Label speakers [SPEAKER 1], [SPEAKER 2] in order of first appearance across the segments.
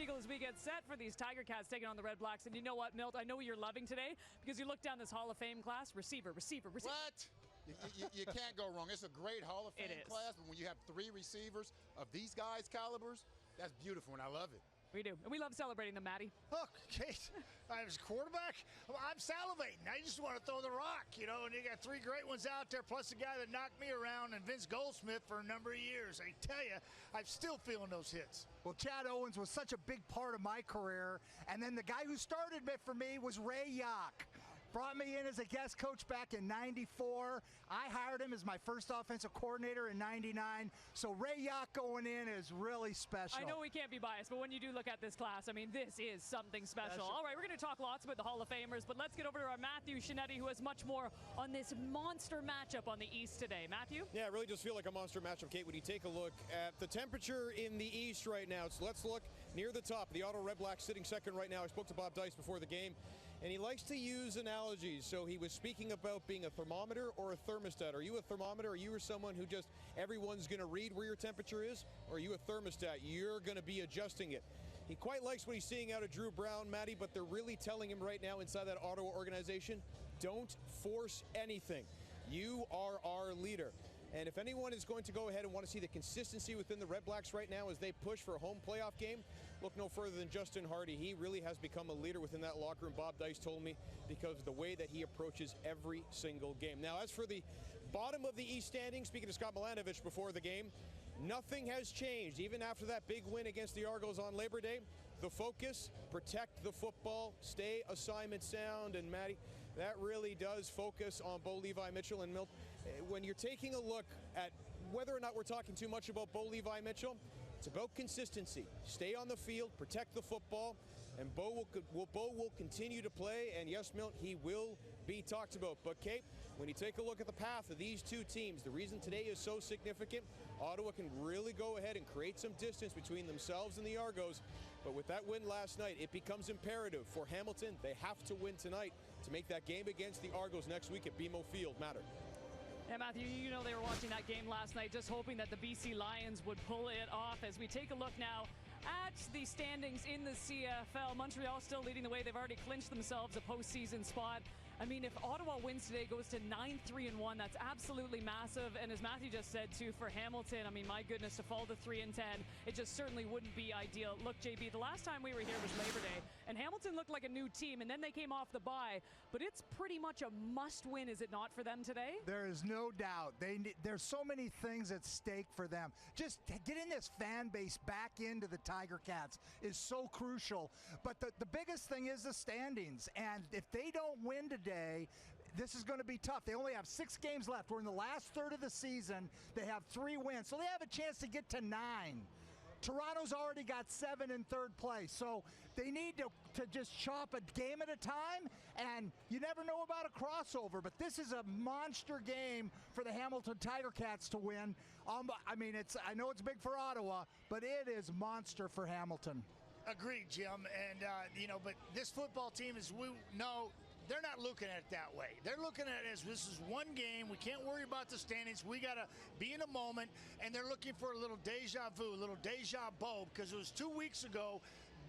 [SPEAKER 1] Eagle, as we get set for these Tiger Cats taking on the Red Blacks. And you know what, Milt? I know what you're loving today because you look down this Hall of Fame class. Receiver.
[SPEAKER 2] What? You can't go wrong. It's a great Hall of Fame class, but when you have 3 receivers of these guys' calibers, that's beautiful, and I love it.
[SPEAKER 1] We do. And we love celebrating them, Matty.
[SPEAKER 3] Look, Kate, I was quarterback. I'm salivating. I just want to throw the rock, you know, and you got 3 great ones out there, plus the guy that knocked me around and Vince Goldsmith for a number of years. I tell you, I'm still feeling those hits.
[SPEAKER 4] Well, Chad Owens was such a big part of my career, and then the guy who started it for me was Ray Yock. Brought me in as a guest coach back in '94. I hired him as my first offensive coordinator in '99. So Ray Yock going in is really special.
[SPEAKER 1] I know we can't be biased, but when you do look at this class, I mean, this is something special. All right, we're going to talk lots about the Hall of Famers, but let's get over to our Matthew Shinetti, who has much more on this monster matchup on the East today. Matthew?
[SPEAKER 5] Yeah, it really does feel like a monster matchup, Kate, when you take a look at the temperature in the East right now. So let's look near the top. The Ottawa REDBLACKS sitting second right now. I spoke to Bob Dice before the game, and he likes to use analogies. So he was speaking about being a thermometer or a thermostat. Are you a thermometer? Are you someone who just everyone's going to read where your temperature is? Or are you a thermostat? You're going to be adjusting it. He quite likes what he's seeing out of Drew Brown, Matty, but they're really telling him right now inside that Ottawa organization, don't force anything. You are our leader. And if anyone is going to go ahead and want to see the consistency within the Red Blacks right now as they push for a home playoff game, look no further than Justin Hardy. He really has become a leader within that locker room, Bob Dice told me, because of the way that he approaches every single game. Now, as for the bottom of the East standings, speaking to Scott Milanovich before the game, nothing has changed. Even after that big win against the Argos on Labor Day, the focus, protect the football, stay assignment sound, and Matty, that really does focus on Bo Levi Mitchell and Milt. When you're taking a look at whether or not we're talking too much about Bo Levi Mitchell, it's about consistency. Stay on the field, protect the football, and Bo will continue to play, and yes, Milt, he will be talked about. But Kate, when you take a look at the path of these two teams, the reason today is so significant, Ottawa can really go ahead and create some distance between themselves and the Argos. But with that win last night, it becomes imperative for Hamilton. They have to win tonight to make that game against the Argos next week at BMO Field matter.
[SPEAKER 1] Yeah, Matthew, you know they were watching that game last night, just hoping that the BC Lions would pull it off. As we take a look now at the standings in the CFL, Montreal still leading the way. They've already clinched themselves a postseason spot. I mean, if Ottawa wins today, goes to 9-3-1, that's absolutely massive. And as Matthew just said, too, for Hamilton, I mean, my goodness, to fall to 3-10, it just certainly wouldn't be ideal. Look, JB, the last time we were here was Labor Day, and Hamilton looked like a new team, and then they came off the bye. But it's pretty much a must-win, is it not, for them today?
[SPEAKER 4] There is no doubt. There's so many things at stake for them. Just getting this fan base back into the Tiger Cats is so crucial. But the biggest thing is the standings, and if they don't win today, this is going to be tough. They only have 6 games left. We're in the last third of the season. They have 3 wins, so they have a chance to get to 9. Toronto's already got 7 in third place, so they need to just chop a game at a time, and you never know about a crossover, but this is a monster game for the Hamilton Tiger Cats to win. I mean, I know it's big for Ottawa, but it is monster for Hamilton.
[SPEAKER 3] Agreed, Jim, and you know, but this football team, as we know, they're not looking at it that way. They're looking at it as this is one game. We can't worry about the standings. We got to be in a moment, and they're looking for a little deja vu, a little deja vu, because it was 2 weeks ago.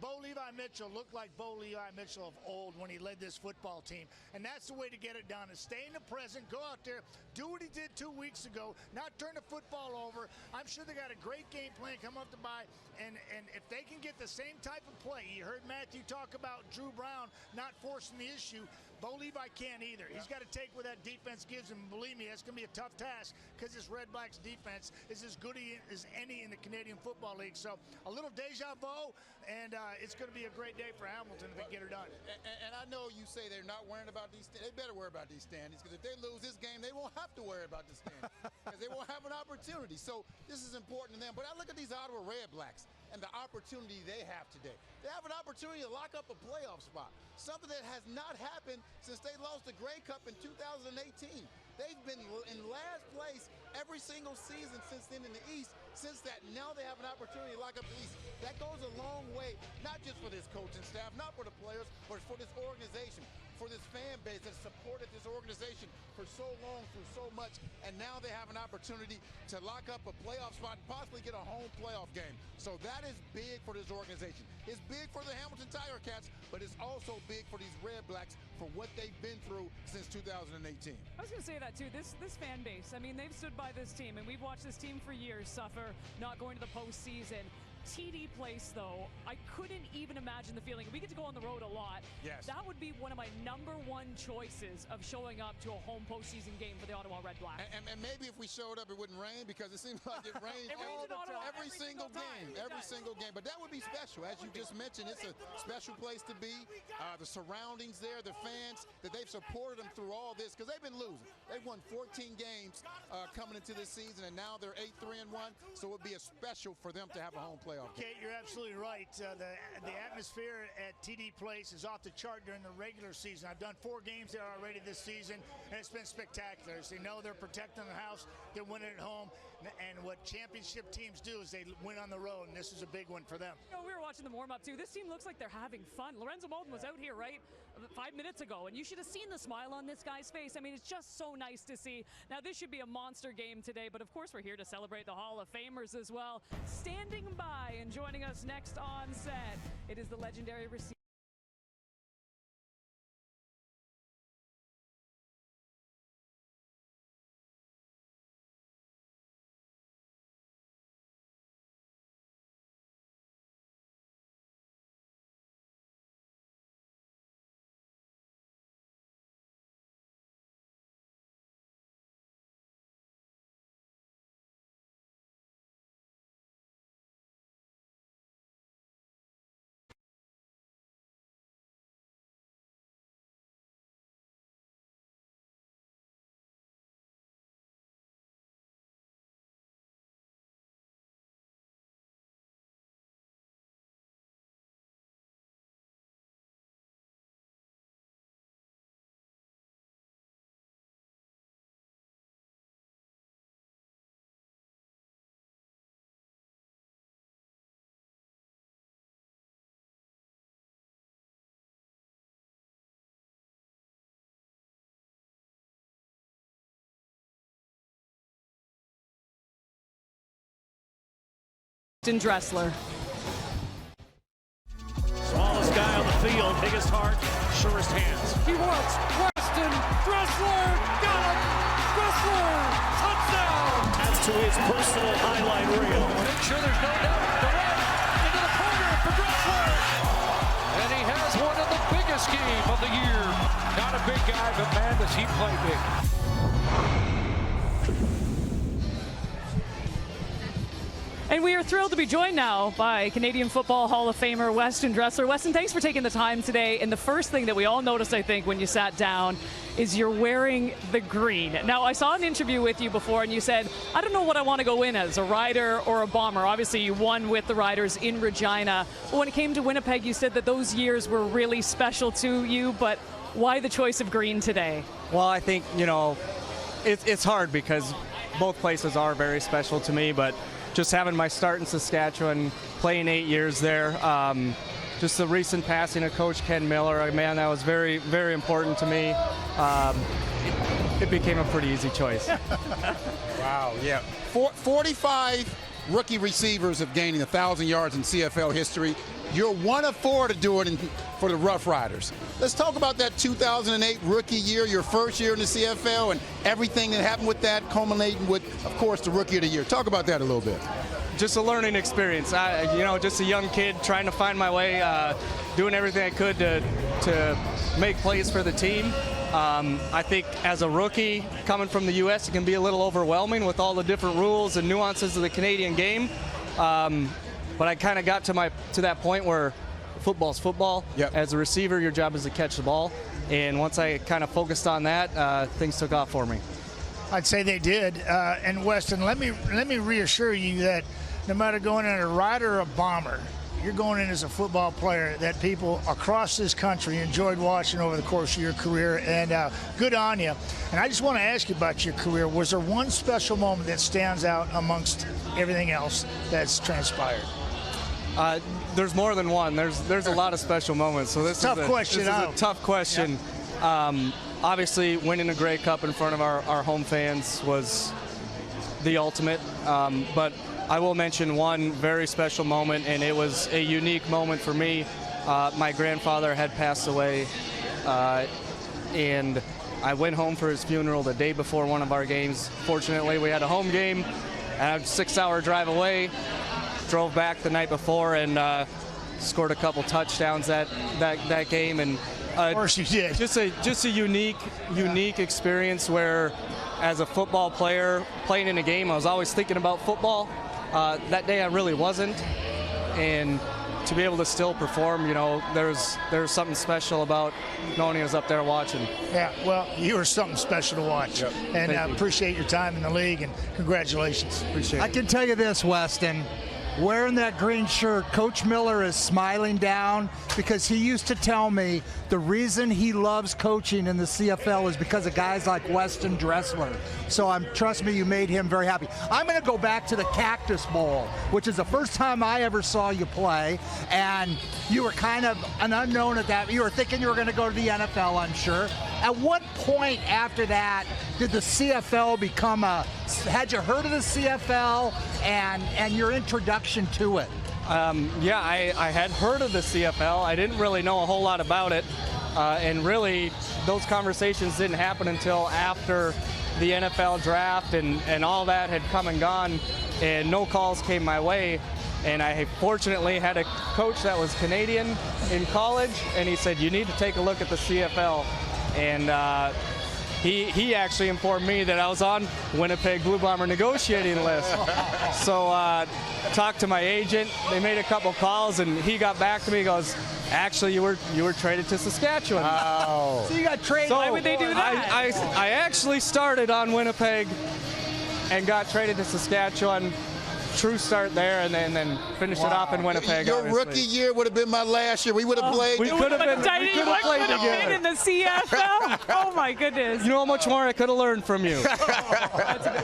[SPEAKER 3] Bo Levi Mitchell looked like Bo Levi Mitchell of old when he led this football team. And that's the way to get it done, is stay in the present, go out there, do what he did 2 weeks ago, not turn the football over. I'm sure they got a great game plan come up to buy, and if they can get the same type of play, you heard Matthew talk about Drew Brown not forcing the issue, Bo Levi can't either. He's got to take what that defense gives him, and believe me, that's going to be a tough task, because this Red Blacks defense is as good as any in the Canadian Football League. So a little deja vu, and it's going to be a great day for Hamilton if they get her done.
[SPEAKER 2] And I know you say they're not worrying about these. They better worry about these standings, because if they lose this game, they won't have to worry about the standings, because they won't have an opportunity. So this is important to them. But I look at these Ottawa REDBLACKS and the opportunity they have today. They have an opportunity to lock up a playoff spot, something that has not happened since they lost the Grey Cup in 2018. They've been in last place every single season since then in the East. Since that, now they have an opportunity to lock up the East. That goes a long way, not just for this coaching staff, not for the players, but for this organization. for this fan base that supported this organization for so long, for so much, and now they have an opportunity to lock up a playoff spot and possibly get a home playoff game. So that is big for this organization. It's big for the Hamilton Tiger Cats, but it's also big for these Red Blacks for what they've been through since 2018.
[SPEAKER 1] I was going to say that too. This fan base, I mean, they've stood by this team, and we've watched this team for years suffer not going to the postseason. TD Place, though, I couldn't even imagine the feeling. We get to go on the road a lot.
[SPEAKER 2] Yes.
[SPEAKER 1] That would be one of my #1 choices of showing up to a home postseason game for the Ottawa REDBLACks.
[SPEAKER 2] And maybe if we showed up, it wouldn't rain, because it seems like it rains every single game. Every single game. But that would be special. As you just mentioned, it's a special place to be. The surroundings there, the fans, that they've supported them through all this, because they've been losing. They've won 14 games coming into this season, and now they're 8-3-1. So it would be a special for them to have a home playoff.
[SPEAKER 3] Kate, you're absolutely right. The atmosphere at TD Place is off the chart during the regular season. I've done 4 games there already this season, and it's been spectacular. So, you know, they're protecting the house, they're winning at home, and what championship teams do is they win on the road, and this is a big one for them.
[SPEAKER 1] You know, we were watching the warm-up too. This team looks like they're having fun. Lorenzo Molden was out here, right, 5 minutes ago, and you should have seen the smile on this guy's face. I mean, it's just so nice to see. Now, this should be a monster game today, but of course we're here to celebrate the Hall of Famers as well. Standing by and joining us next on set, it is the legendary receiver. Dressler.
[SPEAKER 6] Smallest guy on the field, biggest heart, surest hands.
[SPEAKER 7] He wants Weston Dressler, got him! Dressler, touchdown!
[SPEAKER 6] Adds to his personal highlight reel.
[SPEAKER 7] Make sure there's no doubt. The right into the corner for Dressler. And he has one of the biggest game of the year. Not a big guy, but man, does he play big.
[SPEAKER 1] And we are thrilled to be joined now by Canadian Football Hall of Famer Weston Dressler. Weston, thanks for taking the time today. And the first thing that we all noticed, I think, when you sat down is you're wearing the green. Now, I saw an interview with you before, and you said, I don't know what I want to go in as, a Rider or a Bomber. Obviously, you won with the Riders in Regina. But when it came to Winnipeg, you said that those years were really special to you. But why the choice of green today?
[SPEAKER 8] Well, I think, you know, it's hard because both places are very special to me, but just having my start in Saskatchewan, playing 8 years there, just the recent passing of Coach Ken Miller, man, that was very, very important to me. It became a pretty easy choice.
[SPEAKER 2] Wow, yeah. 45 rookie receivers have gained 1,000 yards in CFL history. You're one of 4 to do it for the Rough Riders. Let's talk about that 2008 rookie year, your first year in the CFL, and everything that happened with that, culminating with, of course, the Rookie of the Year. Talk about that a little bit.
[SPEAKER 8] Just a learning experience. Just a young kid trying to find my way, doing everything I could to make plays for the team. I think as a rookie coming from the U.S., it can be a little overwhelming with all the different rules and nuances of the Canadian game. But I kind of got to that point where football's football.
[SPEAKER 2] Yep. As
[SPEAKER 8] a receiver, your job is to catch the ball. And once I kind of focused on that, things took off for me.
[SPEAKER 3] I'd say they did. And Weston, let me reassure you that no matter going in a Rider or a Bomber, you're going in as a football player that people across this country enjoyed watching over the course of your career, and good on you. And I just want to ask you about your career. Was there one special moment that stands out amongst everything else that's transpired?
[SPEAKER 8] There's more than one. There's a lot of special moments. So this is a tough question. Obviously, winning a Grey Cup in front of our home fans was the ultimate. But I will mention one very special moment, and it was a unique moment for me. My grandfather had passed away, and I went home for his funeral the day before one of our games. Fortunately, we had a home game, and a 6-hour drive away. Drove back the night before and scored a couple touchdowns that game. And
[SPEAKER 3] of course you did.
[SPEAKER 8] Just a unique experience where, as a football player playing in a game, I was always thinking about football. That day I really wasn't, and to be able to still perform, there's something special about knowing he was up there watching.
[SPEAKER 3] Yeah, well, you were something special to watch.
[SPEAKER 8] Yep.
[SPEAKER 3] And appreciate your time in the league, and congratulations.
[SPEAKER 8] Appreciate it.
[SPEAKER 4] I can tell you this, Weston. Wearing that green shirt, Coach Miller is smiling down because he used to tell me the reason he loves coaching in the CFL is because of guys like Weston Dressler. So trust me, you made him very happy. I'm going to go back to the Cactus Bowl, which is the first time I ever saw you play, and you were kind of an unknown at that. You were thinking you were going to go to the NFL, I'm sure. At what point after that did the CFL become had you heard of the CFL and your introduction to it?
[SPEAKER 8] Yeah, I had heard of the CFL. I didn't really know a whole lot about it. And really, those conversations didn't happen until after the NFL draft and all that had come and gone, and no calls came my way. And I fortunately had a coach that was Canadian in college, and he said, you need to take a look at the CFL. And he actually informed me that I was on Winnipeg Blue Bomber negotiating list. So talked to my agent. They made a couple calls, and he got back to me. He goes, actually, you were traded to Saskatchewan.
[SPEAKER 4] Oh. So you got traded.
[SPEAKER 8] So
[SPEAKER 1] why would they do that?
[SPEAKER 8] I actually started on Winnipeg and got traded to Saskatchewan. True start there, and then finished it off in Winnipeg.
[SPEAKER 2] Your
[SPEAKER 8] obviously.
[SPEAKER 2] Rookie year would have been my last year. We would have played.
[SPEAKER 8] We could have been together.
[SPEAKER 1] in the CFL. Oh my goodness.
[SPEAKER 8] You know how much more I could have learned from you.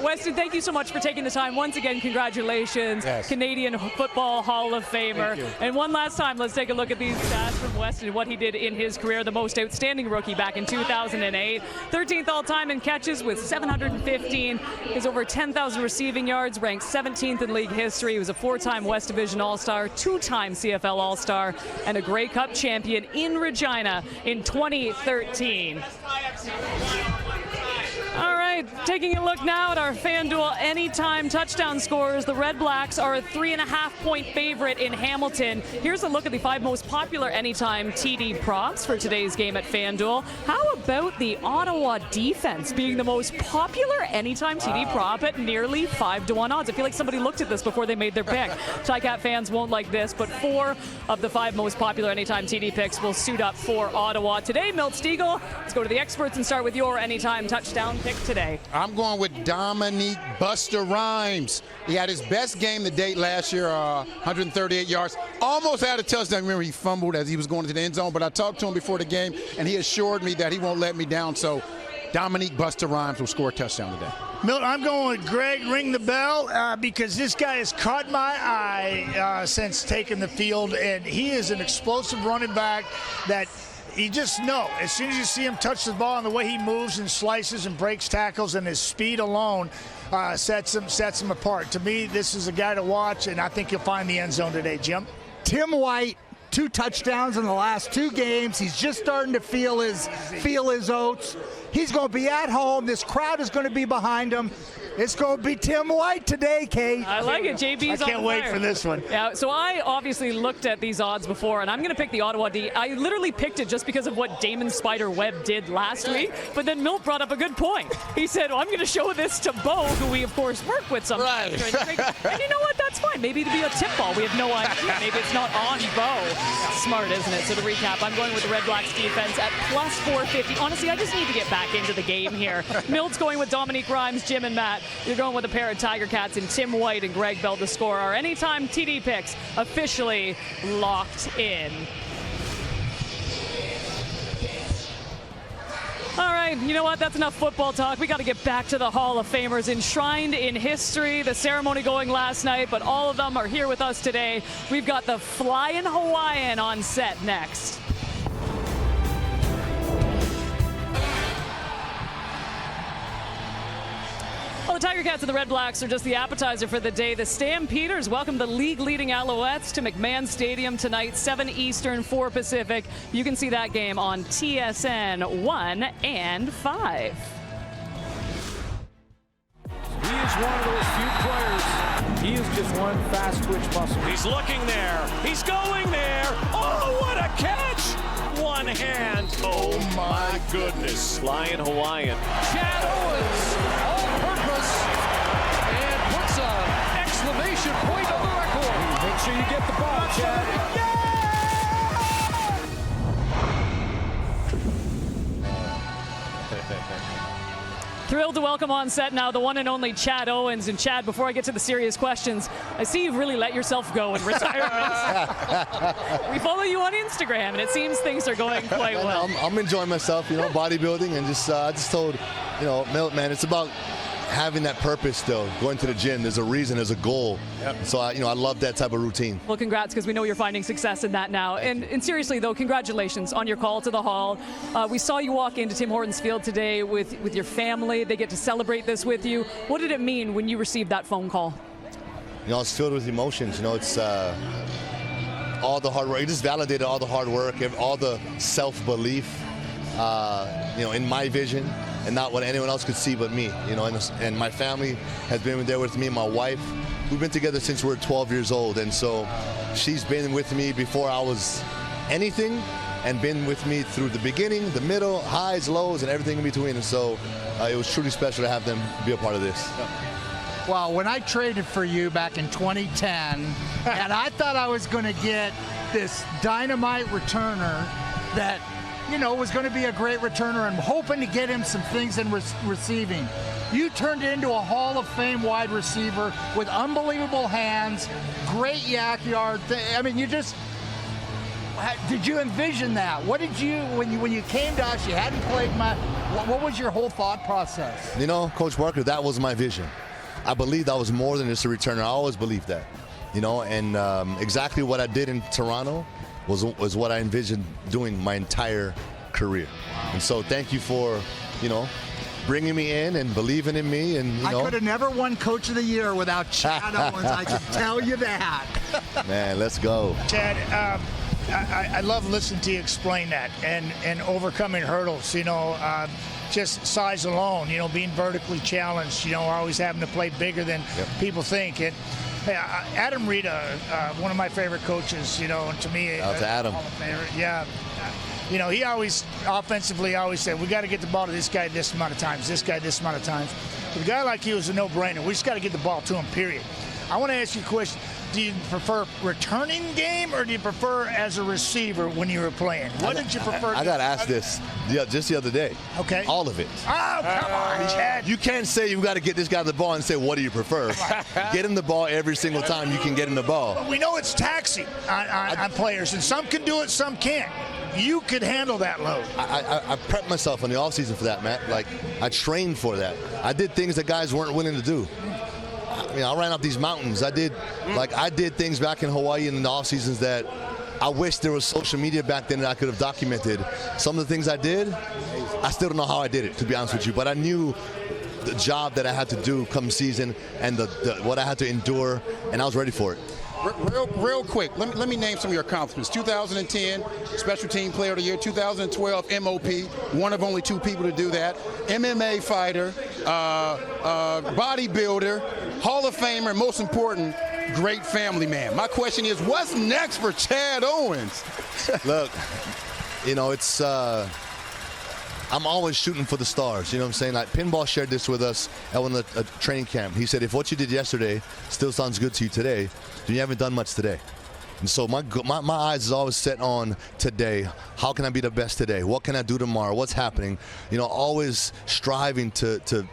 [SPEAKER 1] Weston, thank you so much for taking the time. Once again, congratulations.
[SPEAKER 2] Yes.
[SPEAKER 1] Canadian Football Hall of Famer. And one last time, let's take a look at these stats from Weston, what he did in his career. The most outstanding rookie back in 2008. 13th all-time in catches with 715. His over 10,000 receiving yards, ranked 17th in league history. He was a 4-time West Division All-Star, 2-time CFL All-Star, and a Grey Cup champion in Regina in 2013. All right, taking a look now at our FanDuel anytime touchdown scores. The Red Blacks are a 3.5-point favorite in Hamilton. Here's a look at the 5 most popular anytime TD props for today's game at FanDuel. How about the Ottawa defense being the most popular anytime TD prop at nearly 5-to-1 odds? I feel like somebody looked at this before they made their pick. Ticat fans won't like this, but 4 of the 5 most popular anytime TD picks will suit up for Ottawa today. Milt Stiegel, let's go to the experts and start with your anytime touchdown pick today.
[SPEAKER 2] I'm going with Dominique Buster Rhymes. He had his best game to date last year, 138 yards. Almost had a touchdown. Remember, he fumbled as he was going into the end zone, but I talked to him before the game, and he assured me that he won't let me down. So Dominique Buster Rhymes will score a touchdown today.
[SPEAKER 3] Milt, I'm going with Greg Ring the Bell because this guy has caught my eye since taking the field, and he is an explosive running back that you just know, as soon as you see him touch the ball and the way he moves and slices and breaks tackles and his speed alone sets him apart. To me, this is a guy to watch, and I think you'll find the end zone today, Jim.
[SPEAKER 4] Tim White, 2 touchdowns in the last 2 games. He's just starting to feel his oats. He's going to be at home. This crowd is going to be behind him. It's going to be Tim White today, Kate.
[SPEAKER 1] I like it. JB's
[SPEAKER 3] I can't wait for this one.
[SPEAKER 1] Yeah, so I obviously looked at these odds before, and I'm going to pick the Ottawa D. I literally picked it just because of what Damon Spider-Webb did last week, but then Milt brought up a good point. He said, well, I'm going to show this to Bo, who we, of course, work with sometimes. Right. And you know what? That's fine. Maybe it'll be a tip ball. We have no idea. Maybe it's not on Bo. Smart, isn't it? So to recap, I'm going with the Red Blacks defense at plus 450. Honestly, I just need to get back into the game here. Milt's going with Dominique Rhymes, Jim and Matt. You're going with a pair of Tiger Cats and Tim White and Greg Bell to score. Our anytime TD picks officially locked in. All right, you know what? That's enough football talk. We got to get back to the Hall of Famers enshrined in history. The ceremony going last night, but all of them are here with us today. We've got the Flying Hawaiian on set next. the Tiger Cats and the Red Blacks are just the appetizer for the day. The Stampeders welcome the league-leading Alouettes to McMahon Stadium tonight, 7 Eastern, 4 Pacific. You can see that game on TSN 1 and 5.
[SPEAKER 7] He is one of those few players. He is just one fast twitch muscle. He's looking there. He's going there. Oh, what a catch! One hand. Oh my goodness. Flying Hawaiian. Chad Owens, all-purpose, and puts an exclamation point on the record. Make sure you get the ball, Chad.
[SPEAKER 1] Thrilled to welcome on set now the one and only Chad Owens. And Chad, before I get to the serious questions, I see you've really let yourself go in retirement. We follow you on Instagram, and it seems things are going quite well.
[SPEAKER 9] I'm enjoying myself, I just told, man, it's about having that purpose still, going to the gym. There's a reason, there's a goal. Yep. So, I love that type of routine.
[SPEAKER 1] Well, congrats, because we know you're finding success in that now. And seriously, though, congratulations on your call to the Hall. We saw you walk into Tim Hortons Field today with your family. They get to celebrate this with you. What did it mean when you received that phone call?
[SPEAKER 9] It's filled with emotions. It's all the hard work. It just validated all the hard work, all the self-belief, in my vision, and not what anyone else could see but me, and my family has been there with me and my wife. We've been together since we were 12 years old, and so she's been with me before I was anything, and been with me through the beginning, the middle, highs, lows, and everything in between, and so it was truly special to have them be a part of this.
[SPEAKER 4] Well, when I traded for you back in 2010, and I thought I was going to get this dynamite returner that was going to be a great returner, and hoping to get him some things in receiving. You turned it into a Hall of Fame wide receiver with unbelievable hands, great yak yard. Did you envision that? What did you, when you came to us, you hadn't played much, what was your whole thought process?
[SPEAKER 9] Coach Barker, that was my vision. I believed I was more than just a returner. I always believed that, and exactly what I did in Toronto was what I envisioned doing my entire career. And so thank you for, bringing me in and believing in me. And
[SPEAKER 4] I could have never won Coach of the Year without Chad Owens. I can tell you that.
[SPEAKER 9] Man, let's go.
[SPEAKER 3] Chad, I love listening to you explain that and overcoming hurdles, just size alone, being vertically challenged, always having to play bigger than people think. And Adam Rita, one of my favorite coaches, and to me,
[SPEAKER 9] out to Adam.
[SPEAKER 3] Yeah. He always offensively said, we got to get the ball to this guy this amount of times, this guy this amount of times. But a guy like you is a no-brainer. We just got to get the ball to him, period. I want to ask you a question. Do you prefer returning game, or do you prefer as a receiver when you were playing? What did you prefer?
[SPEAKER 9] I got asked this just the other day.
[SPEAKER 3] Okay.
[SPEAKER 9] All of it.
[SPEAKER 3] Oh, come on, Chad.
[SPEAKER 9] You can't say you got to get this guy the ball and say, what do you prefer? Get him the ball every single time you can get him the ball.
[SPEAKER 3] But we know it's taxing on players, and some can do it, some can't. You could handle that load.
[SPEAKER 9] I prepped myself in the offseason for that, Matt. I trained for that. I did things that guys weren't willing to do. I ran up these mountains. I did things back in Hawaii in the off seasons that I wish there was social media back then that I could have documented. Some of the things I did, I still don't know how I did it, to be honest with you. But I knew the job that I had to do come season and what I had to endure, and I was ready for it.
[SPEAKER 2] Real quick, let me name some of your accomplishments. 2010, Special Team Player of the Year. 2012, MOP, one of only 2 people to do that. MMA fighter, bodybuilder, Hall of Famer, and most important, great family man. My question is, what's next for Chad Owens?
[SPEAKER 9] Look, it's I'm always shooting for the stars. You know what I'm saying? Like Pinball shared this with us at one of the training camp. He said, if what you did yesterday still sounds good to you today, then you haven't done much today. And so my eyes is always set on today. How can I be the best today? What can I do tomorrow? What's happening? Always striving to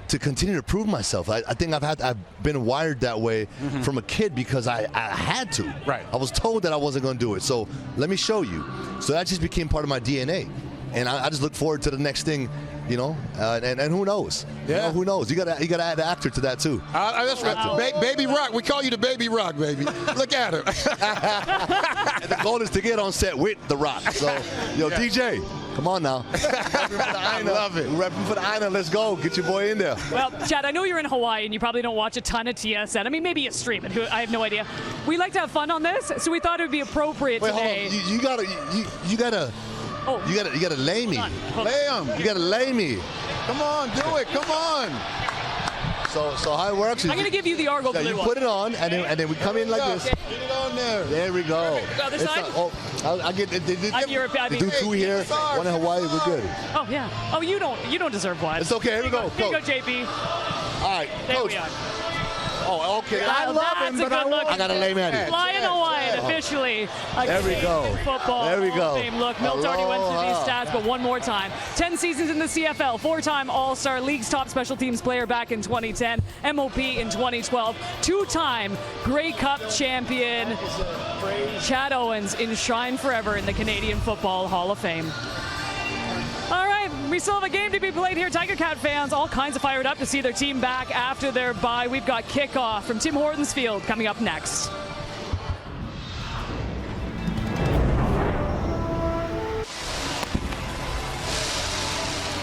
[SPEAKER 9] continue to prove myself. I think I've been wired that way from a kid because I had to.
[SPEAKER 2] Right.
[SPEAKER 9] I was told that I wasn't going to do it. So let me show you. So that just became part of my DNA. And I just look forward to the next thing, and who knows?
[SPEAKER 2] Yeah.
[SPEAKER 9] Who knows? You gotta add an actor to that too.
[SPEAKER 2] That's right. Baby Rock. We call you the Baby Rock, baby. Look at her.
[SPEAKER 9] And the goal is to get on set with The Rock. So, DJ, Come on now. I love it. We're repping for the Ina. Let's go. Get your boy in there.
[SPEAKER 1] Well, Chad, I know you're in Hawaii and you probably don't watch a ton of TSN. I mean, maybe you stream it. I have no idea. We like to have fun on this, so we thought it would be appropriate today.
[SPEAKER 9] Hold on. You gotta lay me.
[SPEAKER 2] Lay him.
[SPEAKER 9] You gotta lay me.
[SPEAKER 2] Come on, do it. Come on.
[SPEAKER 9] So how it works is
[SPEAKER 1] I'm going to give you the Argo blue
[SPEAKER 9] you
[SPEAKER 1] one.
[SPEAKER 9] put it on, and then we come in like this.
[SPEAKER 2] Get it on there.
[SPEAKER 9] There we go.
[SPEAKER 1] The other side?
[SPEAKER 9] I get they do two here, one in Hawaii. We're good.
[SPEAKER 1] Oh yeah. Oh, you don't deserve one.
[SPEAKER 9] It's okay. Here we go.
[SPEAKER 1] Here you go, JP.
[SPEAKER 9] All right,
[SPEAKER 1] There
[SPEAKER 9] Coach.
[SPEAKER 1] we are.
[SPEAKER 9] Oh, okay.
[SPEAKER 4] I love him, but
[SPEAKER 9] I gotta lay me at it.
[SPEAKER 1] Flying Hawaiian officially.
[SPEAKER 9] There we go.
[SPEAKER 1] Football.
[SPEAKER 9] There we
[SPEAKER 1] Hall of
[SPEAKER 9] go.
[SPEAKER 1] Fame. Look, Milt already went through these stats, but one more time. 10 seasons in the CFL, 4-time All-Star, League's top special teams player back in 2010, MOP in 2012, 2-time Grey Cup champion. Chad Owens enshrined forever in the Canadian Football Hall of Fame. All right, we still have a game to be played here. Tiger Cat fans, all kinds of fired up to see their team back after their bye. We've got kickoff from Tim Hortons Field coming up next.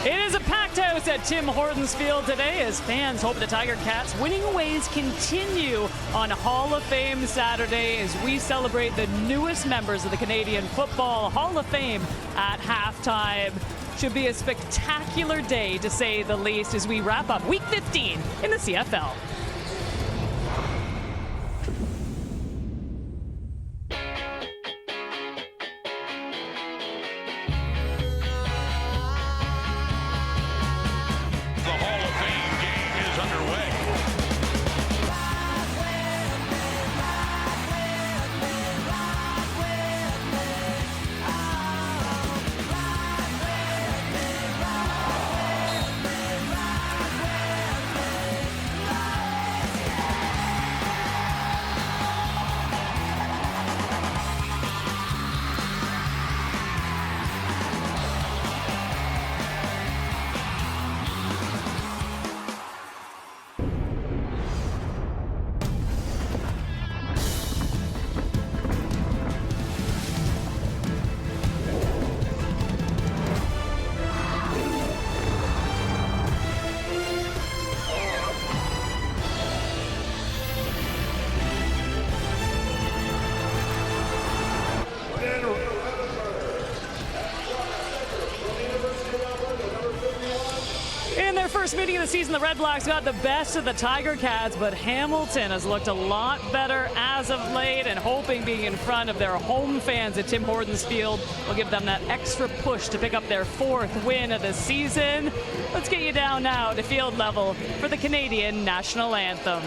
[SPEAKER 1] It is a packed house at Tim Hortons Field today as fans hope the Tiger Cats' winning ways continue on Hall of Fame Saturday as we celebrate the newest members of the Canadian Football Hall of Fame at halftime. Should be a spectacular day, to say the least, as we wrap up Week 15 in the CFL. First meeting of the season, the Red Blacks got the best of the Tiger Cats, but Hamilton has looked a lot better as of late, and hoping being in front of their home fans at Tim Hortons Field will give them that extra push to pick up their 4th win of the season. Let's get you down now to field level for the Canadian National Anthem.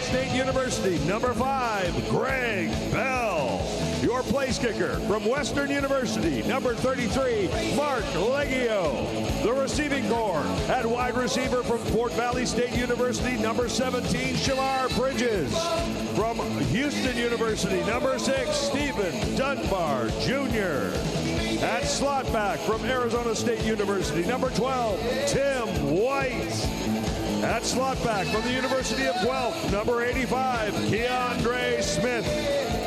[SPEAKER 10] State University, number 5, Greg Bell. Your place kicker from Western University, number 33, Mark Leggio. The receiving corps at wide receiver from Fort Valley State University, number 17, Shamar Bridges. From Houston University, number 6, Stephen Dunbar Jr. At slot back from Arizona State University, number 12, Tim White. At slot back from the University of Guelph, number 85, Keandre Smith.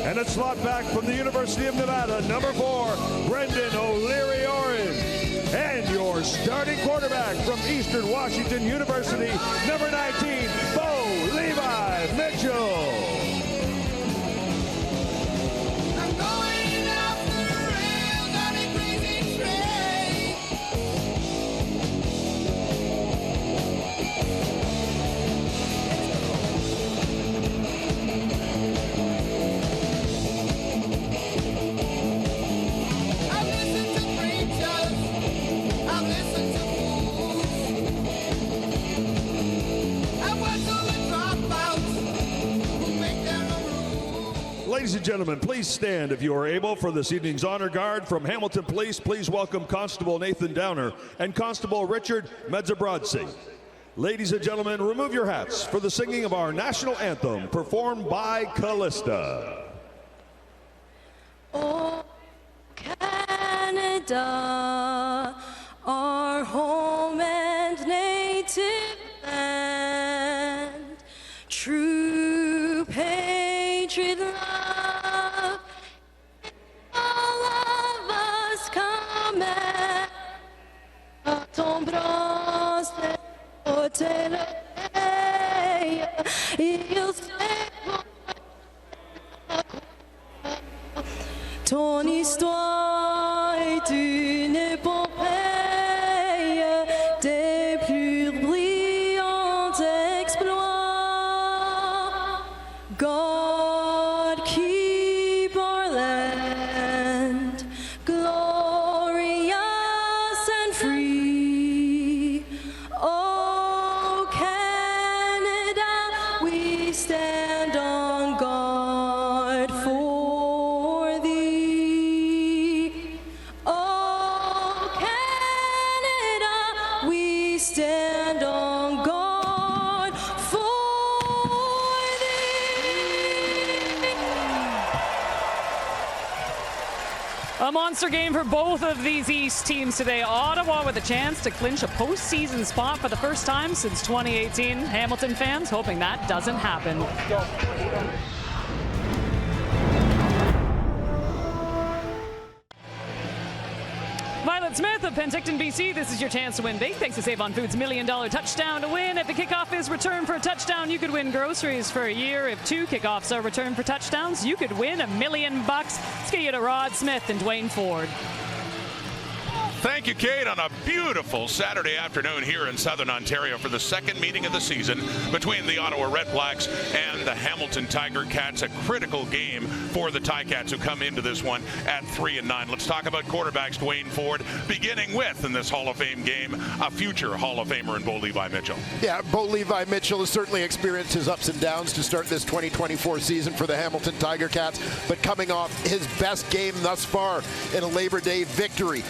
[SPEAKER 10] And at slot back from the University of Nevada, number 4, Brendan O'Leary-Oren. And your starting quarterback from Eastern Washington University, number 19, Bo Levi Mitchell. Ladies and gentlemen, please stand if you are able for this evening's honor guard from Hamilton Police. Please welcome Constable Nathan Downer and Constable Richard Medzabrodsi. Ladies and gentlemen, remove your hats for the singing of our national anthem performed by Callista.
[SPEAKER 11] Oh, Canada, our home and native land, true patriot love, all of us command. Il sait ton histoire est une épopée des plus brillants exploits. God keep our land glorious and free. Oh Canada, we stand on guard for thee. Oh Canada, we stand on guard for
[SPEAKER 1] A monster game for both of these East teams today. Ottawa with a chance to clinch a postseason spot for the first time since 2018. Hamilton fans hoping that doesn't happen. Violet Smith of Penticton, BC. This is your chance to win big thanks to Save on Foods' $1 Million touchdown to win. If the kickoff is returned for a touchdown, you could win groceries for a year. If 2 kickoffs are returned for touchdowns, you could win $1 million. Let's get you to Rod Smith and Dwayne Ford.
[SPEAKER 12] Thank you, Kate, on a beautiful Saturday afternoon here in Southern Ontario for the second meeting of the season between the Ottawa REDBLACKS and the Hamilton Tiger Cats. A critical game for the Ticats who come into this one at 3-9. Let's talk about quarterbacks, Dwayne Ford, beginning with, in this Hall of Fame game, a future Hall of Famer in Bo Levi Mitchell.
[SPEAKER 13] Yeah, Bo Levi Mitchell has certainly experienced his ups and downs to start this 2024 season for the Hamilton Tiger Cats, but coming off his best game thus far in a Labor Day victory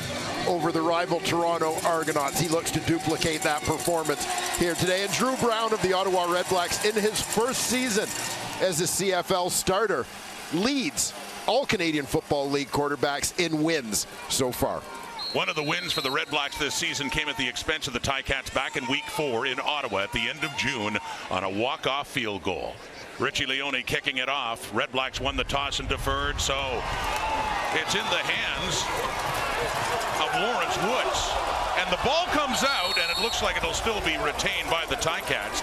[SPEAKER 13] over the rival Toronto Argonauts. He looks to duplicate that performance here today. And Drew Brown of the Ottawa REDBLACKS, in his first season as a CFL starter, leads all Canadian Football League quarterbacks in wins so far.
[SPEAKER 12] One of the wins for the REDBLACKS this season came at the expense of the Ticats back in Week 4 in Ottawa at the end of June on a walk-off field goal. Richie Leone kicking it off. REDBLACKS won the toss and deferred, so it's in the hands of Lawrence Woods. And the ball comes out, and it looks like it'll still be retained by the Ticats.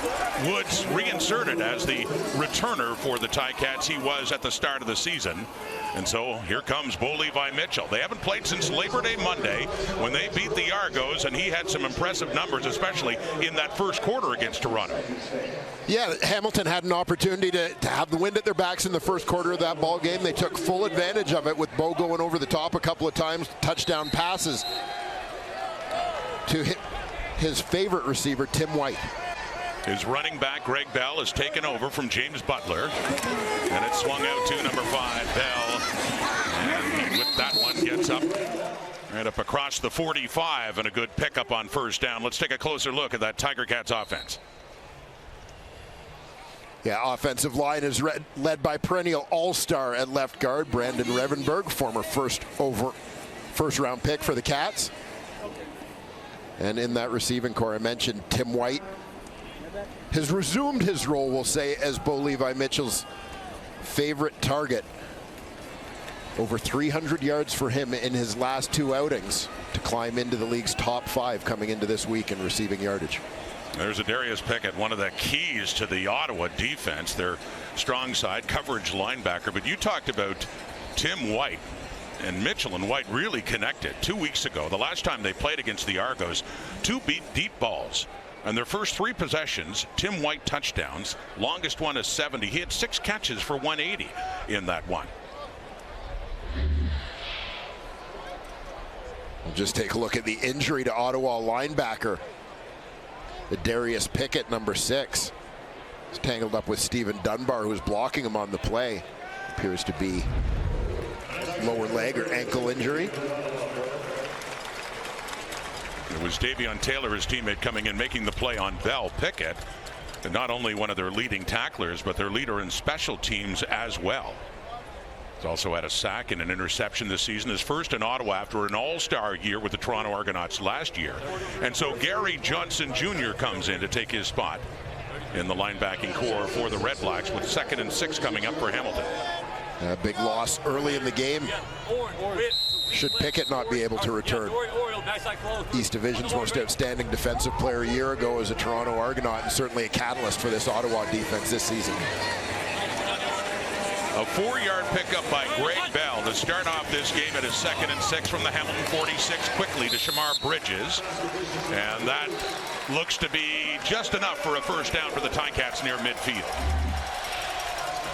[SPEAKER 12] Woods reinserted as the returner for the Ticats. He was at the start of the season. And so here comes Bo Levi Mitchell. They haven't played since Labor Day Monday when they beat the Argos, and he had some impressive numbers, especially in that first quarter against Toronto.
[SPEAKER 13] Yeah, Hamilton had an opportunity to have the wind at their backs in the first quarter of that ball game. They took full advantage of it with Bo going over the top a couple of times, touchdown passes to hit his favorite receiver, Tim White.
[SPEAKER 12] His running back, Greg Bell, has taken over from James Butler. And it swung out to number 5, Bell. And with that one, gets up right up across the 45, and a good pickup on first down. Let's take a closer look at that Tiger Cats offense.
[SPEAKER 13] Yeah, offensive line is led by perennial all-star at left guard, Brandon Revenberg, former first-round pick for the Cats. And in that receiving core, I mentioned Tim White has resumed his role, we'll say, as Bo Levi Mitchell's favorite target. Over 300 yards for him in his last 2 outings to climb into the league's top 5 coming into this week in receiving yardage.
[SPEAKER 12] There's a Darius Pickett, one of the keys to the Ottawa defense, their strong side coverage linebacker. But you talked about Tim White, and Mitchell and White really connected 2 weeks ago. The last time they played against the Argos, 2 deep balls. And their first 3 possessions, Tim White touchdowns. Longest one is 70. He had 6 catches for 180 in that one.
[SPEAKER 13] We'll just take a look at the injury to Ottawa linebacker. The Darius Pickett, number 6. He's tangled up with Stephen Dunbar, who was blocking him on the play. Appears to be lower leg or ankle injury.
[SPEAKER 12] It was Davion Taylor, his teammate, coming in, making the play on Bell. Pickett, and not only one of their leading tacklers, but their leader in special teams as well. He's also had a sack and an interception this season, his first in Ottawa after an all-star year with the Toronto Argonauts last year. And so Gary Johnson Jr. comes in to take his spot in the linebacking core for the REDBLACKS, with 2nd and 6 coming up for Hamilton.
[SPEAKER 13] A big loss early in the game. should Pickett not be able to return. East Division's most outstanding defensive player a year ago as a Toronto Argonaut, and certainly a catalyst for this Ottawa defense this season.
[SPEAKER 12] A 4-yard pickup by Greg Bell to start off this game at a 2nd and 6 from the Hamilton 46, quickly to Shamar Bridges. And that looks to be just enough for a first down for the Ticats near midfield.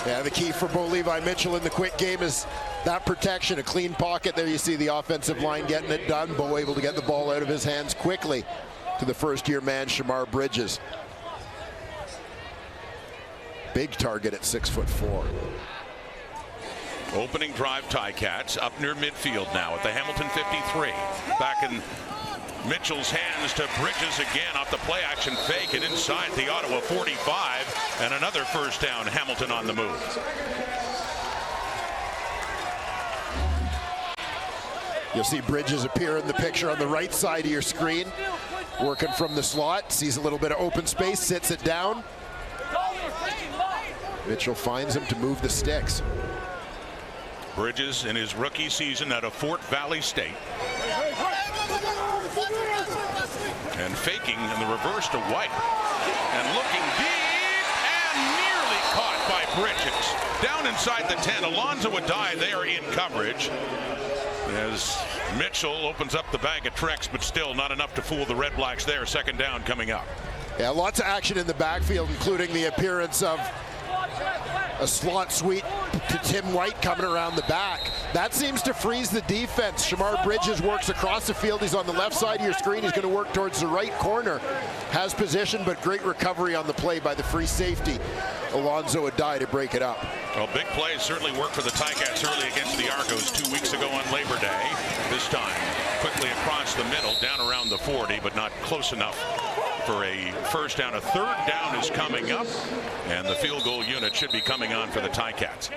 [SPEAKER 13] Yeah, the key for Bo Levi Mitchell in the quick game is that protection, a clean pocket. There you see the offensive line getting it done. Bo able to get the ball out of his hands quickly to the first-year man, Shamar Bridges. Big target at 6'4".
[SPEAKER 12] Opening drive Ticats up near midfield now at the Hamilton 53. Back in Mitchell's hands to Bridges again off the play action fake and inside the Ottawa 45, and another first down. Hamilton on the move.
[SPEAKER 13] You'll see Bridges appear in the picture on the right side of your screen, working from the slot, sees a little bit of open space, sits it down. Mitchell finds him to move the sticks.
[SPEAKER 12] Bridges in his rookie season out of Fort Valley State. And faking in the reverse to White. And looking deep and nearly caught by Bridges. Down inside the 10, Alonzo Adai there in coverage. As Mitchell opens up the bag of tricks, but still not enough to fool the Red Blacks there. Second down coming up.
[SPEAKER 13] Yeah, lots of action in the backfield, including the appearance of a slot sweep to Tim White coming around the back. That seems to freeze the defense. Shamar Bridges works across the field. He's on the left side of your screen. He's going to work towards the right corner. Has position, but great recovery on the play by the free safety, Alonzo Adai, to break it up.
[SPEAKER 12] Well, big plays certainly worked for the Ticats early against the Argos 2 weeks ago on Labor Day. This time, quickly across the middle, down around the 40, but not close enough for a first down. A third down is coming up, and the field goal unit should be coming on for the Ticats.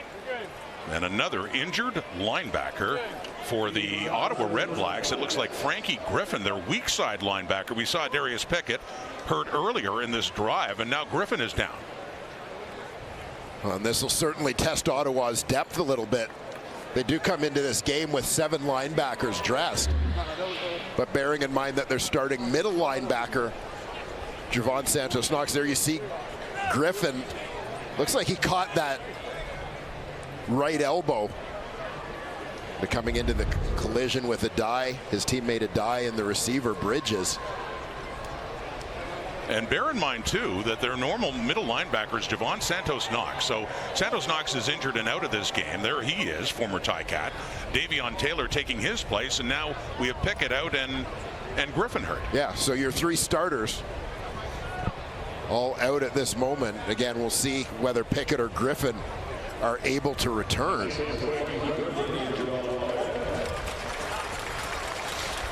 [SPEAKER 12] And another injured linebacker for the Ottawa Redblacks. It looks like Frankie Griffin, their weak side linebacker. We saw Darius Pickett hurt earlier in this drive, and now Griffin is down.
[SPEAKER 13] Well, and this will certainly test Ottawa's depth a little bit. They do come into this game with 7 linebackers dressed, but bearing in mind that they're starting middle linebacker Javon Santos-Knox. There you see Griffin. Looks like he caught that right elbow. But coming into the collision with Adai, his teammate Adai, and the receiver Bridges.
[SPEAKER 12] And bear in mind, too, that their normal middle linebacker is Javon Santos-Knox. So Santos-Knox is injured and out of this game. There he is, former Ticat. Davion Taylor taking his place, and now we have Pickett out and Griffin hurt.
[SPEAKER 13] Yeah, so your 3 starters all out at this moment. Again, we'll see whether Pickett or Griffin are able to return.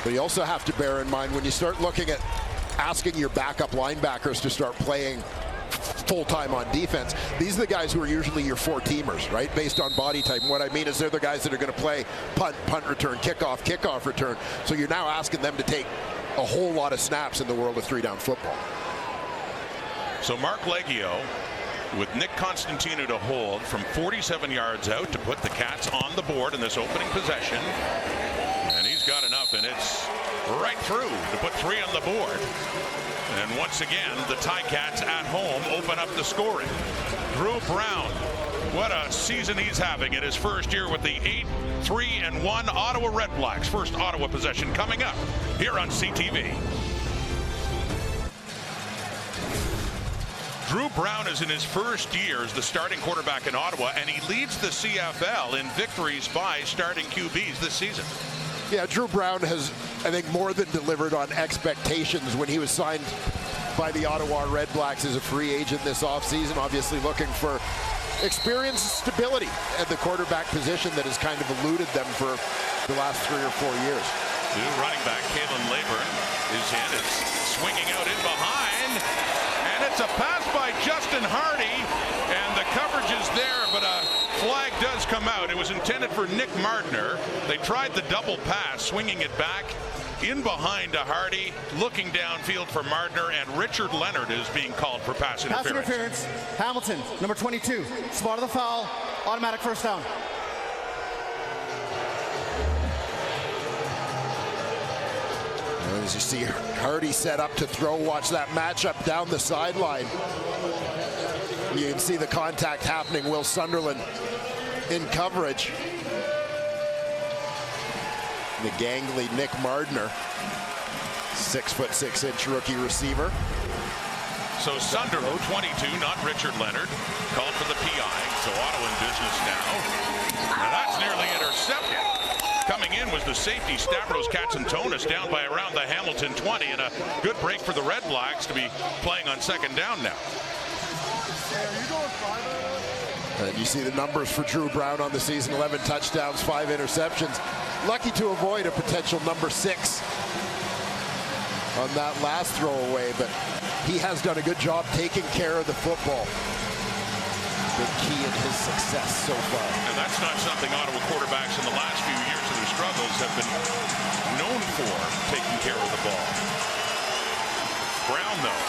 [SPEAKER 13] But you also have to bear in mind when you start looking at asking your backup linebackers to start playing full-time on defense, these are the guys who are usually your 4-teamers, right, based on body type. And what I mean is they're the guys that are going to play punt return, kickoff return. So you're now asking them to take a whole lot of snaps in the world of 3-down football.
[SPEAKER 12] So Mark Leggio with Nick Constantino to hold from 47 yards out to put the Cats on the board in this opening possession. And he's got enough, and it's right through to put 3 on the board. And once again, the Ticats at home open up the scoring. Drew Brown, what a season he's having in his first year with the 8-3-1 Ottawa Redblacks. First Ottawa possession coming up here on CTV. Drew Brown is in his first year as the starting quarterback in Ottawa, and he leads the CFL in victories by starting QBs this season.
[SPEAKER 13] Yeah, Drew Brown has, I think, more than delivered on expectations when he was signed by the Ottawa Redblacks as a free agent this offseason. Obviously looking for experience and stability at the quarterback position that has kind of eluded them for the last 3 or 4 years.
[SPEAKER 12] New running back Kalen Leyburn is in. It's swinging out in behind. And it's a pass by Justin Hardy, and the coverage is there, but a flag does come out. It was intended for Nick Mardner. They tried the double pass, swinging it back in behind to Hardy, looking downfield for Mardner, and Richard Leonard is being called for pass interference.
[SPEAKER 14] Pass interference. Hamilton, number 22, spot of the foul, automatic first down.
[SPEAKER 13] As you see Hardy set up to throw, watch that matchup down the sideline. You can see the contact happening. Will Sunderland in coverage. The gangly Nick Mardner, 6'6" rookie receiver.
[SPEAKER 12] So Sunderland, 22, not Richard Leonard, called for the PI. So Ottawa in business now. And that's nearly intercepted. Coming in was the safety, Stavros Katsantonis, down by around the Hamilton 20, and a good break for the Red Blacks to be playing on second down now.
[SPEAKER 13] And you see the numbers for Drew Brown on the season: 11 touchdowns, 5 interceptions. Lucky to avoid a potential number 6 on that last throwaway, but he has done a good job taking care of the football. The key in his success so far.
[SPEAKER 12] And that's not something Ottawa quarterbacks in the last few years of their struggles have been known for, taking care of the ball. Brown, though,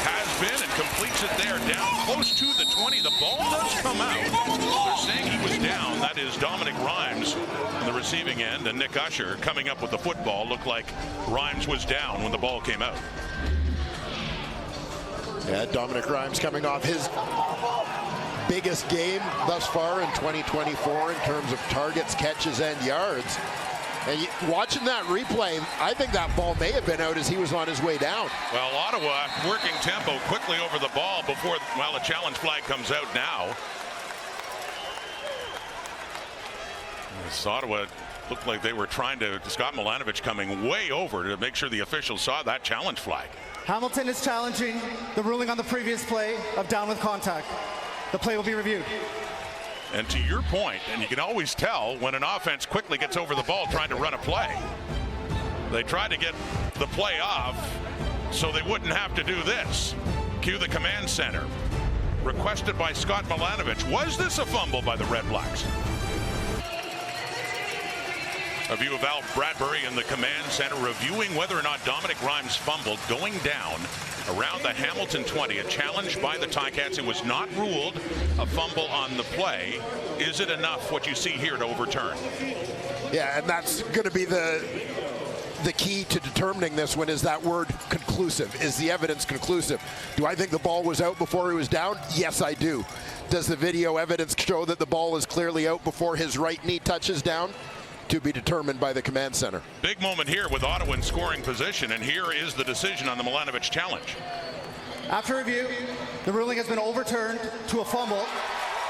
[SPEAKER 12] has been and completes it there, down close to the 20. The ball does come out. They're saying he was down. That is Dominic Rhymes on the receiving end, and Nick Usher coming up with the football. Looked like Rhymes was down when the ball came out.
[SPEAKER 13] Yeah, Dominic Rhymes coming off his biggest game thus far in 2024 in terms of targets, catches, and yards. And watching that replay, I think that ball may have been out as he was on his way down.
[SPEAKER 12] Well, Ottawa working tempo quickly over the ball before, well, a challenge flag comes out now. This Ottawa looked like they were trying to, Scott Milanovic coming way over to make sure the officials saw that challenge flag.
[SPEAKER 14] Hamilton is challenging the ruling on the previous play of down with contact. The play will be reviewed.
[SPEAKER 12] And to your point, and you can always tell when an offense quickly gets over the ball trying to run a play. They tried to get the play off so they wouldn't have to do this. Cue the command center. Requested by Scott Milanovic. Was this a fumble by the Red Blacks? A view of Al Bradbury in the command center reviewing whether or not Dominic Rhymes fumbled, going down around the Hamilton 20. A challenge by the Ticats. It was not ruled a fumble on the play. Is it enough, what you see here, to overturn?
[SPEAKER 13] Yeah, and that's going to be the key to determining this one, is that word conclusive. Is the evidence conclusive? Do I think the ball was out before he was down? Yes, I do. Does the video evidence show that the ball is clearly out before his right knee touches down? To be determined by the command center.
[SPEAKER 12] Big moment here with Ottawa in scoring position, and here is the decision on the Milanovic challenge.
[SPEAKER 14] After review, the ruling has been overturned to a fumble,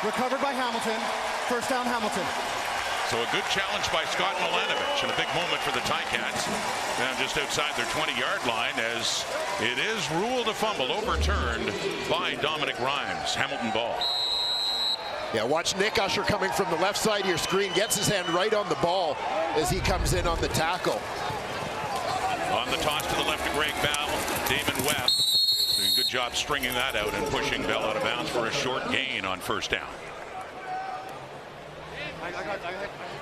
[SPEAKER 14] recovered by Hamilton, first down Hamilton.
[SPEAKER 12] So a good challenge by Scott Milanovic, and a big moment for the Ticats. Now just outside their 20-yard line, as it is ruled a fumble, overturned by Dominic Rhymes. Hamilton ball.
[SPEAKER 13] Yeah, watch Nick Usher coming from the left side of your screen, gets his hand right on the ball as he comes in on the tackle.
[SPEAKER 12] On the toss to the left to Greg Bell, Damon Webb doing a good job stringing that out and pushing Bell out of bounds for a short gain on first down.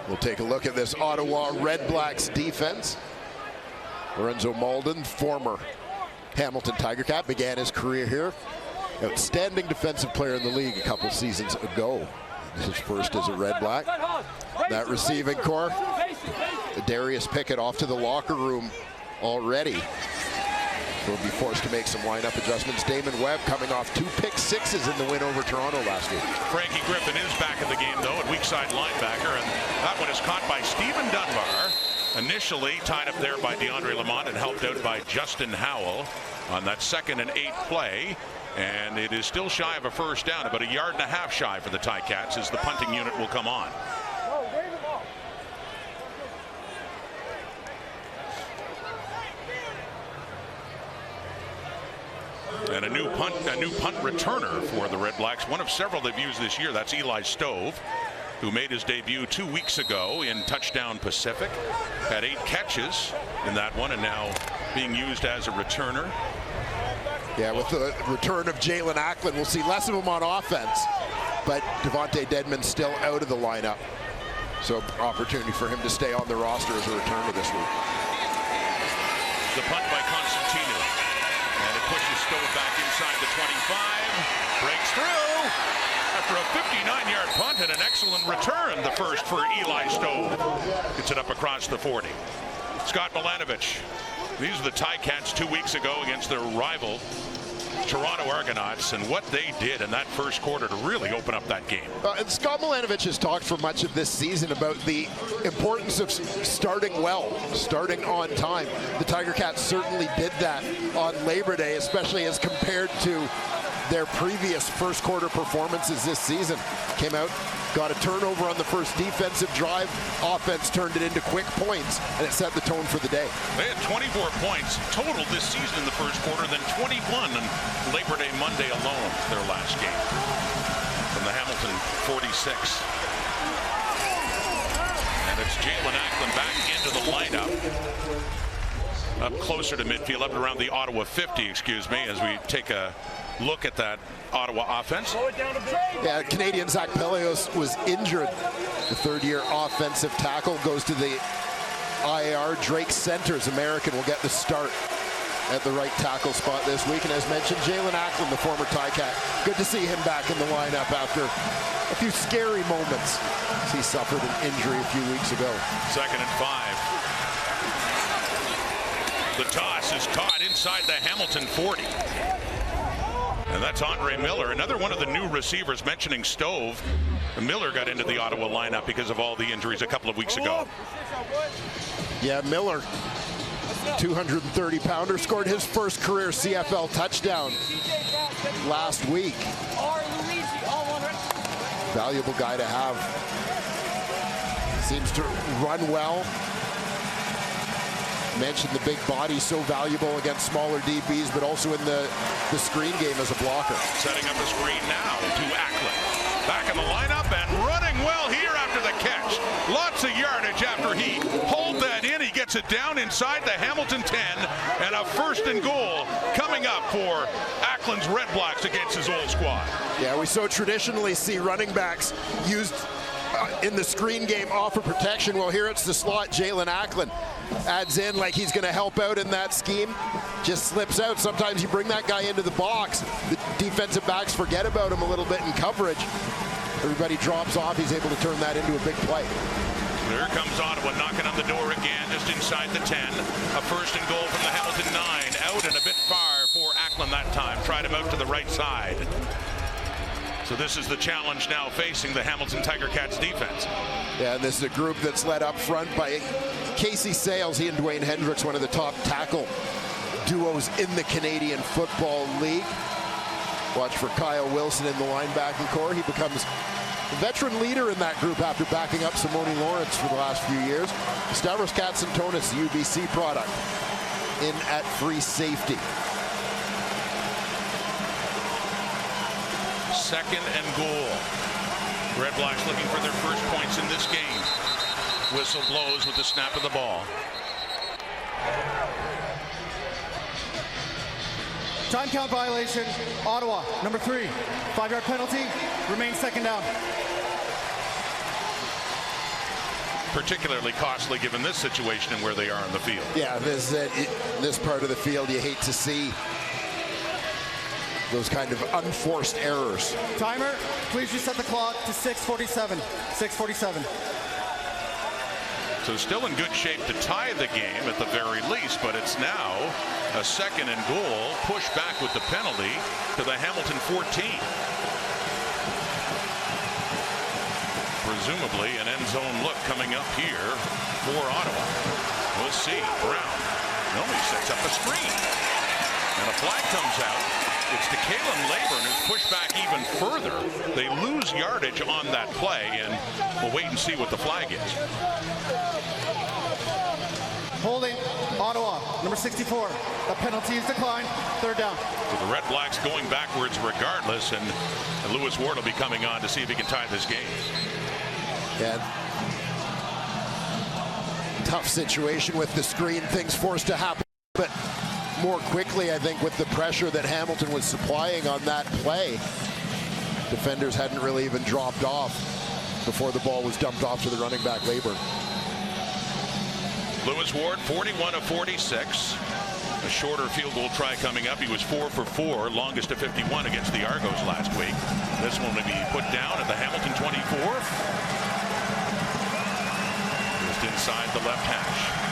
[SPEAKER 13] We'll take a look at this Ottawa REDBLACKS defense. Lorenzo Malden, former Hamilton Tiger Cat, began his career here. Outstanding defensive player in the league a couple seasons ago. His first as a Red Black. That receiving core, Darius Pickett off to the locker room already. Will be forced to make some lineup adjustments. Damon Webb coming off 2 pick sixes in the win over Toronto last week.
[SPEAKER 12] Frankie Griffin is back in the game, though, at weak side linebacker, and that one is caught by Stephen Dunbar. Initially tied up there by DeAndre Lamont and helped out by Justin Howell on that 2nd and 8 play. And it is still shy of a first down, about 1.5 yards shy for the Ticats as the punting unit will come on. And a new punt returner for the Red Blacks. One of several they've used this year. That's Eli Stove, who made his debut 2 weeks ago in Touchdown Pacific. Had 8 catches in that one and now being used as a returner.
[SPEAKER 13] Yeah, with the return of Jalen Acklin, we'll see less of him on offense, but Devontae Dedmon's still out of the lineup. So opportunity for him to stay on the roster as a returner this week.
[SPEAKER 12] The punt by Constantino. And it pushes Stove back inside the 25. Breaks through after a 59-yard punt and an excellent return. The first for Eli Stove. Gets it up across the 40. Scott Milanovic These are the Ticats 2 weeks ago against their rival Toronto Argonauts, and what they did in that first quarter to really open up that game.
[SPEAKER 13] And Scott Milanovich has talked for much of this season about the importance of starting well, starting on time. The Tiger Cats certainly did that on Labor Day, especially as compared to their previous first quarter performances this season. Came out, got a turnover on the first defensive drive. Offense turned it into quick points, and it set the tone for the day.
[SPEAKER 12] They had 24 points total this season in the first quarter, then 21 on Labor Day Monday alone, their last game. From the Hamilton 46. And it's Jalen Acklin back into the lineup. Up closer to midfield, up around the Ottawa 50, excuse me, as we take a look at that Ottawa offense.
[SPEAKER 13] Yeah, Canadian Zach Pelios was injured. The third-year offensive tackle goes to the IR. Drake Centers, American, will get the start at the right tackle spot this week. And as mentioned, Jalen Acklin, the former Ticat. Good to see him back in the lineup after a few scary moments as he suffered an injury a few weeks ago.
[SPEAKER 12] 2nd and 5. The toss is caught inside the Hamilton 40. And that's Andre Miller, another one of the new receivers, mentioning Stove. Miller got into the Ottawa lineup because of all the injuries a couple of weeks ago.
[SPEAKER 13] Yeah, Miller, 230-pounder, scored his first career CFL touchdown last week. Valuable guy to have. Seems to run well. Mentioned the big body, so valuable against smaller DBs, but also in the screen game as a blocker.
[SPEAKER 12] Setting up a screen now to Acklin. Back in the lineup and running well here after the catch. Lots of yardage after he pulled that in. He gets it down inside the Hamilton 10, and a 1st and goal coming up for Acklin's Red Blacks against his old squad.
[SPEAKER 13] Yeah, we so traditionally see running backs used in the screen game, offer protection. Well, here it's the slot. Jalen Acklin adds in like he's going to help out in that scheme. Just slips out. Sometimes you bring that guy into the box. The defensive backs forget about him a little bit in coverage. Everybody drops off. He's able to turn that into a big play.
[SPEAKER 12] Here comes Ottawa knocking on the door again, just inside the 10. A 1st and goal from the Hamilton 9. Out and a bit far for Acklin that time. Tried him out to the right side. So this is the challenge now facing the Hamilton Tiger Cats defense.
[SPEAKER 13] Yeah, and this is a group that's led up front by Casey Sales. He and Dwayne Hendricks, one of the top tackle duos in the Canadian Football League. Watch for Kyle Wilson in the linebacking core. He becomes a veteran leader in that group after backing up Simone Lawrence for the last few years. Stavros Katsantonis, the UBC product, in at free safety.
[SPEAKER 12] 2nd and goal. Red Blacks looking for their first points in this game. Whistle blows with the snap of the ball.
[SPEAKER 14] Time count violation. Ottawa, number 3. 5-yard penalty. Remains 2nd down.
[SPEAKER 12] Particularly costly given this situation and where they are on the field.
[SPEAKER 13] Yeah, this part of the field you hate to see those kind of unforced errors.
[SPEAKER 14] Timer, please reset the clock to 6:47. 6:47.
[SPEAKER 12] So still in good shape to tie the game at the very least, but it's now a 2nd and goal. Push back with the penalty to the Hamilton 14. Presumably an end zone look coming up here for Ottawa. We'll see. Brown. No, he sets up a screen. And a flag comes out. It's to Kalen Leyburn, who's pushed back even further. They lose yardage on that play, and we'll wait and see what the flag is.
[SPEAKER 14] Holding, Ottawa, number 64. The penalty is declined. 3rd down.
[SPEAKER 12] So the Red Blacks going backwards regardless, and Lewis Ward will be coming on to see if he can tie this game.
[SPEAKER 13] Yeah. Tough situation with the screen, things forced to happen, but more quickly, I think, with the pressure that Hamilton was supplying on that play. Defenders hadn't really even dropped off before the ball was dumped off to the running back, Leyburn.
[SPEAKER 12] Lewis Ward, 41 of 46. A shorter field goal try coming up. He was 4 for 4, longest of 51 against the Argos last week. This one will be put down at the Hamilton 24. Just inside the left hash.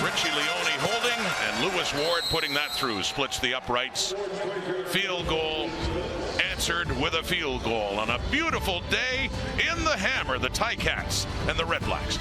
[SPEAKER 12] Richie Leone holding, and Lewis Ward putting that through. Splits the uprights. Field goal answered with a field goal on a beautiful day in the Hammer, the Ticats and the Red Blacks.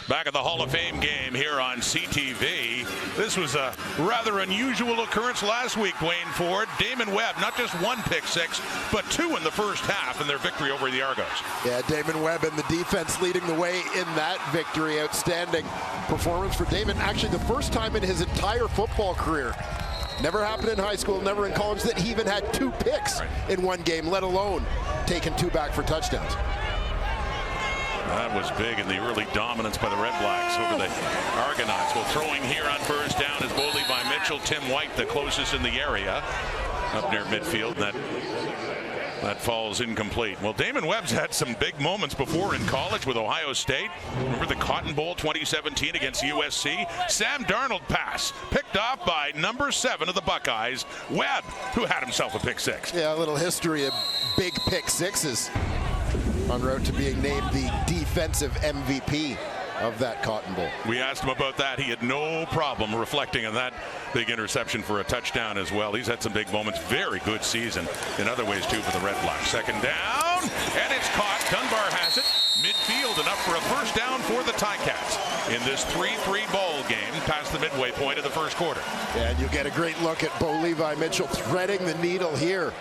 [SPEAKER 12] Back at the Hall of Fame game here on CTV. This was a rather unusual occurrence last week, Wayne Ford. Damon Webb, not just one pick six, but two in the first half in their victory over the Argos.
[SPEAKER 13] Yeah, Damon Webb and the defense leading the way in that victory. Outstanding performance for Damon. Actually, the first time in his entire football career. Never happened in high school, never in college, that he even had two picks in one game, let alone taking two back for touchdowns.
[SPEAKER 12] That was big in the early dominance by the Red Blacks over the Argonauts. Well, throwing here on first down is Bo Levi Mitchell. Tim White, the closest in the area, up near midfield. That falls incomplete. Well, Damon Webb's had some big moments before in college with Ohio State. Remember the Cotton Bowl 2017 against USC? Sam Darnold pass picked off by number 7 of the Buckeyes, Webb, who had himself a pick six.
[SPEAKER 13] Yeah, a little history of big pick sixes. En route to being named the defensive MVP of that Cotton Bowl.
[SPEAKER 12] We asked him about that. He had no problem reflecting on that big interception for a touchdown as well. He's had some big moments. Very good season in other ways, too, for the Red Blacks. Second down, and it's caught. Dunbar has it. Midfield, enough for a first down for the Ticats in this 3-3 ball game past the midway point of the first quarter.
[SPEAKER 13] Yeah, and you get a great look at Bo Levi Mitchell threading the needle here.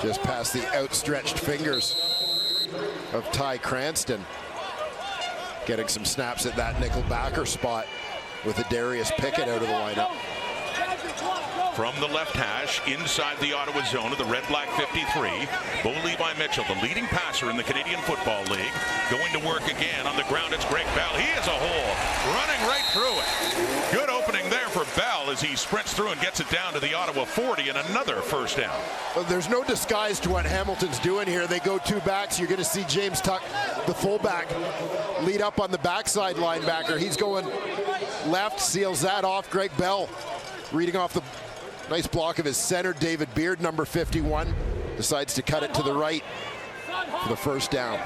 [SPEAKER 13] Just past the outstretched fingers of Ty Cranston. Getting some snaps at that nickel backer spot with a Darius Pickett out of the lineup.
[SPEAKER 12] From the left hash, inside the Ottawa zone of the Red Black 53, Bo Levi Mitchell, the leading passer in the Canadian Football League, going to work again on the ground. It's Greg Bell. He has a hole, running right through it. Good opening there for Bell as he sprints through and gets it down to the Ottawa 40 and another first down.
[SPEAKER 13] Well, there's no disguise to what Hamilton's doing here. They go two backs. You're going to see James Tuck, the fullback, lead up on the backside linebacker. He's going left, seals that off. Greg Bell reading off the nice block of his center. David Beard, number 51, decides to cut it to the right for the first down.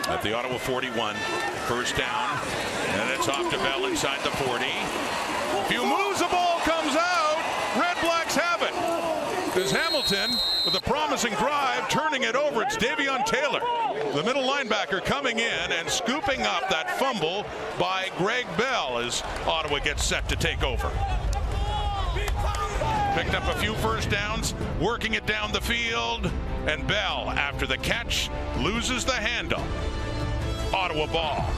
[SPEAKER 12] At the Ottawa 41, first down, and it's off to Bell inside the 40. A few moves, the ball comes out. Red Blacks have it. There's Hamilton with a promising drive, turning it over. It's Davion Taylor, the middle linebacker, coming in and scooping up that fumble by Greg Bell as Ottawa gets set to take over. Picked up a few first downs, working it down the field, and Bell, after the catch, loses the handle. Ottawa ball.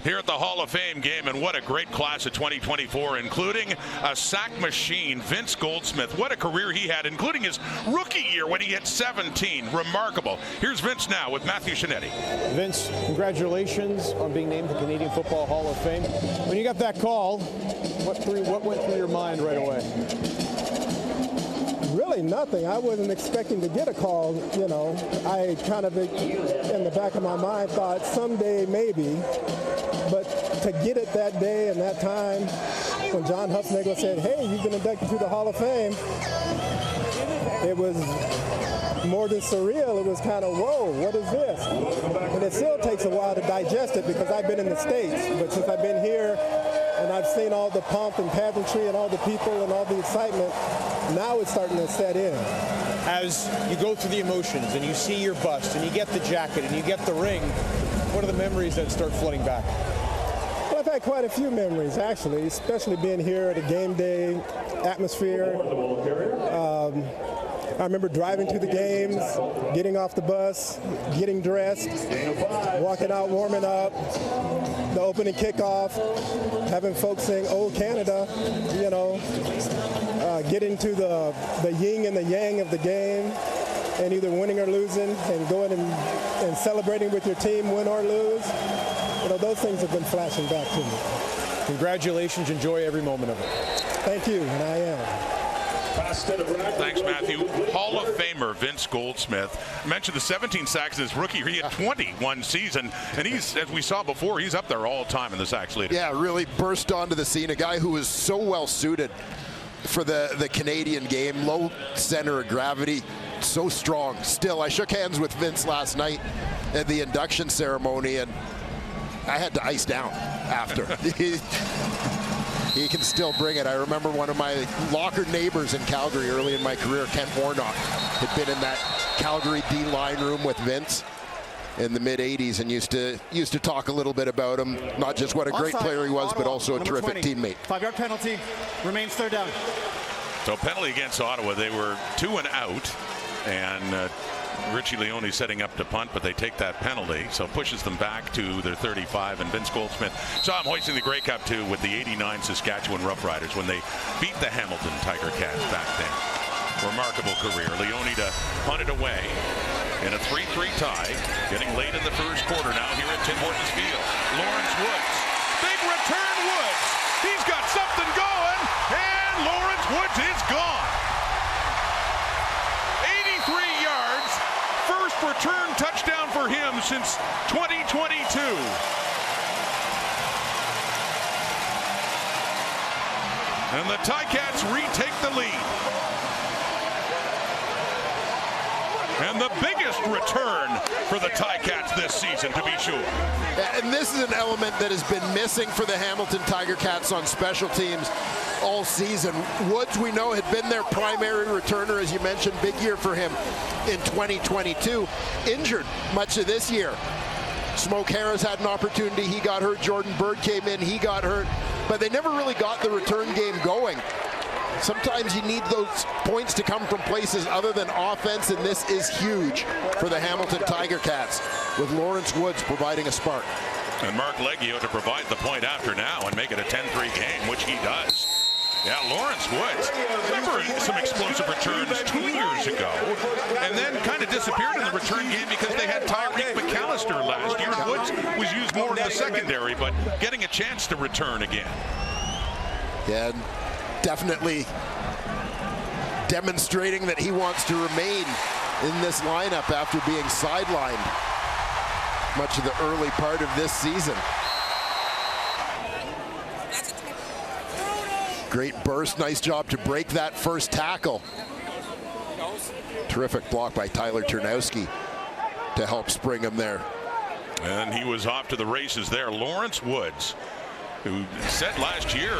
[SPEAKER 12] Here at the Hall of Fame game, and what a great class of 2024, including a sack machine, Vince Goldsmith. What a career he had, including his rookie year when he hit 17. Remarkable. Here's Vince now with Matthew Shinetti.
[SPEAKER 5] Vince, congratulations on being named the Canadian Football Hall of Fame. When you got that call, what went through your mind right away?
[SPEAKER 15] Really nothing. I wasn't expecting to get a call, you know. I kind of, in the back of my mind, thought someday maybe. But to get it that day and that time, when John Huffnagel said, hey, you've been inducted to the Hall of Fame, it was more than surreal. It was kind of, whoa, what is this? And it still takes a while to digest it because I've been in the States. But since I've been here and I've seen all the pomp and pageantry and all the people and all the excitement, now it's starting to set in.
[SPEAKER 5] As you go through the emotions and you see your bust and you get the jacket and you get the ring, what are the memories that start flooding back?
[SPEAKER 15] Well, I've had quite a few memories, actually, especially being here at a game day atmosphere. I remember driving to the games, getting off the bus, getting dressed, walking out, warming up, the opening kickoff, having folks sing "Old Canada," you know, getting to the yin and the yang of the game, and either winning or losing, and going and celebrating with your team, win or lose. You know, those things have been flashing back to me.
[SPEAKER 5] Congratulations. Enjoy every moment of it.
[SPEAKER 15] Thank you, and I am.
[SPEAKER 12] Thanks, Matthew. Hall of Famer Vince Goldsmith mentioned the 17 sacks in his rookie year. He had 20 one season, and he's, as we saw before, he's up there all the time in the sacks leader.
[SPEAKER 13] Yeah, really burst onto the scene. A guy who was so well suited for the Canadian game, low center of gravity, so strong. Still, I shook hands with Vince last night at the induction ceremony, and I had to ice down after. He can still bring it. I remember one of my locker neighbors in Calgary early in my career, Kent Warnock, had been in that Calgary D-line room with Vince in the mid-'80s and used to talk a little bit about him, not just what a great player he was,
[SPEAKER 14] Ottawa,
[SPEAKER 13] but also a terrific
[SPEAKER 14] 20.
[SPEAKER 13] teammate.
[SPEAKER 14] 5-yard penalty, remains third down.
[SPEAKER 12] So penalty against Ottawa. They were 2 and out, and Richie Leone setting up to punt, but they take that penalty, so pushes them back to their 35. And Vince Goldsmith saw him hoisting the Grey Cup too with the '89 Saskatchewan Roughriders when they beat the Hamilton Tiger Cats back then. Remarkable career. Leone to punt it away in a 3-3 tie, getting late in the first quarter now here at Tim Hortons Field. Lawrence Woods, big return Woods. He's got something going, and Lawrence Woods is gone. 83 yards, first return touchdown for him since 2022. And the Ticats retake the lead. And the biggest return for the Ticats this season, to be sure.
[SPEAKER 13] And this is an element that has been missing for the Hamilton Tiger Cats on special teams all season. Woods, we know, had been their primary returner, as you mentioned, big year for him in 2022. Injured much of this year. Smoke Harris had an opportunity, he got hurt. Jordan Bird came in, he got hurt. But they never really got the return game going. Sometimes you need those points to come from places other than offense, and this is huge for the Hamilton Tiger Cats, with Lawrence Woods providing a spark.
[SPEAKER 12] And Mark Leggio to provide the point after now and make it a 10-3 game, which he does. Yeah, Lawrence Woods, remember some explosive returns 2 years ago, and then kind of disappeared in the return game because they had Tyreek McAllister last year. Woods was used more in the secondary, but getting a chance to return again.
[SPEAKER 13] Yeah, definitely demonstrating that he wants to remain in this lineup after being sidelined much of the early part of this season. Great burst, nice job to break that first tackle. Terrific block by Tyler Ternowski to help spring him there.
[SPEAKER 12] And he was off to the races there. Lawrence Woods, who said last year,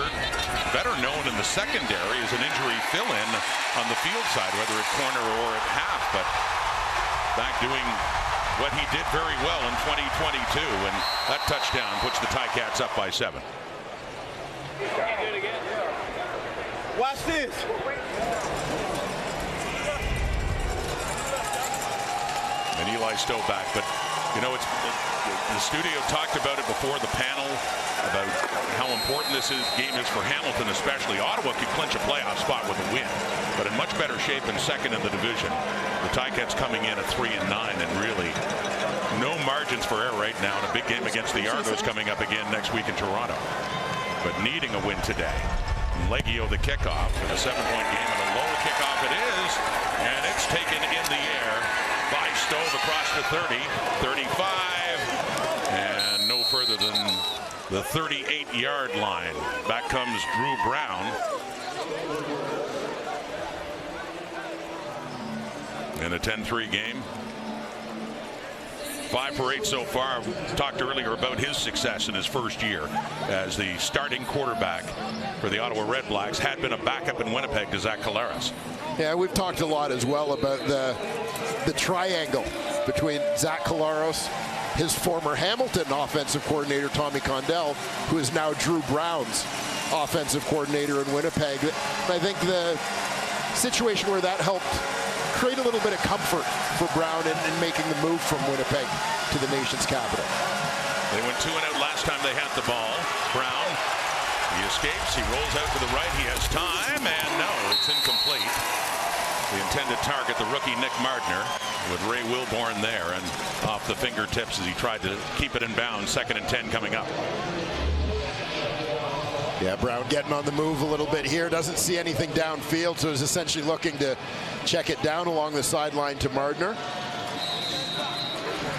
[SPEAKER 12] better known in the secondary as an injury fill-in on the field side, whether at corner or at half, but back doing what he did very well in 2022, and that touchdown puts the Ticats up by 7.
[SPEAKER 14] Watch this.
[SPEAKER 12] And Eli Stowe back, but you know, it's the studio talked about it before the panel about how important this game is for Hamilton, especially. Ottawa could clinch a playoff spot with a win, but in much better shape in second in the division. The Ticats coming in at 3-9, and really no margins for error right now. And a big game against the Argos coming up again next week in Toronto, but needing a win today. Leggio the kickoff, and a 7-point game, and a low kickoff it is, and it's taken in the air by Stowe across the 30, 35, and no further than the 38-yard line. Back comes Drew Brown. In a 10-3 game. 5 for 8 so far. We talked earlier about his success in his first year as the starting quarterback for the Ottawa REDBLACKS. Had been a backup in Winnipeg to Zach Collaros.
[SPEAKER 13] Yeah, we've talked a lot as well about the triangle between Zach Collaros, his former Hamilton offensive coordinator Tommy Condell, who is now Drew Brown's offensive coordinator in Winnipeg. I think the situation where that helped create a little bit of comfort for Brown in making the move from Winnipeg to the nation's capital.
[SPEAKER 12] They went 2 and out last time they had the ball. Brown, he escapes, he rolls out to the right, he has time, and no, it's incomplete. The intended target, the rookie Nick Mardner, with Ray Wilborn there, and off the fingertips as he tried to keep it in bounds. 2nd and 10 coming up.
[SPEAKER 13] Yeah, Brown getting on the move a little bit here. Doesn't see anything downfield, so is essentially looking to check it down along the sideline to Mardner.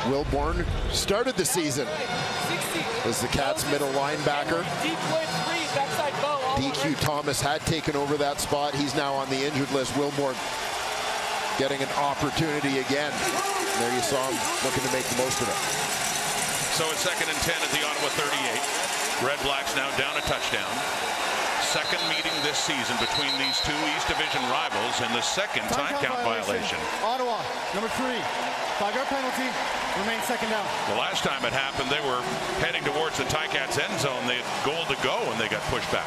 [SPEAKER 13] Wilborn started the season as the Cats' middle linebacker. DQ Thomas had taken over that spot. He's now on the injured list. Wilborn getting an opportunity again. There you saw him looking to make the most of it.
[SPEAKER 12] So it's 2nd and 10 at the Ottawa 38. Red Blacks now down a touchdown. Second meeting this season between these two East Division rivals, and the second time count violation.
[SPEAKER 14] Ottawa, number 3. 5-yard penalty, remains 2nd down.
[SPEAKER 12] The last time it happened, they were heading towards the Ticats end zone. They had goal to go, and they got pushed back.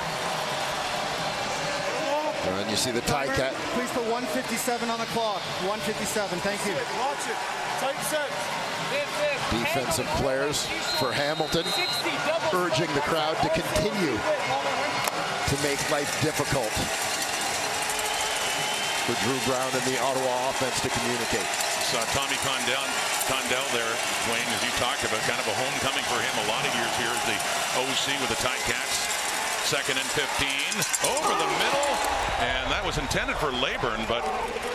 [SPEAKER 13] And you see the Ticat.
[SPEAKER 14] Please put 1:57 on the clock. 1:57, thank you.
[SPEAKER 3] Watch it. Tight set.
[SPEAKER 13] Defensive players for Hamilton, urging the crowd to continue to make life difficult for Drew Brown and the Ottawa offense to communicate.
[SPEAKER 12] Saw Tommy Condell there, Wayne, as you talked about, kind of a homecoming for him. A lot of years here as the OC with the Ticats. 2nd and 15, over the middle, and that was intended for Leyburn, but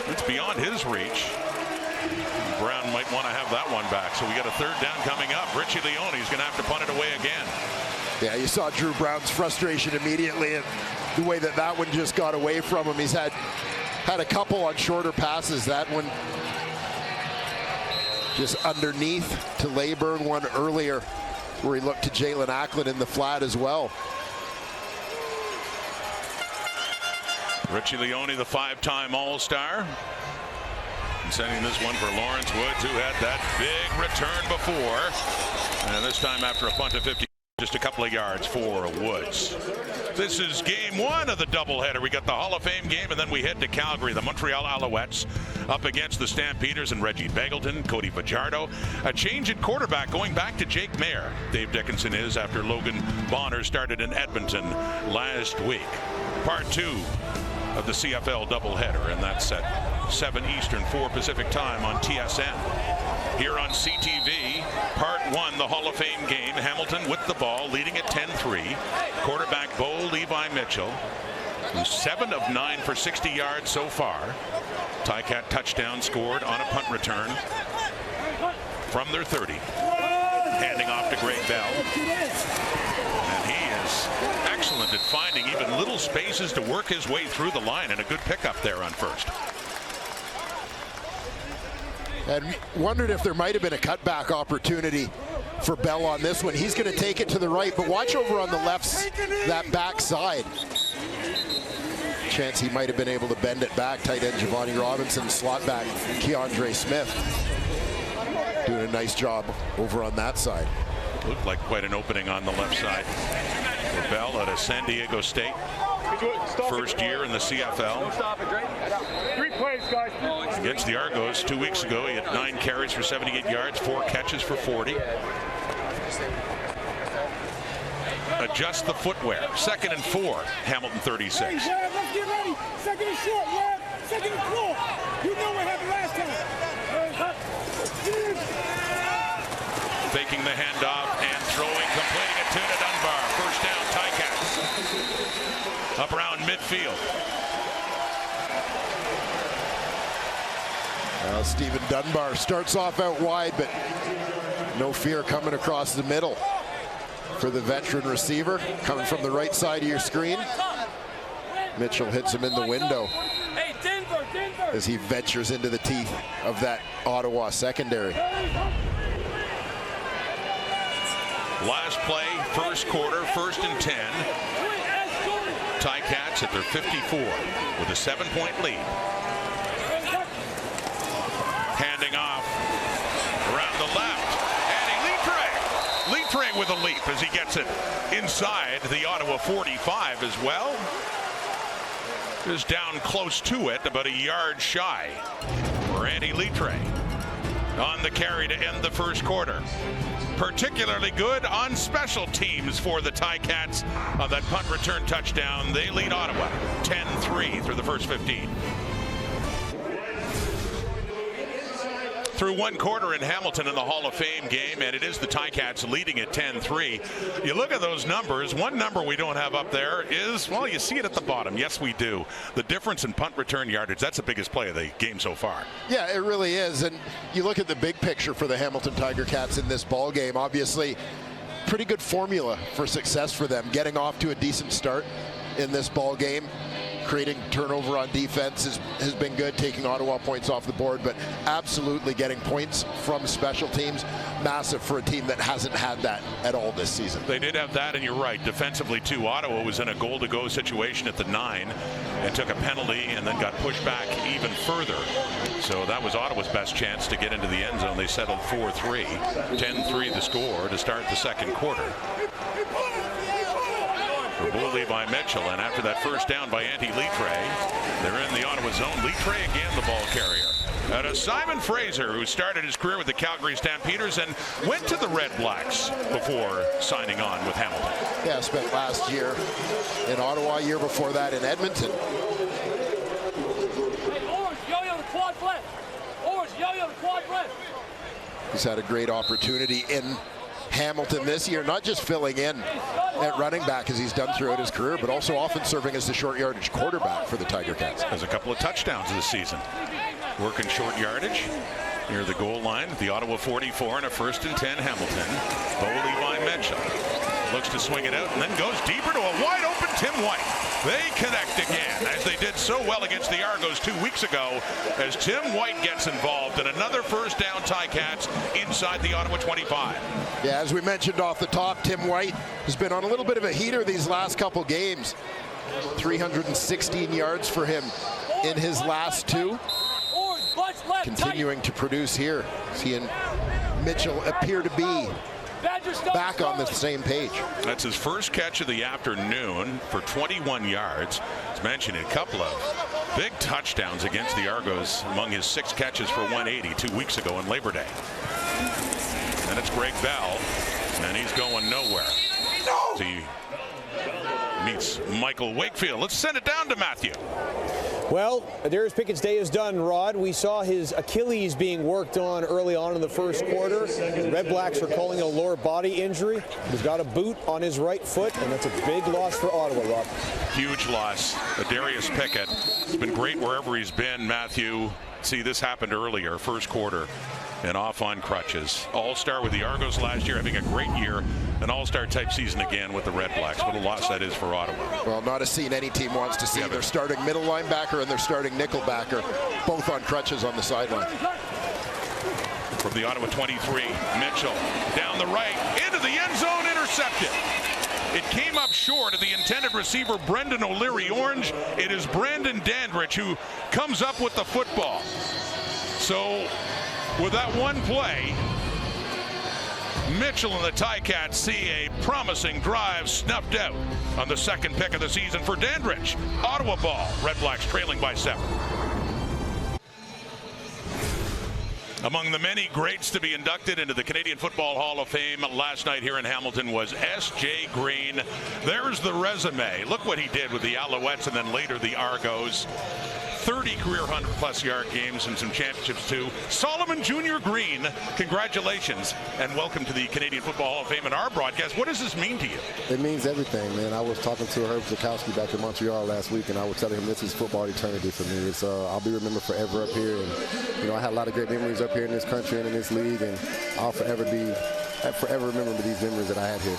[SPEAKER 12] it's beyond his reach. Brown might want to have that one back, so we got a 3rd down coming up. Richie Leone's going to have to punt it away again.
[SPEAKER 13] Yeah, you saw Drew Brown's frustration immediately and the way that one just got away from him. He's had a couple on shorter passes. That one just underneath to Leyburn, one earlier where he looked to Jalen Acklin in the flat as well.
[SPEAKER 12] Richie Leone, the 5-time All-Star. And sending this one for Lawrence Woods, who had that big return before. And this time after a punt of 50, just a couple of yards for Woods. This is game 1 of the doubleheader. We got the Hall of Fame game, and then we head to Calgary. The Montreal Alouettes up against the Stampeders and Reggie Begelton, Cody Fajardo. A change at quarterback going back to Jake Mayer. Dave Dickinson is after Logan Bonner started in Edmonton last week. Part 2 of the CFL doubleheader, and that's at 7 Eastern, 4 Pacific time on TSN. Here on CTV, Part 1, the Hall of Fame game. Hamilton with the ball, leading at 10-3. Quarterback Bo Levi Mitchell, who's 7 of 9 for 60 yards so far. Ticat touchdown scored on a punt return from their 30. Handing off to Greg Bell. And he is excellent at finding even little spaces to work his way through the line, and a good pickup there on first.
[SPEAKER 13] And wondered if there might have been a cutback opportunity for Bell on this one. He's going to take it to the right, but watch over on the left, that back side. Chance he might have been able to bend it back. Tight end Giovanni Robinson, slot back Keandre Smith. Doing a nice job over on that side.
[SPEAKER 12] Looked like quite an opening on the left side for Bell out of San Diego State. First year in the CFL.
[SPEAKER 10] 3 plays, guys.
[SPEAKER 12] Against the Argos 2 weeks ago, he had 9 carries for 78 yards, 4 catches for 40. Adjust the footwear. 2nd and 4, Hamilton 36.
[SPEAKER 10] Hey, yeah, let's get ready. 2nd and short, yeah. 2nd and 4. You know what happened last time.
[SPEAKER 12] Faking the handoff and throwing, completing it to Dunbar. First down, Ticats. Up around midfield.
[SPEAKER 13] Well, Stephen Dunbar starts off out wide, but no fear coming across the middle for the veteran receiver. Coming from the right side of your screen. Mitchell hits him in the window as he ventures into the teeth of that Ottawa secondary.
[SPEAKER 12] Last play, first quarter, 1st and 10. Ticats at their 54 with a 7-point lead. Handing off around the left. And Litre with a leap as he gets it inside the Ottawa 45 as well. Is down close to it, about a yard shy for Andy Litre on the carry to end the first quarter. Particularly good on special teams for the Ticats on that punt return touchdown. They lead Ottawa 10-3 through the first 15. through one quarter in Hamilton in the Hall of Fame game, and it is the Ticats leading at 10-3. You look at those numbers. One number we don't have up there is, well, you see it at the bottom. Yes, we do. The difference in punt return yardage. That's the biggest play of the game so far.
[SPEAKER 13] Yeah, it really is. And you look at the big picture for the Hamilton Tiger Cats in this ball game. Obviously, pretty good formula for success for them. Getting off to a decent start in this ball game. Creating turnover on defense has been good, taking Ottawa points off the board, but absolutely getting points from special teams, massive for a team that hasn't had that at all this season.
[SPEAKER 12] They did have that, and you're right. Defensively, too, Ottawa was in a goal-to-go situation at the 9 and took a penalty and then got pushed back even further. So that was Ottawa's best chance to get into the end zone. They settled 4-3, 10-3 the score to start the second quarter. For Bull Levi Mitchell, and after that first down by Antti Litre, they're in the Ottawa zone. Litre again the ball carrier. Out of Simon Fraser, who started his career with the Calgary Stampeders and went to the Red Blacks before signing on with Hamilton.
[SPEAKER 13] Yeah, spent last year in Ottawa, year before that in Edmonton.
[SPEAKER 16] Hey, Orange, yo-yo the quad flip. Orange, yo-yo the quad flip.
[SPEAKER 13] He's had a great opportunity in Hamilton this year, not just filling in at running back as he's done throughout his career, but also often serving as the short yardage quarterback for the Tiger Cats.
[SPEAKER 12] Has a couple of touchdowns this season. Working short yardage near the goal line. The Ottawa 44 and a 1st and 10 Hamilton. Bull Levi Mitchell looks to swing it out and then goes deeper to a wide open Tim White. They connect again, as they did so well against the Argos 2 weeks ago, as Tim White gets involved in another first down Ticats inside the Ottawa 25.
[SPEAKER 13] Yeah, as we mentioned off the top, Tim White has been on a little bit of a heater these last couple games. 316 yards for him in his last 2. Continuing to produce here. He and Mitchell appear to be back on the same page.
[SPEAKER 12] That's his first catch of the afternoon for 21 yards. As mentioned, a couple of big touchdowns against the Argos among his 6 catches for 180 2 weeks ago on Labor Day. And it's Greg Bell, and he's going nowhere. He meets Michael Wakefield. Let's send it down to Matthew.
[SPEAKER 5] Well, Darius Pickett's day is done, Rod. We saw his Achilles being worked on early on in the first quarter. The Red Blacks are calling it a lower body injury. He's got a boot on his right foot, and that's a big loss for Ottawa, Rob.
[SPEAKER 12] Huge loss. Darius Pickett has been great wherever he's been, Matthew. See, this happened earlier, first quarter, and off on crutches. All-star with the Argos last year, having a great year. An all-star type season again with the Red Blacks. What a loss that is for Ottawa.
[SPEAKER 13] Well, not a scene any team wants to see. Their starting middle linebacker and their starting nickel backer, both on crutches on the sideline.
[SPEAKER 12] From the Ottawa 23, Mitchell down the right, into the end zone, intercepted. It came up short of the intended receiver, Brendan O'Leary Orange. It is Brandon Dandridge who comes up with the football. So, with that one play, Mitchell and the Ticats see a promising drive snuffed out on the second pick of the season for Dandridge. Ottawa ball. Red Blacks trailing by 7. Among the many greats to be inducted into the Canadian Football Hall of Fame last night here in Hamilton was S.J. Green. There's the resume. Look what he did with the Alouettes and then later the Argos. 30 career 100-plus yard games and some championships too. Solomon Jr. Green, congratulations and welcome to the Canadian Football Hall of Fame and our broadcast. What does this mean to you?
[SPEAKER 17] It means everything, man. I was talking to Herb Zukowski back in Montreal last week, and I was telling him this is football eternity for me. It's I'll be remembered forever up here, and I had a lot of great memories up here in this country and in this league, and I'll forever remember these memories that I had here.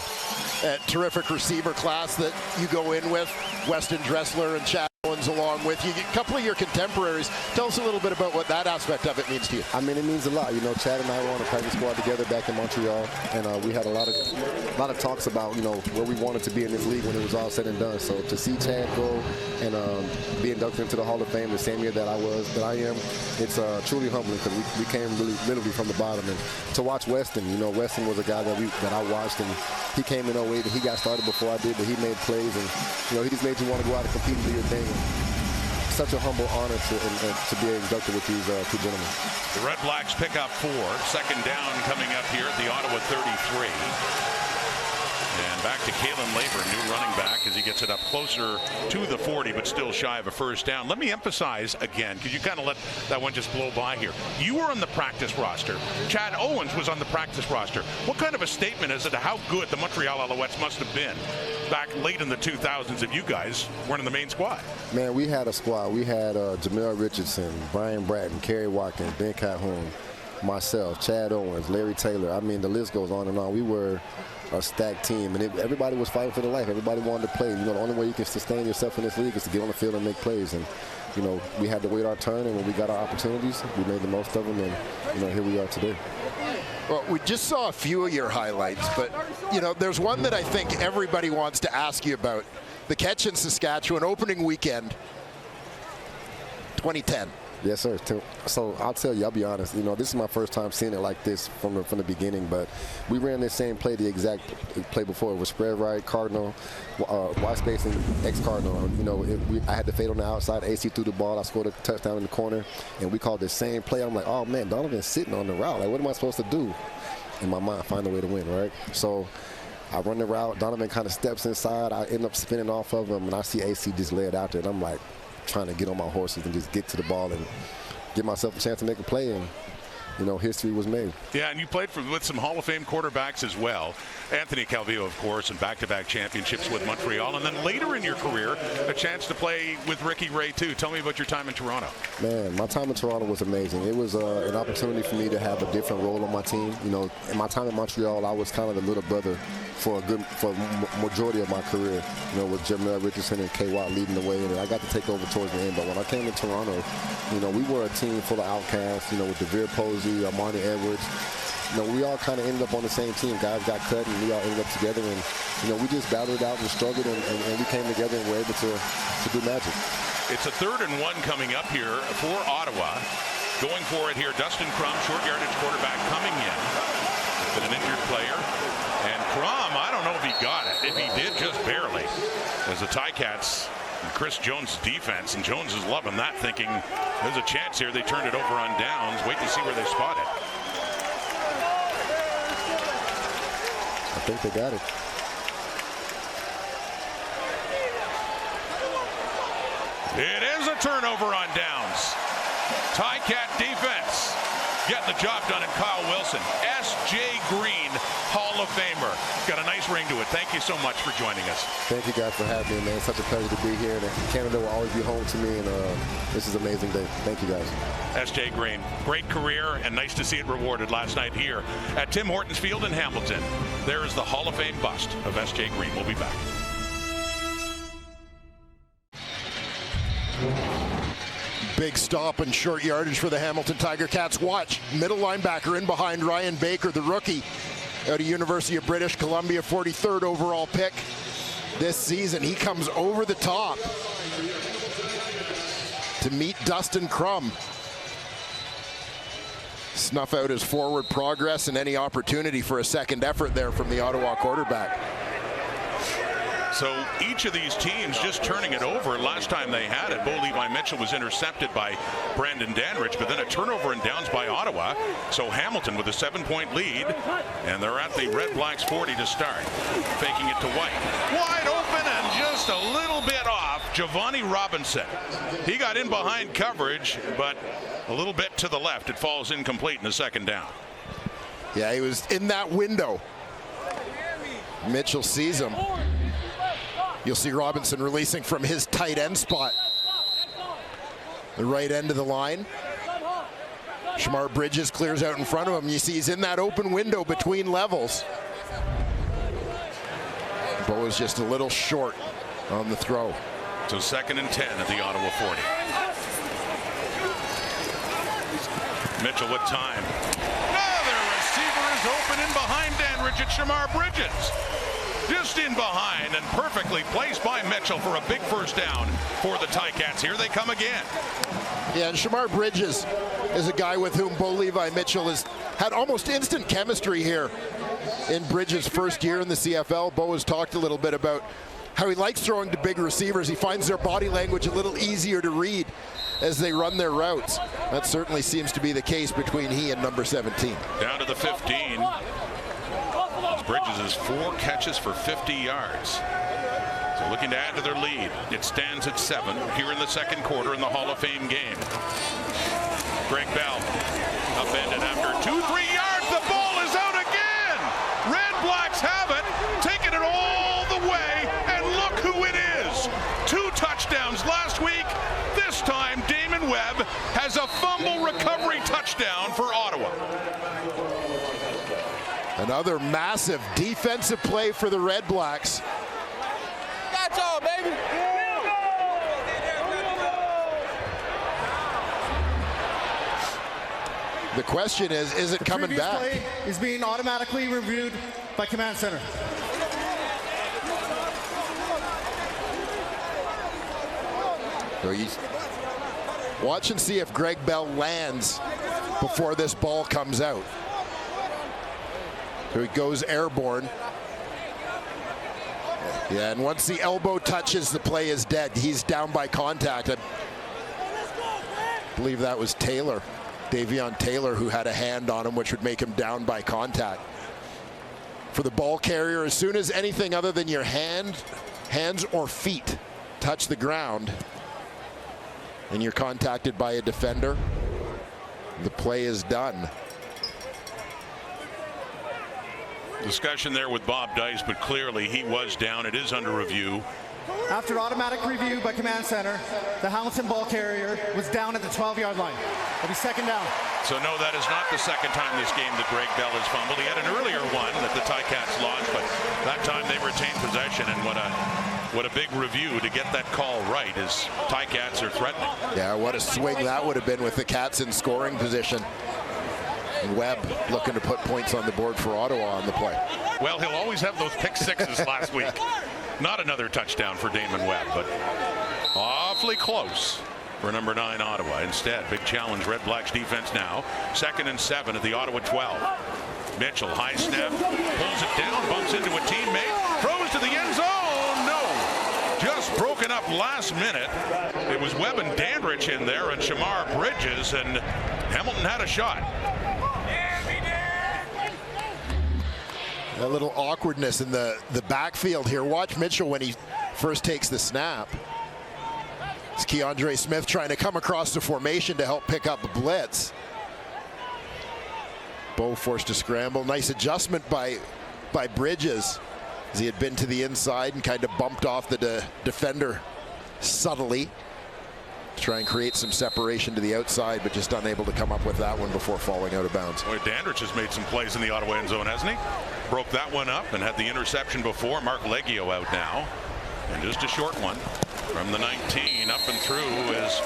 [SPEAKER 13] That terrific receiver class that you go in with, Weston Dressler and Chad Owens along with you. A couple of your contemporaries. Tell us a little bit about what that aspect of it means to you.
[SPEAKER 17] I mean, it means a lot. Chad and I were on a practice squad together back in Montreal, and we had a lot of talks about where we wanted to be in this league when it was all said and done. So to see Chad go and be inducted into the Hall of Fame the same year that I am, it's truly humbling because we came really literally from the bottom. And to watch Weston, Weston was a guy that I watched, and he came in 08 and he got started before I did, but he made plays, and he just made you want to go out and compete and do your thing. Such a humble honor to be inducted with these 2 gentlemen.
[SPEAKER 12] The Red Blacks pick up 4. Second down coming up here at the Ottawa 33. And back to Kalen Labor, new running back, as he gets it up closer to the 40, but still shy of a first down. Let me emphasize again, because you kind of let that one just blow by here. You were on the practice roster. Chad Owens was on the practice roster. What kind of a statement is it to how good the Montreal Alouettes must have been back late in the 2000s if you guys weren't in the main squad?
[SPEAKER 17] Man, we had a squad. We had Jamel Richardson, Brian Bratton, Kerry Watkins, Ben Calhoun, myself, Chad Owens, Larry Taylor. I mean, the list goes on and on. We were a stacked team, and everybody was fighting for their life. Everybody wanted to play. You know, the only way you can sustain yourself in this league is to get on the field and make plays. And, you know, we had to wait our turn, and when we got our opportunities, we made the most of them, and, you know, here we are today.
[SPEAKER 13] Well, we just saw a few of your highlights, but, you know, there's one that I think everybody wants to ask you about. The catch in Saskatchewan, opening weekend, 2010.
[SPEAKER 17] Yes, sir. So I'll tell you, I'll be honest. You know, this is my first time seeing it like this from the beginning. But we ran the same play, the exact play before. It was spread right, Cardinal, wide spacing, Cardinal. You know, I had to fade on the outside. AC threw the ball. I scored a touchdown in the corner, and we called the same play. I'm like, oh man, Donovan's sitting on the route. Like, what am I supposed to do? In my mind, find a way to win, right? So I run the route. Donovan kind of steps inside. I end up spinning off of him, and I see AC just lay it out there, and I'm like, trying to get on my horses and just get to the ball and give myself a chance to make a play, and, you know, history was made.
[SPEAKER 12] Yeah, and you played with some Hall of Fame quarterbacks as well. Anthony Calvillo, of course, and back-to-back championships with Montreal. And then later in your career, a chance to play with Ricky Ray, too. Tell me about your time in Toronto.
[SPEAKER 17] Man, my time in Toronto was amazing. It was an opportunity for me to have a different role on my team. You know, in my time in Montreal, I was kind of the little brother for a majority of my career, you know, with Jamel Richardson and K. Watt leading the way, and I got to take over towards the end. But when I came to Toronto, you know, we were a team full of outcasts, you know, with DeVere Posey, Armani Edwards. You know, we all kind of ended up on the same team. Guys got cut, and we all ended up together, and, you know, we just battled it out and struggled, and we came together and were able to do magic.
[SPEAKER 12] It's a 3rd and 1 coming up here for Ottawa. Going for it here, Dustin Crum, short yardage quarterback, coming in with an injured player. And Crum, I don't know if he got it. If he did, just barely. As the Ticats and Chris Jones' defense, and Jones is loving that, thinking there's a chance here. They turned it over on downs. Wait to see where they spot it.
[SPEAKER 17] I think they got it.
[SPEAKER 12] It is a turnover on downs. Ticat defense getting the job done, and Kyle Wilson, S.J. Green, Hall of Famer. Got a nice ring to it. Thank you so much for joining us.
[SPEAKER 17] Thank you guys for having me, man. It's such a pleasure to be here. And Canada will always be home to me, and this is an amazing day. Thank you, guys.
[SPEAKER 12] S.J. Green, great career, and nice to see it rewarded last night here at Tim Hortons Field in Hamilton. There is the Hall of Fame bust of S.J. Green. We'll be back.
[SPEAKER 13] Big stop and short yardage for the Hamilton Tiger Cats. Watch, middle linebacker in behind Ryan Baker, the rookie out of University of British Columbia, 43rd overall pick this season. He comes over the top to meet Dustin Crum. Snuff out his forward progress and any opportunity for a second effort there from the Ottawa quarterback.
[SPEAKER 12] So each of these teams just turning it over. Last time they had it, Bo Levi Mitchell was intercepted by Brandon Danridge, but then a turnover and downs by Ottawa. So Hamilton with a 7-point lead, and they're at the Red Blacks 40 to start. Faking it to White. Wide open and just a little bit off. Giovanni Robinson. He got in behind coverage, but a little bit to the left. It falls incomplete in the second down.
[SPEAKER 13] Yeah, he was in that window. Mitchell sees him. You'll see Robinson releasing from his tight end spot. The right end of the line. Shamar Bridges clears out in front of him. You see he's in that open window between levels. Bo is just a little short on the throw.
[SPEAKER 12] So 2nd and 10 at the Ottawa 40. Mitchell with time. Another receiver is open in behind Danridge at Shamar Bridges. Just in behind and perfectly placed by Mitchell for a big first down for the Ticats. Here they come again.
[SPEAKER 13] Yeah, and Shamar Bridges is a guy with whom Bo Levi Mitchell has had almost instant chemistry here in Bridges' first year in the CFL. Bo has talked a little bit about how he likes throwing to big receivers. He finds their body language a little easier to read as they run their routes. That certainly seems to be the case between he and number 17.
[SPEAKER 12] Down to the 15. As Bridges is 4 catches for 50 yards. So looking to add to their lead. It stands at 7 here in the second quarter in the Hall of Fame game. Greg Bell upended after 2-3 yards. The ball is out again. Red Blacks have it, taking it all the way, and look who it is. 2 touchdowns last week. This time Damon Webb has a fumble recovery touchdown for Ottawa.
[SPEAKER 13] Another massive defensive play for the Red Blacks.
[SPEAKER 16] That's all, baby.
[SPEAKER 13] The question is it coming back?
[SPEAKER 14] The previous play is being automatically reviewed by Command Center.
[SPEAKER 13] Watch and see if Greg Bell lands before this ball comes out. So he goes airborne. Yeah, and once the elbow touches, the play is dead. He's down by contact. I believe that was Taylor, Davion Taylor, who had a hand on him, which would make him down by contact. For the ball carrier, as soon as anything other than your hands or feet touch the ground, and you're contacted by a defender, the play is done.
[SPEAKER 12] Discussion there with Bob Dice, but clearly he was down. It is under review.
[SPEAKER 14] After automatic review by Command Center, the Hamilton ball carrier was down at the 12-yard line. It'll be second down.
[SPEAKER 12] So no, that is not the second time this game that Greg Bell has fumbled. He had an earlier one that the Ticats lost, but that time they retained possession, and what a big review to get that call right as Ticats are threatening.
[SPEAKER 13] Yeah, what a swing that would have been with the Cats in scoring position. And Webb looking to put points on the board for Ottawa on the play.
[SPEAKER 12] Well, he'll always have those pick sixes last week. Not another touchdown for Damon Webb, but awfully close for number 9 Ottawa. Instead, big challenge, Red Blacks defense now. 2nd and 7 at the Ottawa 12. Mitchell, high snap, pulls it down, bumps into a teammate, throws to the end zone. No, just broken up last minute. It was Webb and Dandridge in there and Shamar Bridges, and Hamilton had a shot.
[SPEAKER 13] A little awkwardness in the backfield here. Watch Mitchell when he first takes the snap. It's Keandre Smith trying to come across the formation to help pick up a blitz. Bo forced to scramble. Nice adjustment by Bridges as he had been to the inside and kind of bumped off the defender subtly to try and create some separation to the outside, but just unable to come up with that one before falling out of bounds.
[SPEAKER 12] Boy, Dandridge has made some plays in the Ottawa end zone, hasn't he? Broke that one up and had the interception before. Mark Leggio out now. And just a short one from the 19 up and through as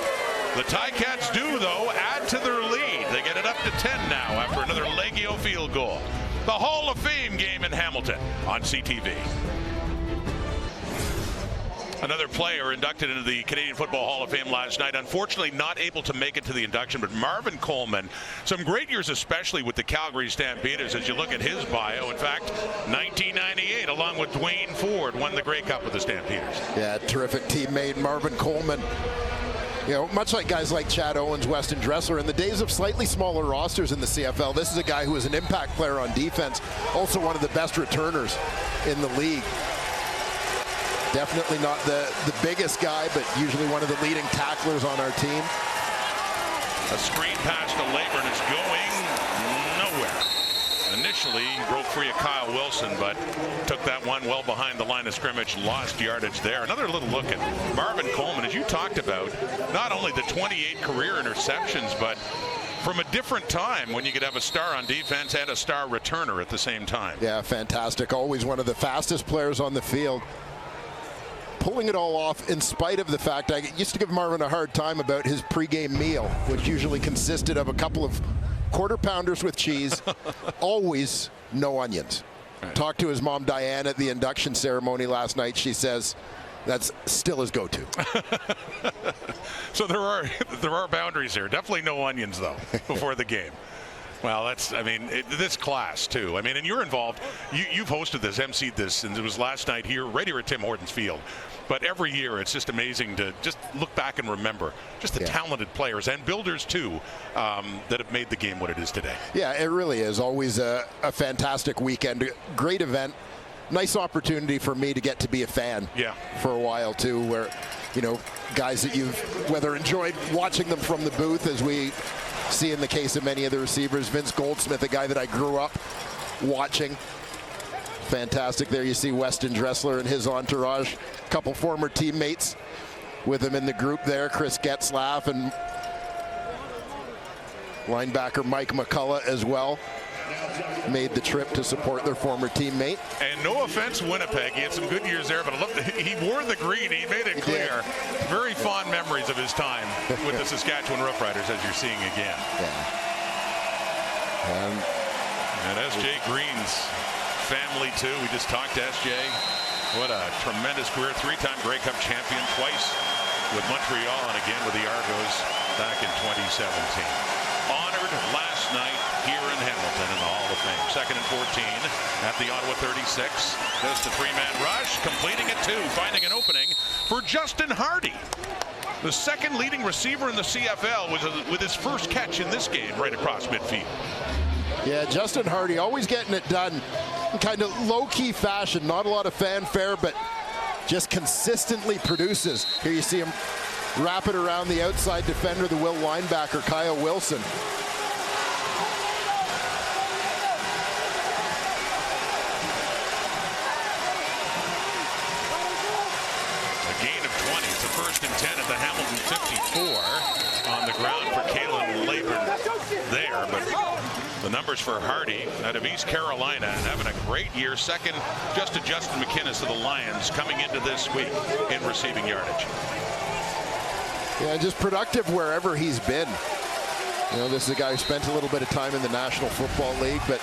[SPEAKER 12] the Ticats do, though, add to their lead. They get it up to 10 now after another Leggio field goal. The Hall of Fame game in Hamilton on CTV. Another player inducted into the Canadian Football Hall of Fame last night. Unfortunately, not able to make it to the induction, but Marvin Coleman. Some great years, especially with the Calgary Stampeders, as you look at his bio. In fact, 1998, along with Dwayne Ford, won the Grey Cup with the Stampeders.
[SPEAKER 13] Yeah, terrific teammate, Marvin Coleman. You know, much like guys like Chad Owens, Weston Dressler, in the days of slightly smaller rosters in the CFL, this is a guy who is an impact player on defense, also one of the best returners in the league. Definitely not the biggest guy, but usually one of the leading tacklers on our team.
[SPEAKER 12] A screen pass to Leyburn is going nowhere. Initially, he broke free of Kyle Wilson, but took that one well behind the line of scrimmage, lost yardage there. Another little look at Marvin Coleman, as you talked about, not only the 28 career interceptions, but from a different time when you could have a star on defense and a star returner at the same time.
[SPEAKER 13] Yeah, fantastic. Always one of the fastest players on the field. Pulling it all off in spite of the fact I used to give Marvin a hard time about his pregame meal, which usually consisted of a couple of quarter pounders with cheese, always no onions. Right. Talked to his mom Diane at the induction ceremony last night. She says that's still his go-to.
[SPEAKER 12] So there are boundaries here. Definitely no onions though before the game. Well, that's, I mean, this class, too. I mean, and you're involved. You've hosted this, emceed this, and it was last night here, right here at Tim Hortons Field. But every year, it's just amazing to just look back and remember just the talented players and builders, too, that have made the game what it is today.
[SPEAKER 13] Yeah, it really is. Always a fantastic weekend. Great event. Nice opportunity for me to get to be a fan for a while, too, where, you know, guys that you've whether enjoyed watching them from the booth, as we see in the case of many of the receivers. Vince Goldsmith, a guy that I grew up watching. Fantastic. There you see Weston Dressler and his entourage. A couple former teammates with him in the group there. Chris Getzlaff and linebacker Mike McCullough as well made the trip to support their former teammate.
[SPEAKER 12] And no offense, Winnipeg. He had some good years there, but I love that he wore the green. He made it clear. Very fond memories of his time with the Saskatchewan Roughriders, as you're seeing again. And S.J. Green's family, too. We just talked to S.J. What a tremendous career. 3-time Grey Cup champion, twice with Montreal and again with the Argos back in 2017. Honored last night here in Hamilton in the Hall of Fame. 2nd and 14 at the Ottawa 36. Just a 3-man rush, completing it 2, finding an opening for Justin Hardy. The second leading receiver in the CFL was with his first catch in this game right across midfield.
[SPEAKER 13] Yeah, Justin Hardy always getting it done in kind of low-key fashion. Not a lot of fanfare, but just consistently produces. Here you see him wrap it around the outside defender, the Will linebacker, Kyle Wilson.
[SPEAKER 12] A gain of 20. It's a 1st and 10 at the Hamilton 54 on the ground for Kalen Laburn there, but the numbers for Hardy out of East Carolina and having a great year. Second just to Justin McInnes of the Lions coming into this week in receiving yardage.
[SPEAKER 13] Yeah, just productive wherever he's been. You know, this is a guy who spent a little bit of time in the National Football League, but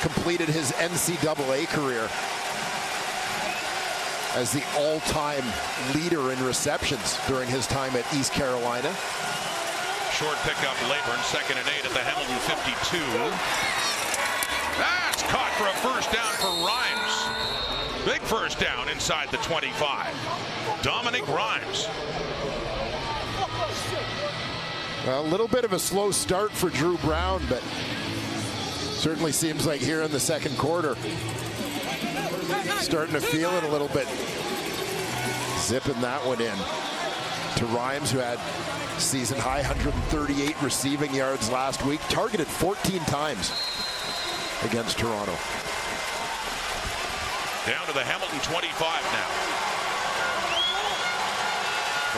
[SPEAKER 13] completed his NCAA career as the all-time leader in receptions during his time at East Carolina.
[SPEAKER 12] Short pickup, Laburn, 2nd and 8 at the Hamilton 52. That's caught for a first down for Rhymes. Big first down inside the 25. Dominic Rhymes.
[SPEAKER 13] Well, a little bit of a slow start for Drew Brown, but certainly seems like here in the second quarter, starting to feel it a little bit. Zipping that one in to Rhymes, who had season high 138 receiving yards last week, targeted 14 times against Toronto.
[SPEAKER 12] Down to the Hamilton 25 now.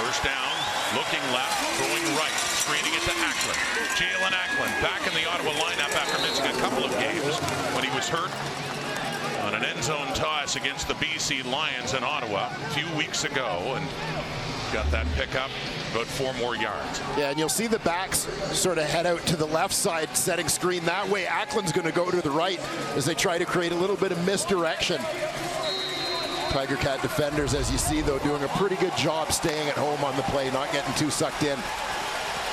[SPEAKER 12] First down, looking left, throwing right, screening it to Acklin. Jalen Acklin back in the Ottawa lineup after missing a couple of games when he was hurt on an end zone toss against the BC Lions in Ottawa a few weeks ago, and got that pickup, about 4 more yards.
[SPEAKER 13] Yeah, and you'll see the backs sort of head out to the left side, setting screen that way. Acklin's going to go to the right as they try to create a little bit of misdirection. Tiger Cat defenders, as you see, though, doing a pretty good job staying at home on the play, not getting too sucked in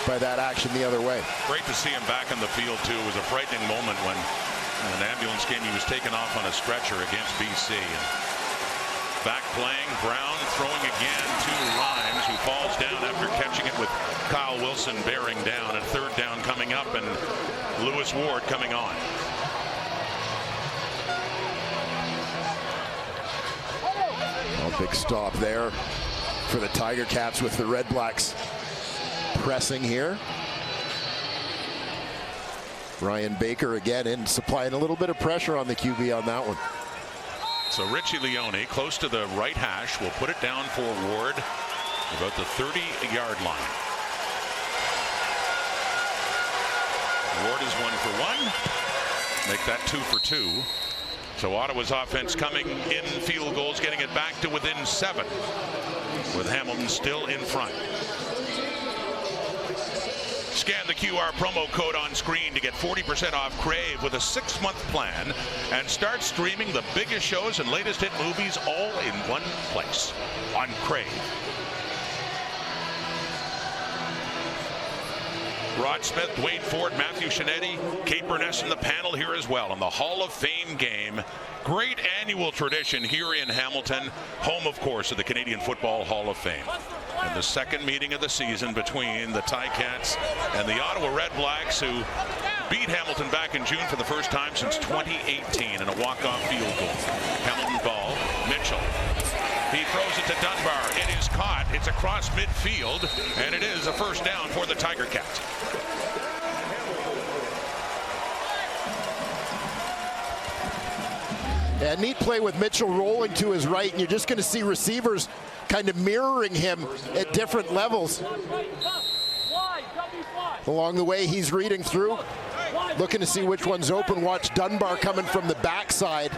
[SPEAKER 13] by that action the other way.
[SPEAKER 12] Great to see him back on the field, too. It was a frightening moment when in an ambulance game he was taken off on a stretcher against BC. And back playing, Brown throwing again to Rhymes, who falls down after catching it with Kyle Wilson bearing down, and 3rd down coming up, and Lewis Ward coming on.
[SPEAKER 13] Big stop there for the Tiger Cats with the Red Blacks pressing here. Ryan Baker again in, supplying a little bit of pressure on the QB on that one.
[SPEAKER 12] So Richie Leone close to the right hash will put it down for Ward about the 30-yard line. Ward is 1 for 1. Make that 2 for 2. So Ottawa's offense coming in field goals, getting it back to within 7, with Hamilton still in front. Scan the QR promo code on screen to get 40% off Crave with a 6-month plan and start streaming the biggest shows and latest hit movies all in one place on Crave. Rod Smith, Dwayne Ford, Matthew Shinetti, Kate Burness in the panel here as well in the Hall of Fame game. Great annual tradition here in Hamilton, home, of course, of the Canadian Football Hall of Fame. And the second meeting of the season between the Ticats and the Ottawa REDBLACKS, who beat Hamilton back in June for the first time since 2018 in a walk-off field goal. Hamilton ball, Mitchell. He throws it to Dunbar. It is caught. It's across midfield, and it is a first down for the Tiger Cats.
[SPEAKER 13] Yeah, neat play with Mitchell rolling to his right, and you're just going to see receivers kind of mirroring him at different levels. Along the way, he's reading through, looking to see which one's open. Watch Dunbar coming from the backside.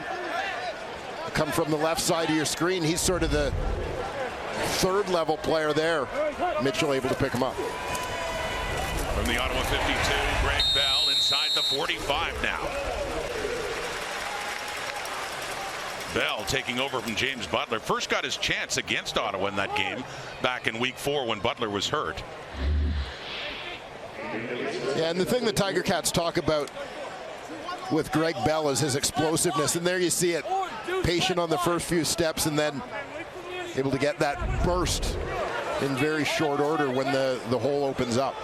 [SPEAKER 13] Come from the left side of your screen. He's sort of the third level player there. Mitchell able to pick him up.
[SPEAKER 12] From the Ottawa 52, Greg Bell inside the 45 now. Bell taking over from James Butler. First got his chance against Ottawa in that game back in week 4 when Butler was hurt.
[SPEAKER 13] Yeah, and the thing the Tiger Cats talk about with Greg Bell is his explosiveness, and there you see it. Patient on the first few steps and then able to get that burst in very short order when the hole opens up.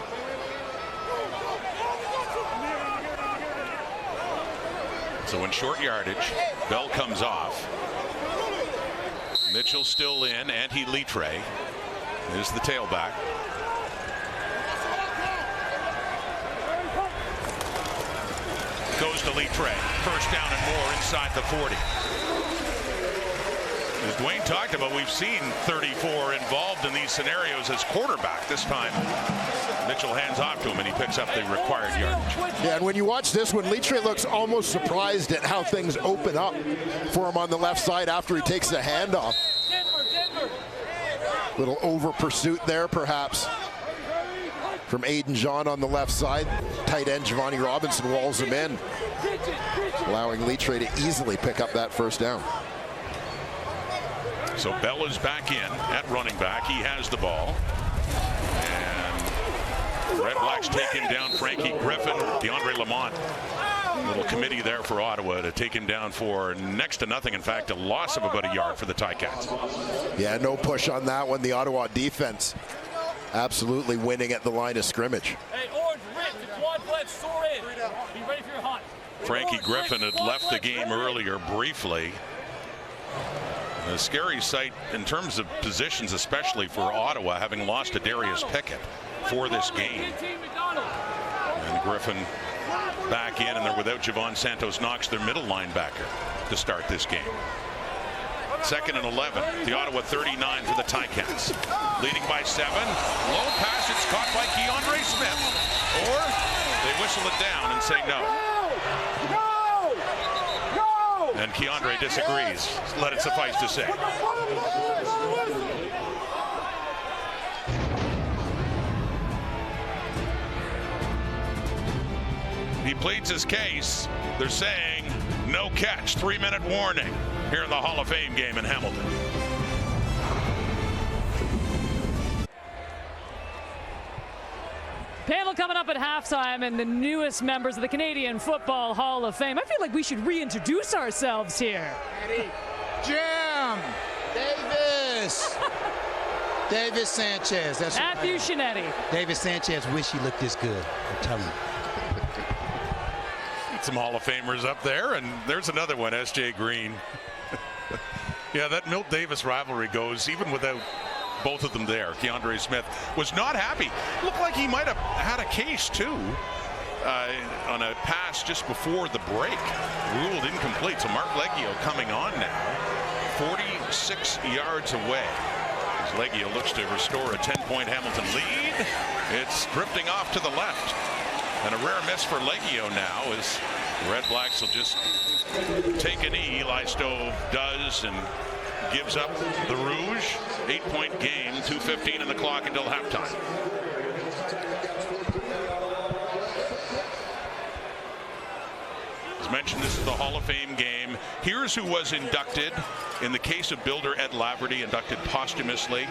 [SPEAKER 12] So in short yardage, Bell comes off. Mitchell still in, and he Litre is the tailback. Goes to Litre. First down and more inside the 40. As Dwayne talked about, we've seen 34 involved in these scenarios as quarterback. This time, Mitchell hands off to him, and he picks up the required yardage.
[SPEAKER 13] Yeah, and when you watch this one, Litre looks almost surprised at how things open up for him on the left side after he takes the handoff. Little over pursuit there, perhaps, from Aiden John on the left side. Tight end Giovanni Robinson walls him in, allowing Litre to easily pick up that first down.
[SPEAKER 12] So Bell is back in at running back. He has the ball. And REDBLACKS take him down. Frankie Griffin, DeAndre Lamont. Little committee there for Ottawa to take him down for next to nothing. In fact, a loss of about a yard for the Ticats.
[SPEAKER 13] Yeah, no push on that one. The Ottawa defense absolutely winning at the line of scrimmage.
[SPEAKER 16] Hey, Orange, Rip, the quad flat, soar in. Be ready for your hunt.
[SPEAKER 12] Frankie Griffin had left the game earlier briefly. A scary sight in terms of positions, especially for Ottawa, having lost to Darius Pickett for this game. And Griffin back in, and they're without Javon Santos Knox, their middle linebacker, to start this game. 2nd and 11. The Ottawa 39 for the Ticats. Leading by 7. Low pass, it's caught by Keandre Smith. Or they whistle it down and say no. And Keandre disagrees. Let it suffice to say. He pleads his case. They're saying no catch, 3-minute warning here in the Hall of Fame game in Hamilton.
[SPEAKER 1] Panel coming up at halftime, and the newest members of the Canadian Football Hall of Fame. I feel like we should reintroduce ourselves here.
[SPEAKER 2] Jim Davis. Davis Sanchez. That's
[SPEAKER 1] Matthew Shinetti.
[SPEAKER 2] Davis Sanchez wish he looked this good. I'm telling you.
[SPEAKER 12] Some Hall of Famers up there, and there's another one, S.J. Green. Yeah, that Milt Davis rivalry goes even without both of them there. Keandre Smith was not happy. Looked like he might have had a case too on a pass just before the break. Ruled incomplete. So Mark Leggio coming on now, 46 yards away. As Leggio looks to restore a 10-point Hamilton lead. It's drifting off to the left. And a rare miss for Leggio now as the REDBLACKS will just take a knee. Eli Stove does and gives up the Rouge. 8-point game, 2:15 in the clock until halftime. As mentioned, this is the Hall of Fame game. Here's who was inducted in the case of builder Ed Laverty, inducted posthumously.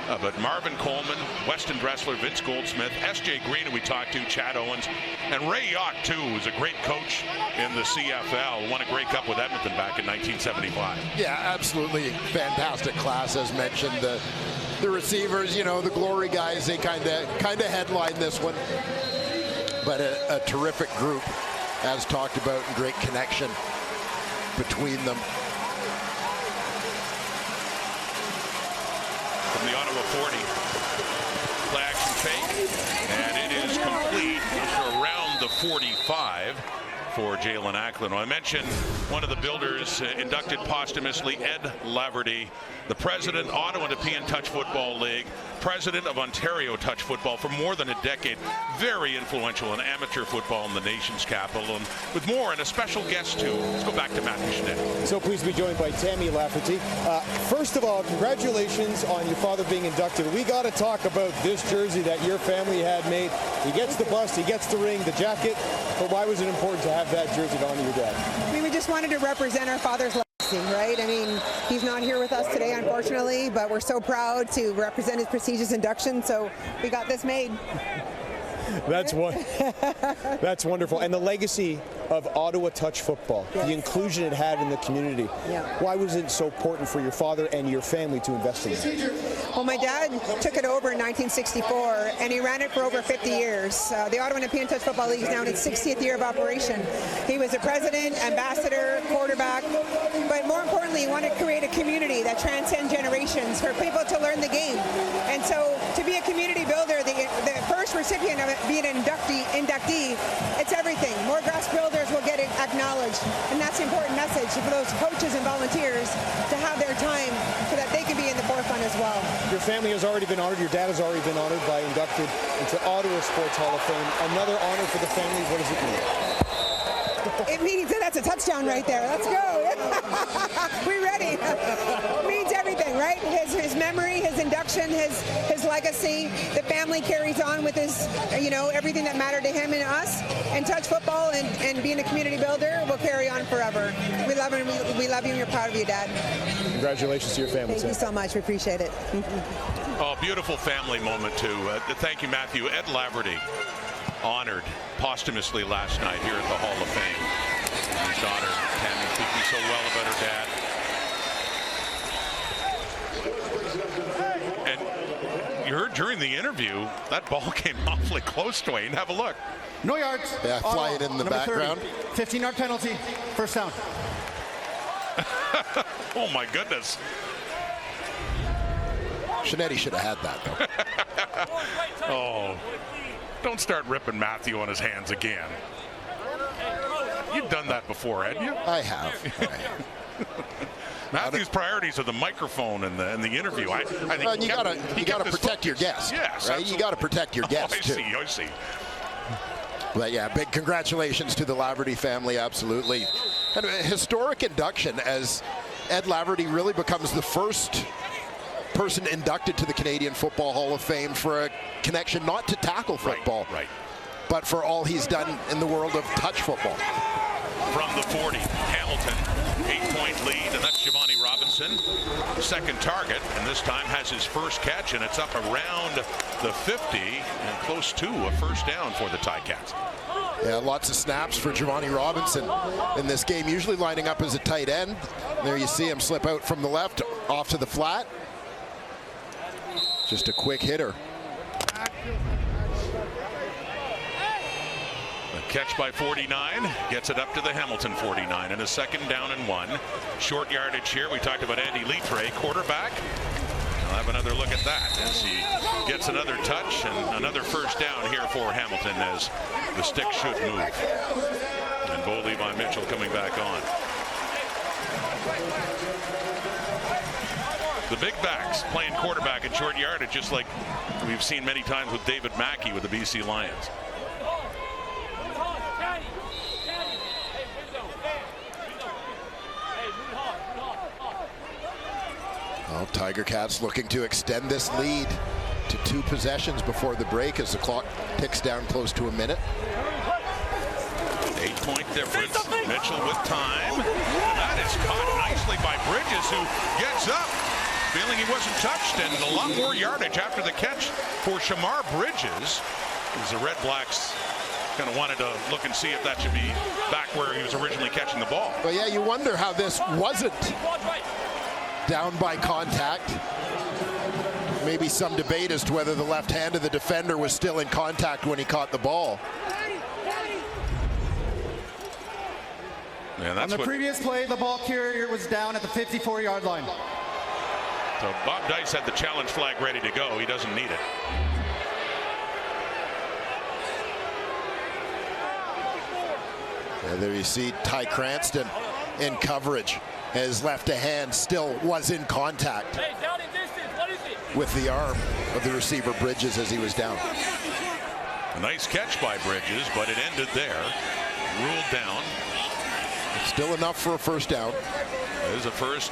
[SPEAKER 12] But Marvin Coleman, Weston Dressler, Vince Goldsmith, S.J. Green, who we talked to, Chad Owens, and Ray Yauch, too, who's a great coach in the CFL. Won a Grey Cup with Edmonton back in 1975.
[SPEAKER 13] Yeah, absolutely fantastic class, as mentioned. The receivers, you know, the glory guys, they kind of headline this one. But a terrific group, as talked about, and great connection between them.
[SPEAKER 12] From the Ottawa 40, play action fake, and it is complete just around the 45 for Jalen Acklin. I mentioned one of the builders inducted posthumously, Ed Laverty, the president, Ottawa Nepean Touch Football League, president of Ontario Touch Football for more than a decade. Very influential in amateur football in the nation's capital. And with more, and a special guest too. Let's go back to Matthew Schneider.
[SPEAKER 5] So pleased to be joined by Tammy Lafferty. First of all, congratulations on your father being inducted. We got to talk about this jersey that your family had made. He gets the bust, he gets the ring, the jacket. But why was it important to have that jersey to honor your dad?
[SPEAKER 18] I mean, we just wanted to represent our father's legacy, right? I mean, he's not here with us today, unfortunately, but we're so proud to represent his prestigious induction, so we got this made.
[SPEAKER 5] That's wonderful. And the legacy of Ottawa Touch Football, yes. The inclusion it had in the community.
[SPEAKER 18] Yeah.
[SPEAKER 5] Why was it so important for your father and your family to invest in it?
[SPEAKER 18] Well, my dad took it over in 1964, and he ran it for over 50 years. The Ottawa Nepean Touch Football League is now in its 60th year of operation. He was a president, ambassador, quarterback, but more importantly, he wanted to create a community that transcends generations for people to learn the game. And so to be a community builder, the first recipient of it being an inductee, it's everything. More grass builders will get it acknowledged, and that's the important message for those coaches and volunteers to have their time so that they can be in the forefront as well.
[SPEAKER 5] Your family has already been honored. Your dad has already been honored by inducted into Ottawa Sports Hall of Fame. Another honor for the family. What does it mean?
[SPEAKER 18] It means that's a touchdown right there. Let's go. We're ready. It means everything, right? His memory, his induction, his legacy. The family carries on with his, everything that mattered to him and us. And touch football and being a community builder will carry on forever. We love him. We love you, and we're proud of you, Dad.
[SPEAKER 5] Congratulations to your family.
[SPEAKER 18] Thank you so much. We appreciate it.
[SPEAKER 12] Oh, beautiful family moment, too. Thank you, Matthew. Ed Laverty, honored posthumously last night here at the Hall of Fame. His daughter, Tammy, speaking so well about her dad. And you heard during the interview, that ball came awfully close to Wayne. Have a look.
[SPEAKER 14] No yards.
[SPEAKER 13] Yeah, fly it in the background.
[SPEAKER 14] 15-yard penalty. First down.
[SPEAKER 12] Oh, my goodness.
[SPEAKER 13] Shinetti should have had that, though.
[SPEAKER 12] Oh. Don't start ripping Matthew on his hands again. You've done that before, hadn't you?
[SPEAKER 13] I have.
[SPEAKER 12] Matthew's priorities are the microphone and the interview. I think
[SPEAKER 13] you gotta protect your guests.
[SPEAKER 12] Yes,
[SPEAKER 13] right? You gotta protect your guests too.
[SPEAKER 12] I see.
[SPEAKER 13] But yeah, big congratulations to the Laverty family, absolutely. And a historic induction as Ed Laverty really becomes the first person inducted to the Canadian Football Hall of Fame for a connection not to tackle football,
[SPEAKER 12] right,
[SPEAKER 13] but for all he's done in the world of touch football.
[SPEAKER 12] From the 40, Hamilton, 8-point lead, and that's Giovanni Robinson, second target, and this time has his first catch, and it's up around the 50 and close to a first down for the Ticats.
[SPEAKER 13] Yeah, lots of snaps for Giovanni Robinson in this game, usually lining up as a tight end. There you see him slip out from the left, off to the flat. Just a quick hitter.
[SPEAKER 12] A catch by 49, gets it up to the Hamilton 49, and a second down and 1. Short yardage here. We talked about Andy Litre, quarterback. I'll have another look at that as he gets another touch and another first down here for Hamilton as the stick should move. And Bo Levi Mitchell coming back on. The big backs playing quarterback in short yardage, just like we've seen many times with David Mackey with the BC Lions.
[SPEAKER 13] Well, Tiger Cats looking to extend this lead to 2 possessions before the break as the clock ticks down close to a minute.
[SPEAKER 12] 8-point difference. Mitchell with time. And that is caught nicely by Bridges, who gets up feeling he wasn't touched, and a lot more yardage after the catch for Shamar Bridges, as the Red Blacks kind of wanted to look and see if that should be back where he was originally catching the ball.
[SPEAKER 13] But yeah, you wonder how this wasn't down by contact. Maybe some debate as to whether the left hand of the defender was still in contact when he caught the ball.
[SPEAKER 12] Yeah, that's
[SPEAKER 14] on the previous play, the ball carrier was down at the 54-yard line.
[SPEAKER 12] So Bob Dice had the challenge flag ready to go. He doesn't need it.
[SPEAKER 13] And there you see Ty Cranston in coverage. His left hand still was in contact with the arm of the receiver Bridges as he was down.
[SPEAKER 12] A nice catch by Bridges, but it ended there. Ruled down.
[SPEAKER 13] Still enough for a first down.
[SPEAKER 12] It is a first.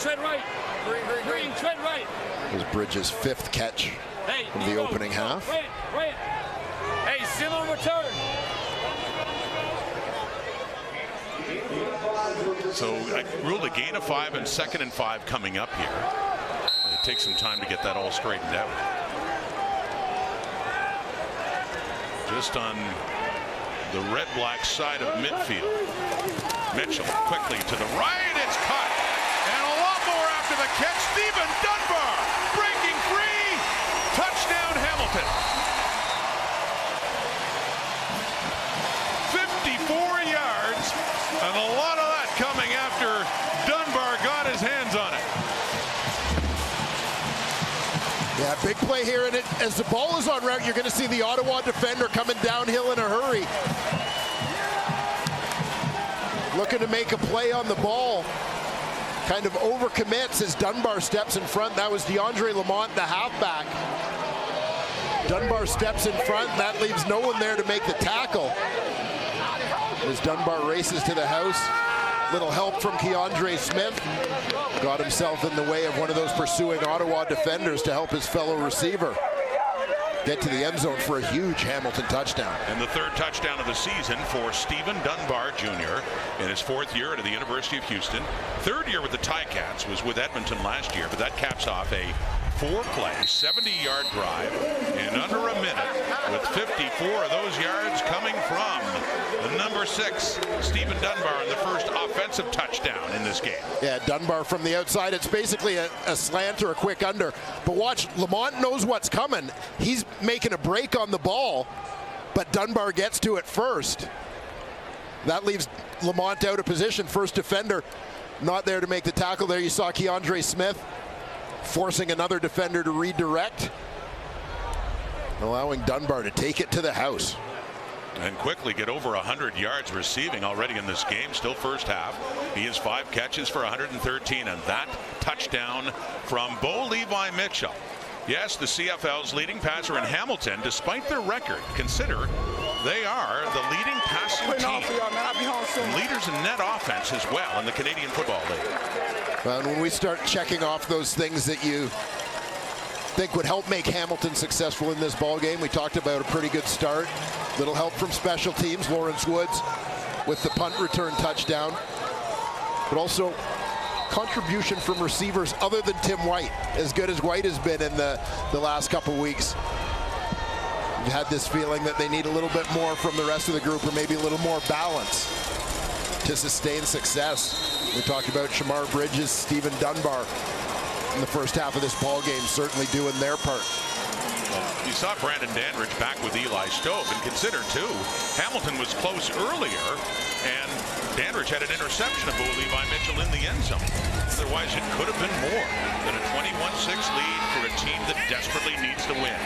[SPEAKER 16] Tread right. Green, tread right.
[SPEAKER 13] It was Bridges' 5th catch from the opening half.
[SPEAKER 16] Right. Hey, similar return.
[SPEAKER 12] So I ruled a gain of 5 and 2nd and 5 coming up here. It takes some time to get that all straightened out. Just on the Red Black side of midfield. Mitchell quickly to the right. It's caught. And a lot more after the catch. Stephen Dunbar breaking free. Touchdown Hamilton. 54 yards. And a lot of that coming after Dunbar got his hands on it.
[SPEAKER 13] Yeah, big play here. And as the ball is on route, you're going to see the Ottawa defender coming downhill in a hurry. Looking to make a play on the ball. Kind of overcommits as Dunbar steps in front. That was DeAndre Lamont, the halfback. Dunbar steps in front. That leaves no one there to make the tackle. As Dunbar races to the house. Little help from Keandre Smith. Got himself in the way of one of those pursuing Ottawa defenders to help his fellow receiver get to the end zone for a huge Hamilton touchdown.
[SPEAKER 12] And the 3rd touchdown of the season for Stephen Dunbar Jr. in his 4th year at the University of Houston. 3rd year with the Ticats, was with Edmonton last year, but that caps off a 4-play, 70-yard drive in under a minute, with 54 of those yards coming from the number 6, Stephen Dunbar, in the first offensive touchdown in this game.
[SPEAKER 13] Yeah, Dunbar from the outside. It's basically a slant or a quick under. But watch, Lamont knows what's coming. He's making a break on the ball, but Dunbar gets to it first. That leaves Lamont out of position. First defender not there to make the tackle there. You saw Keandre Smith forcing another defender to redirect, allowing Dunbar to take it to the house.
[SPEAKER 12] And quickly get over 100 yards receiving already in this game. Still first half. He has 5 catches for 113, and that touchdown from Bo Levi Mitchell. Yes, the CFL's leading passer in Hamilton, despite their record. Consider they are the leading passing team. And leaders in net offense as well in the Canadian Football League.
[SPEAKER 13] Well, and when we start checking off those things that you think would help make Hamilton successful in this ball game, we talked about a pretty good start. Little help from special teams. Lawrence Woods with the punt return touchdown. But also contribution from receivers other than Tim White, as good as White has been in the last couple weeks. You've had this feeling that they need a little bit more from the rest of the group, or maybe a little more balance to sustain success. We talked about Shamar Bridges, Stephen Dunbar in the first half of this ball game, certainly doing their part.
[SPEAKER 12] You saw Brandon Dandridge back with Eli Stove, and consider too, Hamilton was close earlier, and Dandridge had an interception of Bo Levi Mitchell in the end zone. Otherwise, it could have been more than a 21-6 lead for a team that desperately needs to win.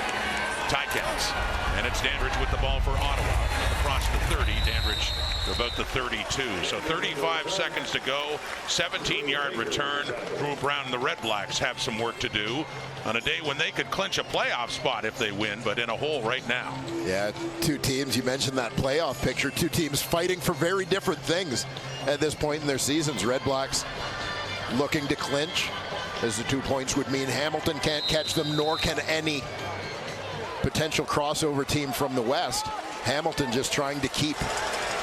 [SPEAKER 12] Ticats. And it's Dandridge with the ball for Ottawa. Across the 30, Dandridge about the 32. So 35 seconds to go, 17-yard return. Drew Brown and the Red Blacks have some work to do on a day when they could clinch a playoff spot if they win, but in a hole right now.
[SPEAKER 13] Yeah, two teams, you mentioned that playoff picture, two teams fighting for very different things at this point in their seasons. Red Blacks looking to clinch, as the 2 points would mean Hamilton can't catch them, nor can any potential crossover team from the West. Hamilton just trying to keep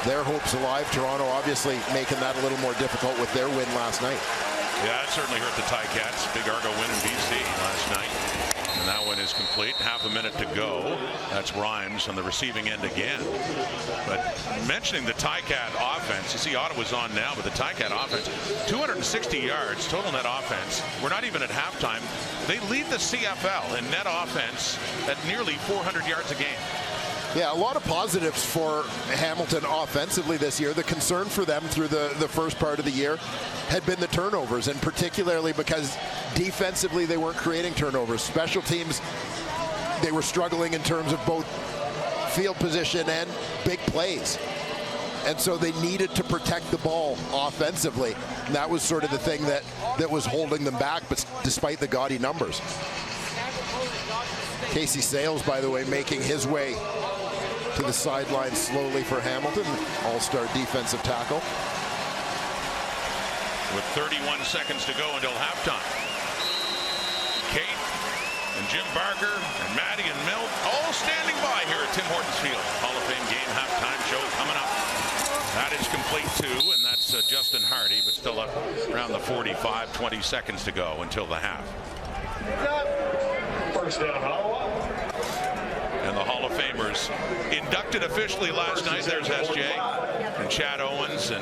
[SPEAKER 13] their hopes alive. Toronto obviously making that a little more difficult with their win last night.
[SPEAKER 12] Yeah, it certainly hurt the Ticats. Big Argo win in BC last night. And that one is complete. Half a minute to go. That's Rhymes on the receiving end again. But mentioning the Ticat offense, you see Ottawa's on now, but the Ticat offense, 260 yards, total net offense. We're not even at halftime. They lead the CFL in net offense at nearly 400 yards a game.
[SPEAKER 13] Yeah, a lot of positives for Hamilton offensively this year. The concern for them through the first part of the year had been the turnovers, and particularly because defensively they weren't creating turnovers. Special teams, they were struggling in terms of both field position and big plays. And so they needed to protect the ball offensively. And that was sort of the thing that was holding them back, but despite the gaudy numbers. Casey Sales, by the way, making his way to the sideline slowly for Hamilton. All-star defensive tackle.
[SPEAKER 12] With 31 seconds to go until halftime. Kate and Jim Barker and Maddie and Milt all standing by here at Tim Hortons Field. Hall of Fame game halftime show coming up. That is complete too, and that's Justin Hardy, but still up around the 45, 20 seconds to go until the half.
[SPEAKER 10] First down, Ottawa.
[SPEAKER 12] And the Hall of Famers inducted officially last night. There's SJ and Chad Owens, and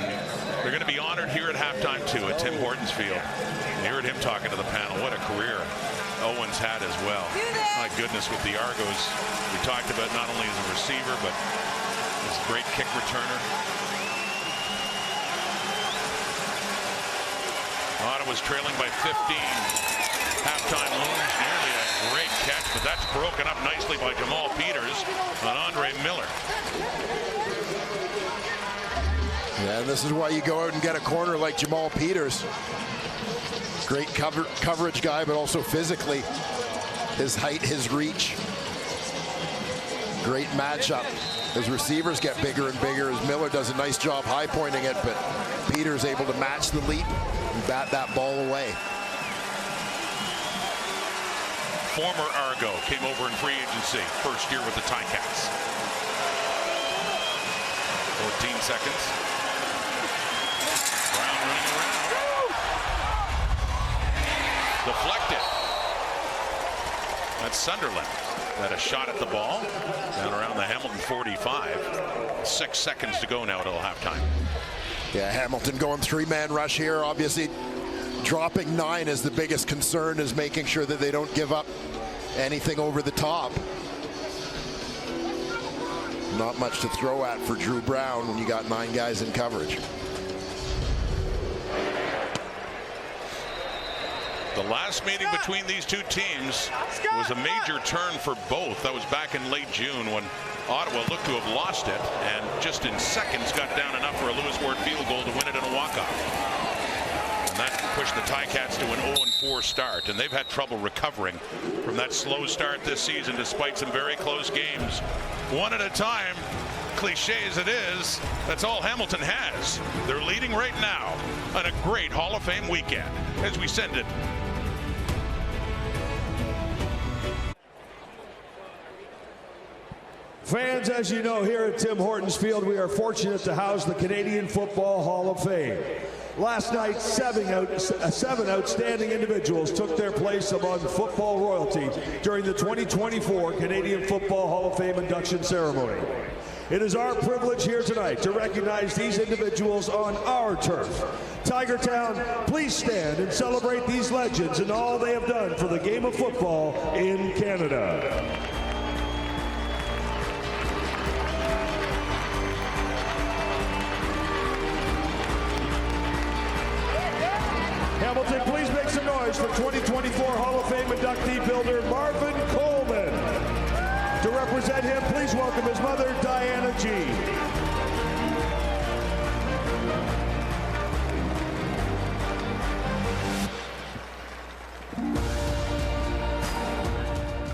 [SPEAKER 12] they're going to be honored here at halftime too at Tim Hortons Field. You heard him talking to the panel. What a career Owens had as well. My goodness, with the Argos, we talked about not only as a receiver, but as a great kick returner. Ottawa's trailing by 15. Halftime looms, nearly a great catch, but that's broken up nicely by Jamal Peters on Andre Miller.
[SPEAKER 13] Yeah, and this is why you go out and get a corner like Jamal Peters. Great coverage guy, but also physically, his height, his reach. Great matchup. As receivers get bigger and bigger, as Miller does a nice job high pointing it, but Peters able to match the leap and bat that ball away.
[SPEAKER 12] Former Argo came over in free agency, first year with the Ticats. 14 seconds. Brown running around. Deflected. That's Sunderland. Had a shot at the ball down around the Hamilton 45. 6 seconds to go now until halftime.
[SPEAKER 13] Yeah, Hamilton going three-man rush here. Obviously, dropping 9 is the biggest concern, is making sure that they don't give up anything over the top. Not much to throw at for Drew Brown when you got 9 guys in coverage.
[SPEAKER 12] The last meeting between these two teams was a major turn for both. That was back in late June when Ottawa looked to have lost it and just in seconds got down enough for a Lewis Ward field goal to win it in a walk-off. And that pushed the Ticats to an 0-4 start, and they've had trouble recovering from that slow start this season despite some very close games. One at a time, cliche as it is, that's all Hamilton has. They're leading right now on a great Hall of Fame weekend as we send it.
[SPEAKER 10] Fans, as you know, here at Tim Hortons Field, we are fortunate to house the Canadian Football Hall of Fame. Last night, 7 outstanding individuals took their place among football royalty during the 2024 Canadian Football Hall of Fame induction ceremony. It is our privilege here tonight to recognize these individuals on our turf. Tigertown, please stand and celebrate these legends and all they have done for the game of football in Canada. Hamilton, please make some noise for 2024 Hall of Fame inductee builder Marvin Coleman. represent him, please welcome his mother, Diana G.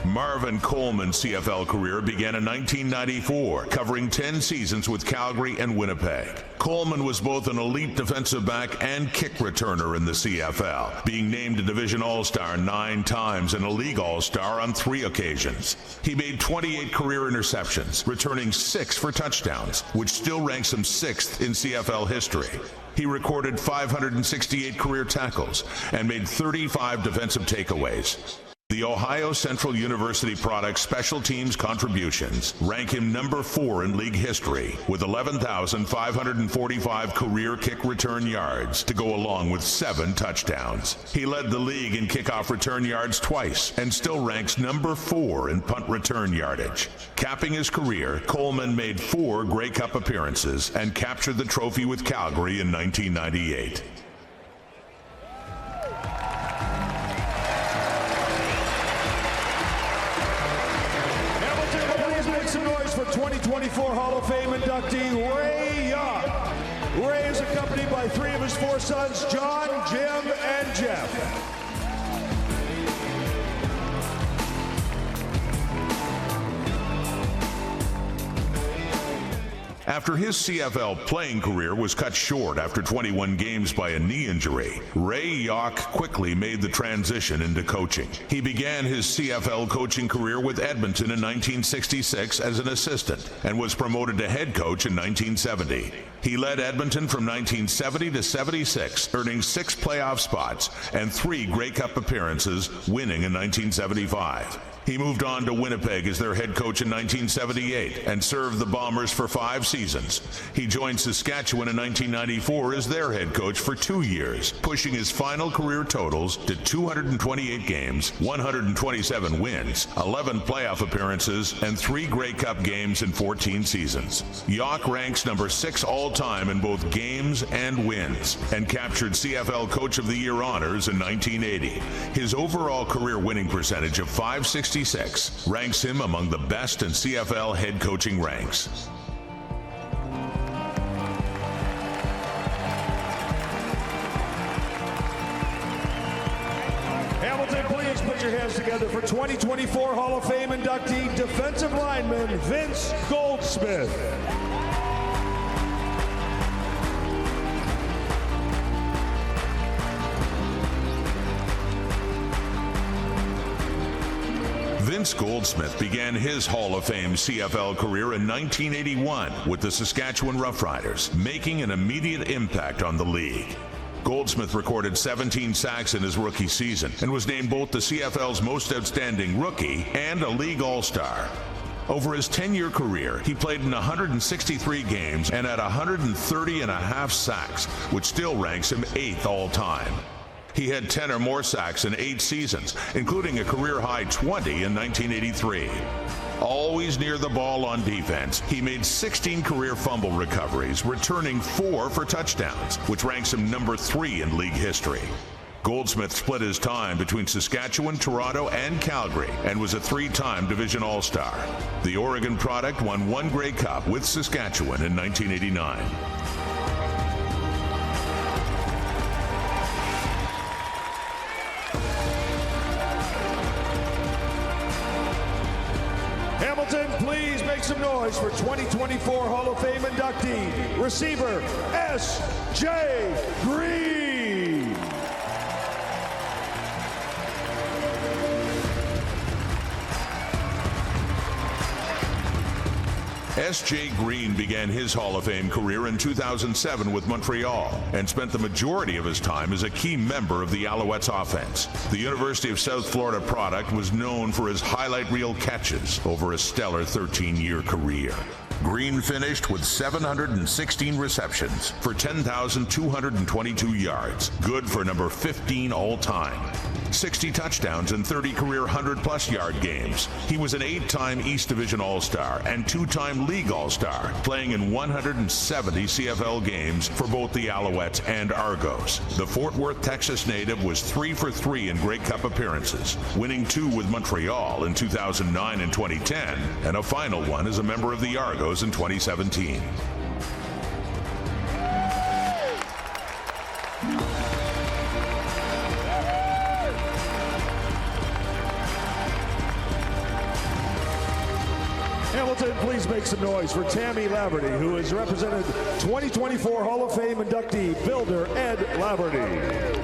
[SPEAKER 12] Marvin Coleman's CFL career began in 1994, covering 10 seasons with Calgary and Winnipeg. Coleman was both an elite defensive back and kick returner in the CFL, being named a Division All-Star 9 times and a League All-Star on 3 occasions. He made 28 career interceptions, returning 6 for touchdowns, which still ranks him 6th in CFL history. He recorded 568 career tackles and made 35 defensive takeaways. The Ohio Central University Products special teams contributions rank him number 4 in league history with 11,545 career kick return yards to go along with 7 touchdowns. He led the league in kickoff return yards twice and still ranks number 4 in punt return yardage. Capping his career, Coleman made 4 Grey Cup appearances and captured the trophy with Calgary in 1998.
[SPEAKER 10] Some noise for 2024 Hall of Fame inductee Ray Young. Ray is accompanied by 3 of his 4 sons, John, Jim, and Jeff.
[SPEAKER 12] After his CFL playing career was cut short after 21 games by a knee injury, Ray Yock quickly made the transition into coaching. He began his CFL coaching career with Edmonton in 1966 as an assistant and was promoted to head coach in 1970. He led Edmonton from 1970 to 76, earning 6 playoff spots and 3 Grey Cup appearances, winning in 1975. He moved on to Winnipeg as their head coach in 1978 and served the Bombers for 5 seasons. He joined Saskatchewan in 1994 as their head coach for 2 years, pushing his final career totals to 228 games, 127 wins, 11 playoff appearances, and 3 Grey Cup games in 14 seasons. Yock ranks number 6 all-time in both games and wins and captured CFL Coach of the Year honors in 1980. His overall career winning percentage of .566 ranks him among the best in CFL head coaching ranks.
[SPEAKER 10] Hamilton, please put your hands together for 2024 Hall of Fame inductee, defensive lineman Vince Goldsmith.
[SPEAKER 12] Vince Goldsmith began his Hall of Fame CFL career in 1981 with the Saskatchewan Roughriders, making an immediate impact on the league. Goldsmith recorded 17 sacks in his rookie season and was named both the CFL's most outstanding rookie and a league all-star. Over his 10-year career, he played in 163 games and had 130.5 sacks, which still ranks him 8th all-time. He had 10 or more sacks in 8 seasons, including a career-high 20 in 1983. Always near the ball on defense, he made 16 career fumble recoveries, returning 4 for touchdowns, which ranks him number 3 in league history. Goldsmith split his time between Saskatchewan, Toronto, and Calgary, and was a 3-time Division All-Star. The Oregon product won 1 Grey Cup with Saskatchewan in 1989.
[SPEAKER 10] Hamilton, please make some noise for 2024 Hall of Fame inductee, receiver S.J. Green.
[SPEAKER 12] S.J. Green began his Hall of Fame career in 2007 with Montreal and spent the majority of his time as a key member of the Alouettes offense. The University of South Florida product was known for his highlight reel catches over a stellar 13-year career. Green finished with 716 receptions for 10,222 yards, good for number 15 all-time. 60 touchdowns and 30 career 100-plus yard games. He was an 8-time East Division All-Star and 2-time League All-Star, playing in 170 CFL games for both the Alouettes and Argos. The Fort Worth, Texas native was 3 for 3 in Grey Cup appearances, winning 2 with Montreal in 2009 and 2010, and a final one as a member of the Argos in 2017.
[SPEAKER 10] Hamilton, please make some noise for Tammy Laverty, who has represented 2024 Hall of Fame inductee, builder Ed Laverty.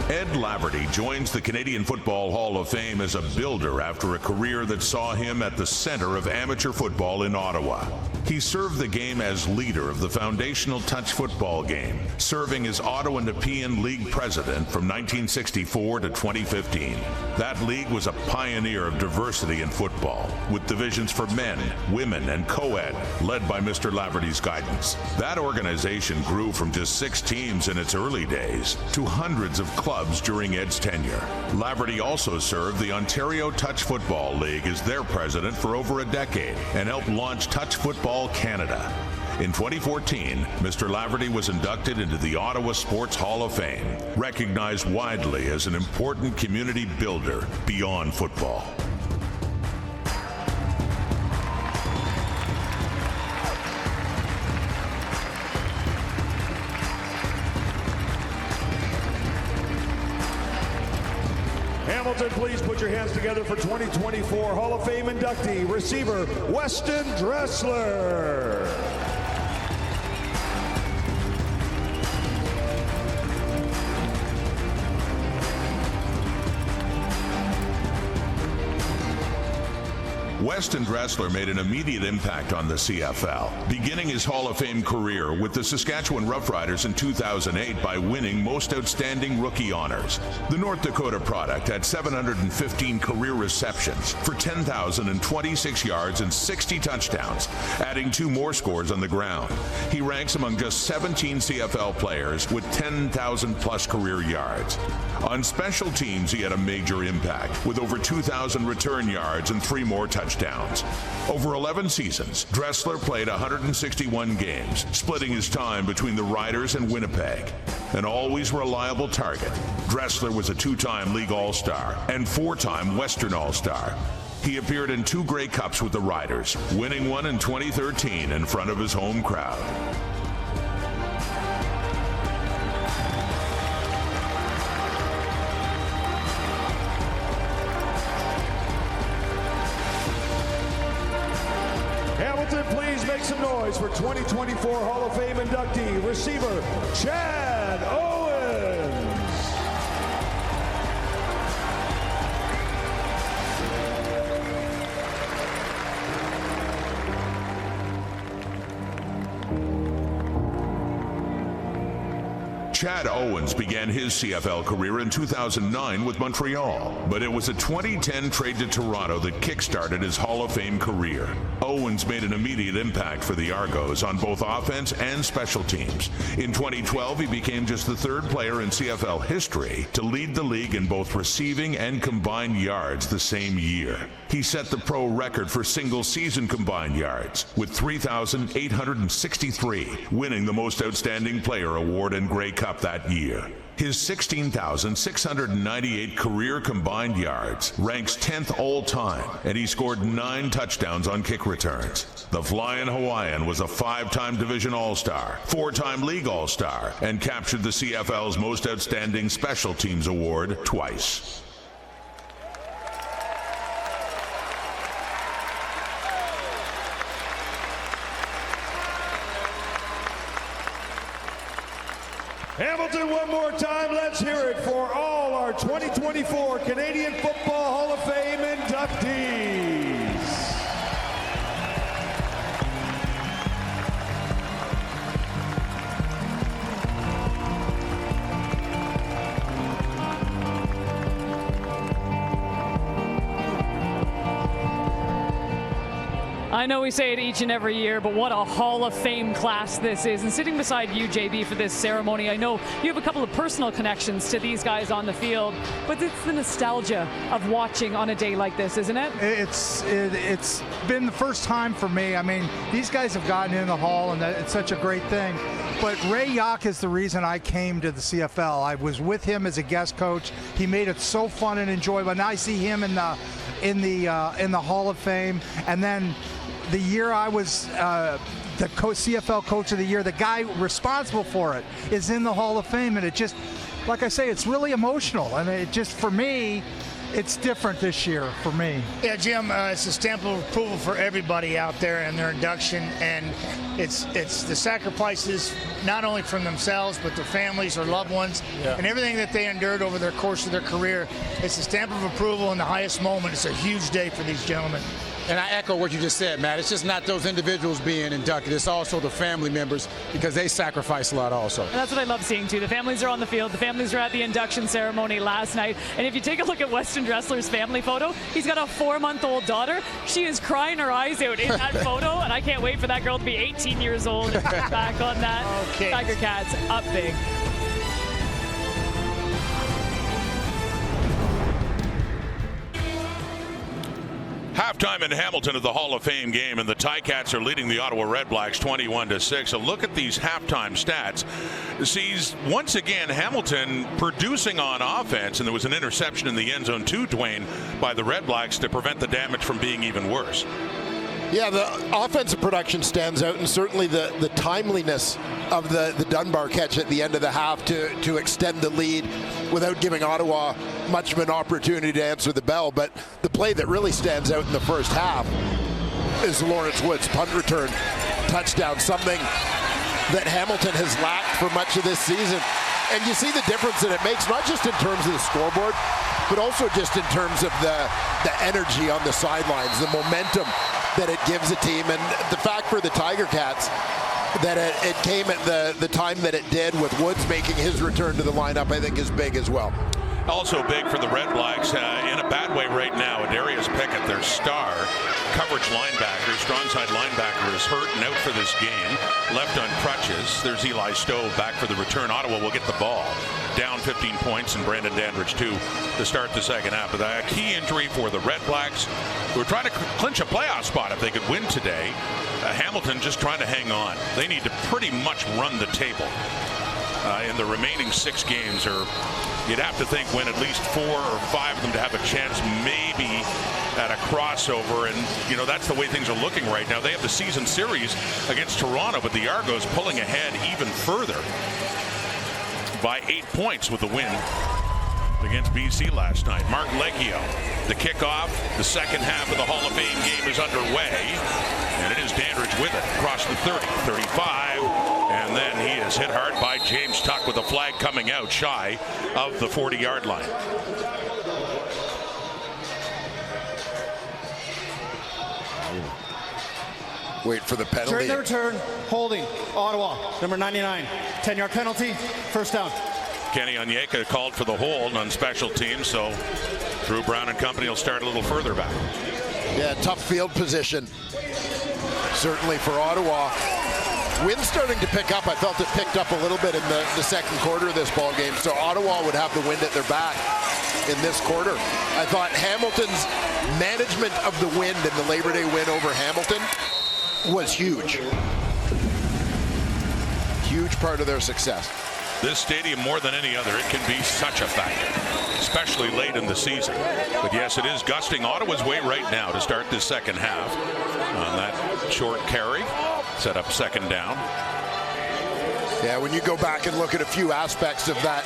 [SPEAKER 12] Ed Laverty joins the Canadian Football Hall of Fame as a builder after a career that saw him at the center of amateur football in Ottawa. He served the game as leader of the foundational touch football game, serving as Ottawa Nepean League president from 1964 to 2015. That league was a pioneer of diversity in football, with divisions for men, women, and co-ed, led by Mr. Laverty's guidance. That organization grew from just 6 teams in its early days to hundreds of clubs during Ed's tenure. Laverty also served the Ontario Touch Football League as their president for over a decade and helped launch Touch Football Canada. In 2014, Mr. Laverty was inducted into the Ottawa Sports Hall of Fame, recognized widely as an important community builder beyond football.
[SPEAKER 10] Hamilton, please put your hands together for 2024 Hall of Fame inductee, receiver Weston Dressler.
[SPEAKER 12] Weston Dressler made an immediate impact on the CFL, beginning his Hall of Fame career with the Saskatchewan Roughriders in 2008 by winning Most Outstanding Rookie honors. The North Dakota product had 715 career receptions for 10,026 yards and 60 touchdowns, adding 2 more scores on the ground. He ranks among just 17 CFL players with 10,000-plus career yards. On special teams, he had a major impact, with over 2,000 return yards and 3 more touchdowns. Over 11 seasons, Dressler played 161 games, splitting his time between the Riders and Winnipeg. An always reliable target, Dressler was a 2-time League All-Star and 4-time Western All-Star. He appeared in 2 Grey Cups with the Riders, winning one in 2013 in front of his home crowd.
[SPEAKER 10] Hamilton, please make some noise for 2024 Hall of Fame inductee, receiver Chad Owens.
[SPEAKER 12] Chad Owens began his CFL career in 2009 with Montreal, but it was a 2010 trade to Toronto that kick-started his Hall of Fame career. Owens made an immediate impact for the Argos on both offense and special teams. In 2012, he became just the 3rd player in CFL history to lead the league in both receiving and combined yards the same year. He set the pro record for single-season combined yards with 3,863, winning the Most Outstanding Player award in Grey Cup that year. His 16,698 career combined yards ranks 10th all-time, and he scored 9 touchdowns on kick returns. The Flying Hawaiian was a 5-time Division All-Star, 4-time League All-Star, and captured the CFL's Most Outstanding Special Teams award twice.
[SPEAKER 10] Hamilton, one more time, let's hear it for all our 2024 Canadian Football Hall of Fame inductees.
[SPEAKER 1] I know we say it each and every year, but what a Hall of Fame class this is. And sitting beside you, JB, for this ceremony, I know you have a couple of personal connections to these guys on the field, but it's the nostalgia of watching on a day like this, isn't it?
[SPEAKER 4] It's been the first time for me. I mean, these guys have gotten in the Hall, and it's such a great thing. But Ray Yach is the reason I came to the CFL. I was with him as a guest coach. He made it so fun and enjoyable. Now I see him in the Hall of Fame, and then the year I was the CFL Coach of the Year, the guy responsible for it is in the Hall of Fame, and it just, like I say, it's really emotional, and it just, for me, it's different this year for me.
[SPEAKER 3] Yeah, Jim, it's a stamp of approval for everybody out there in their induction, and it's the sacrifices not only from themselves but their families or loved ones, and everything that they endured over the course of their career. It's a stamp of approval in the highest moment. It's a huge day for these gentlemen.
[SPEAKER 2] And I echo what you just said, Matt. It's just not those individuals being inducted. It's also the family members, because they sacrifice a lot also.
[SPEAKER 1] And that's what I love seeing, too. The families are on the field. The families are at the induction ceremony last night. And if you take a look at Weston Dressler's family photo, he's got a 4-month-old daughter. She is crying her eyes out in that photo, and I can't wait for that girl to be 18 years old and back on that.
[SPEAKER 3] Okay.
[SPEAKER 1] Tiger Cats up big.
[SPEAKER 12] Halftime in Hamilton at the Hall of Fame game, and the Ticats are leading the Ottawa REDBLACKS 21-6. A look at these halftime stats sees once again Hamilton producing on offense, and there was an interception in the end zone too, Dwayne, by the REDBLACKS to prevent the damage from being even worse.
[SPEAKER 13] Yeah, the offensive production stands out, and certainly the timeliness of the Dunbar catch at the end of the half to extend the lead without giving Ottawa much of an opportunity to answer the bell. But the play that really stands out in the first half is Lawrence Wood's punt return touchdown, something that Hamilton has lacked for much of this season. And you see the difference that it makes, not just in terms of the scoreboard, but also just in terms of the energy on the sidelines, the momentum that it gives a team. And the fact for the Tiger Cats that it came at the time that it did, with Woods making his return to the lineup, I think is big as well.
[SPEAKER 12] Also big for the REDBLACKS in a bad way right now. Darius Pickett, their star coverage linebacker, strong side linebacker, is hurt and out for this game, left on crutches. There's Eli Stowe back for the return. Ottawa will get the ball, down 15 points, and Brandon Dandridge too to start the second half. But a key injury for the REDBLACKS, who are trying to clinch a playoff spot if they could win today. Hamilton just trying to hang on. They need to pretty much run the table in the remaining 6 games, or you'd have to think win at least 4 or 5 of them to have a chance maybe at a crossover. And, you know, that's the way things are looking right now. They have the season series against Toronto, but the Argos pulling ahead even further by 8 points with the win against BC last night. Mark Leggio, the kickoff. The second half of the Hall of Fame game is underway, and it is Dandridge with it across the 30, 35, and then he is hit hard by James Tuck with a flag coming out shy of the 40-yard line.
[SPEAKER 13] Wait for the penalty.
[SPEAKER 14] During the return, holding, Ottawa, number 99, 10-yard penalty, first down.
[SPEAKER 12] Kenny Onyeka called for the hold on special teams, so Drew Brown and company will start a little further back.
[SPEAKER 13] Yeah, tough field position, certainly for Ottawa. Wind starting to pick up. I felt it picked up a little bit in the second quarter of this ball game, so Ottawa would have the wind at their back in this quarter. I thought Hamilton's management of the wind in the Labor Day win over Hamilton was huge. Huge part of their success.
[SPEAKER 12] This stadium, more than any other, it can be such a factor, especially late in the season. But yes, it is gusting Ottawa's way right now to start this second half. On that short carry, set up second down.
[SPEAKER 13] Yeah, when you go back and look at a few aspects of that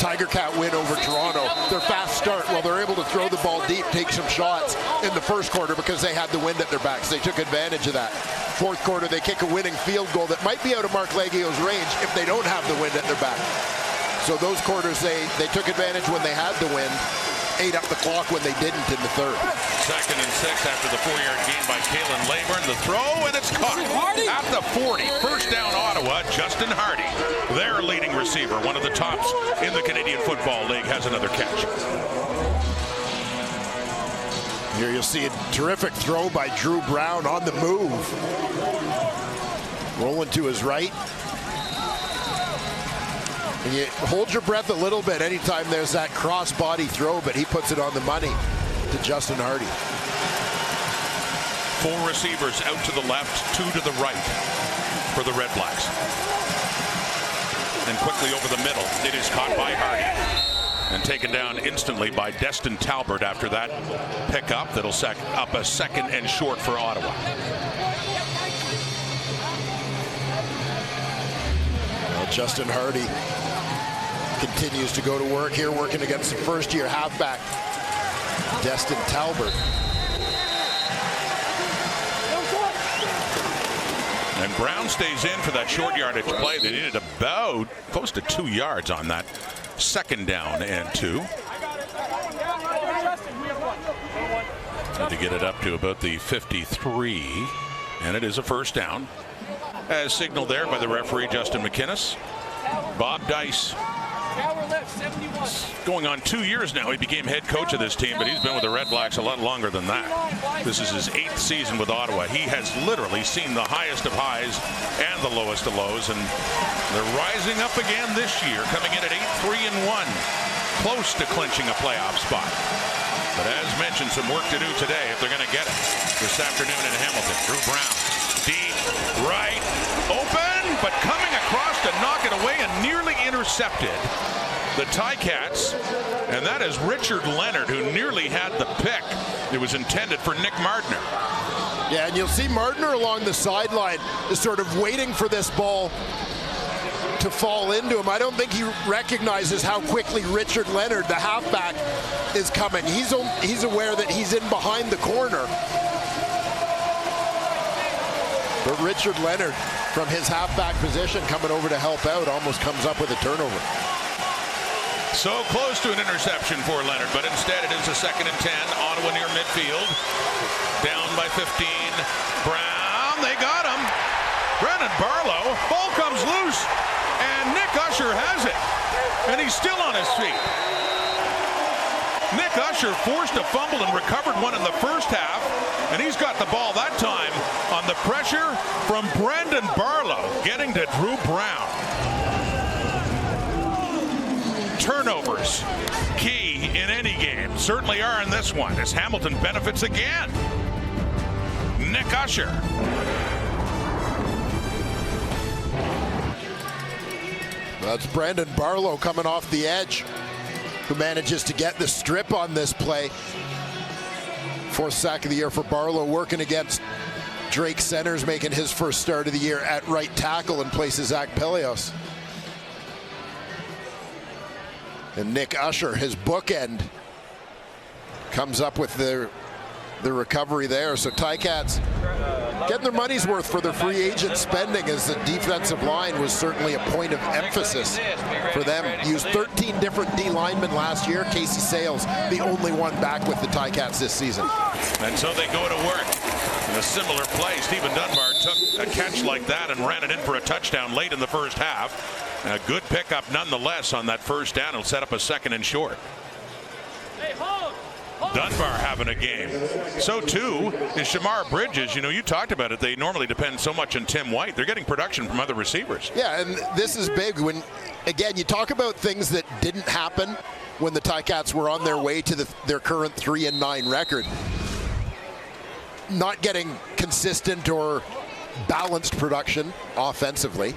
[SPEAKER 13] Tiger Cat win over Toronto, their fast start, well, they're able to throw the ball deep, take some shots in the first quarter because they had the wind at their backs. They took advantage of that. Fourth quarter, they kick a winning field goal that might be out of Mark Leggio's range if they don't have the wind at their back. So those quarters, they took advantage when they had the wind, ate up the clock when they didn't in the third.
[SPEAKER 12] 2nd and 6 after the 4-yard gain by Kalen Leyburn. The throw, and it's caught at the 40. First down, Ottawa. Justin Hardy, their leading receiver, one of the tops in the Canadian Football League, has another catch.
[SPEAKER 13] Here you'll see a terrific throw by Drew Brown on the move. Rolling to his right. And you hold your breath a little bit anytime there's that cross-body throw, but he puts it on the money to Justin Hardy.
[SPEAKER 12] 4 receivers out to the left, 2 to the right for the Red Blacks. And quickly over the middle, it is caught by Hardy and taken down instantly by Destin Talbert after that pickup. That'll set up a 2nd and short for Ottawa.
[SPEAKER 13] Well, Justin Hardy continues to go to work here, working against the first-year halfback, Destin Talbert.
[SPEAKER 12] And Brown stays in for that short yardage play. They needed about close to 2 yards on that 2nd down and 2. Had to get it up to about the 53, and it is a 1st down. As signaled there by the referee, Justin McInnes. Bob Dice. Going on 2 years now. He became head coach of this team, but he's been with the Red Blacks a lot longer than that. This is his 8th season with Ottawa. He has literally seen the highest of highs and the lowest of lows, and they're rising up again this year, coming in at 8-3-1, close to clinching a playoff spot. But as mentioned, some work to do today if they're going to get it this afternoon in Hamilton. Drew Brown, deep, right, open, but coming across to knock it away and nearly intercepted the Ticats, and that is Richard Leonard, who nearly had the pick. It was intended for Nick Mardner.
[SPEAKER 13] Yeah, and you'll see Mardner along the sideline is sort of waiting for this ball to fall into him. I don't think he recognizes how quickly Richard Leonard, the halfback, is coming. He's aware that he's in behind the corner. But Richard Leonard, from his halfback position, coming over to help out, almost comes up with a turnover.
[SPEAKER 12] So close to an interception for Leonard, but instead it is a 2nd and 10. Ottawa near midfield. Down by 15. Brown, they got him. Brendan Barlow, ball comes loose, and Nick Usher has it. And he's still on his feet. Nick Usher forced a fumble and recovered one in the first half, and he's got the ball that time on the pressure from Brendan Barlow, getting to Drew Brown. Turnovers, key in any game, certainly are in this one, as Hamilton benefits again. Nick Usher.
[SPEAKER 13] That's Brandon Barlow coming off the edge, who manages to get the strip on this play. 4th sack of the year for Barlow, working against Drake Centers, making his first start of the year at right tackle in place of Zach Pelios. And Nick Usher, his bookend, comes up with the recovery there. So Ticats getting their money's worth for their free agent spending, as the defensive line was certainly a point of emphasis for them. Used 13 different D linemen last year. Casey Sales, the only one back with the Ticats this season.
[SPEAKER 12] And so they go to work in a similar play. Stephen Dunbar took a catch like that and ran it in for a touchdown late in the first half. A good pickup nonetheless on that 1st down. It'll set up a 2nd and short. Dunbar having a game. So too is Shamar Bridges. You know, you talked about it. They normally depend so much on Tim White. They're getting production from other receivers.
[SPEAKER 13] Yeah, and this is big when, again, you talk about things that didn't happen when the Ticats were on their way to their current 3-9 record. Not getting consistent or balanced production offensively.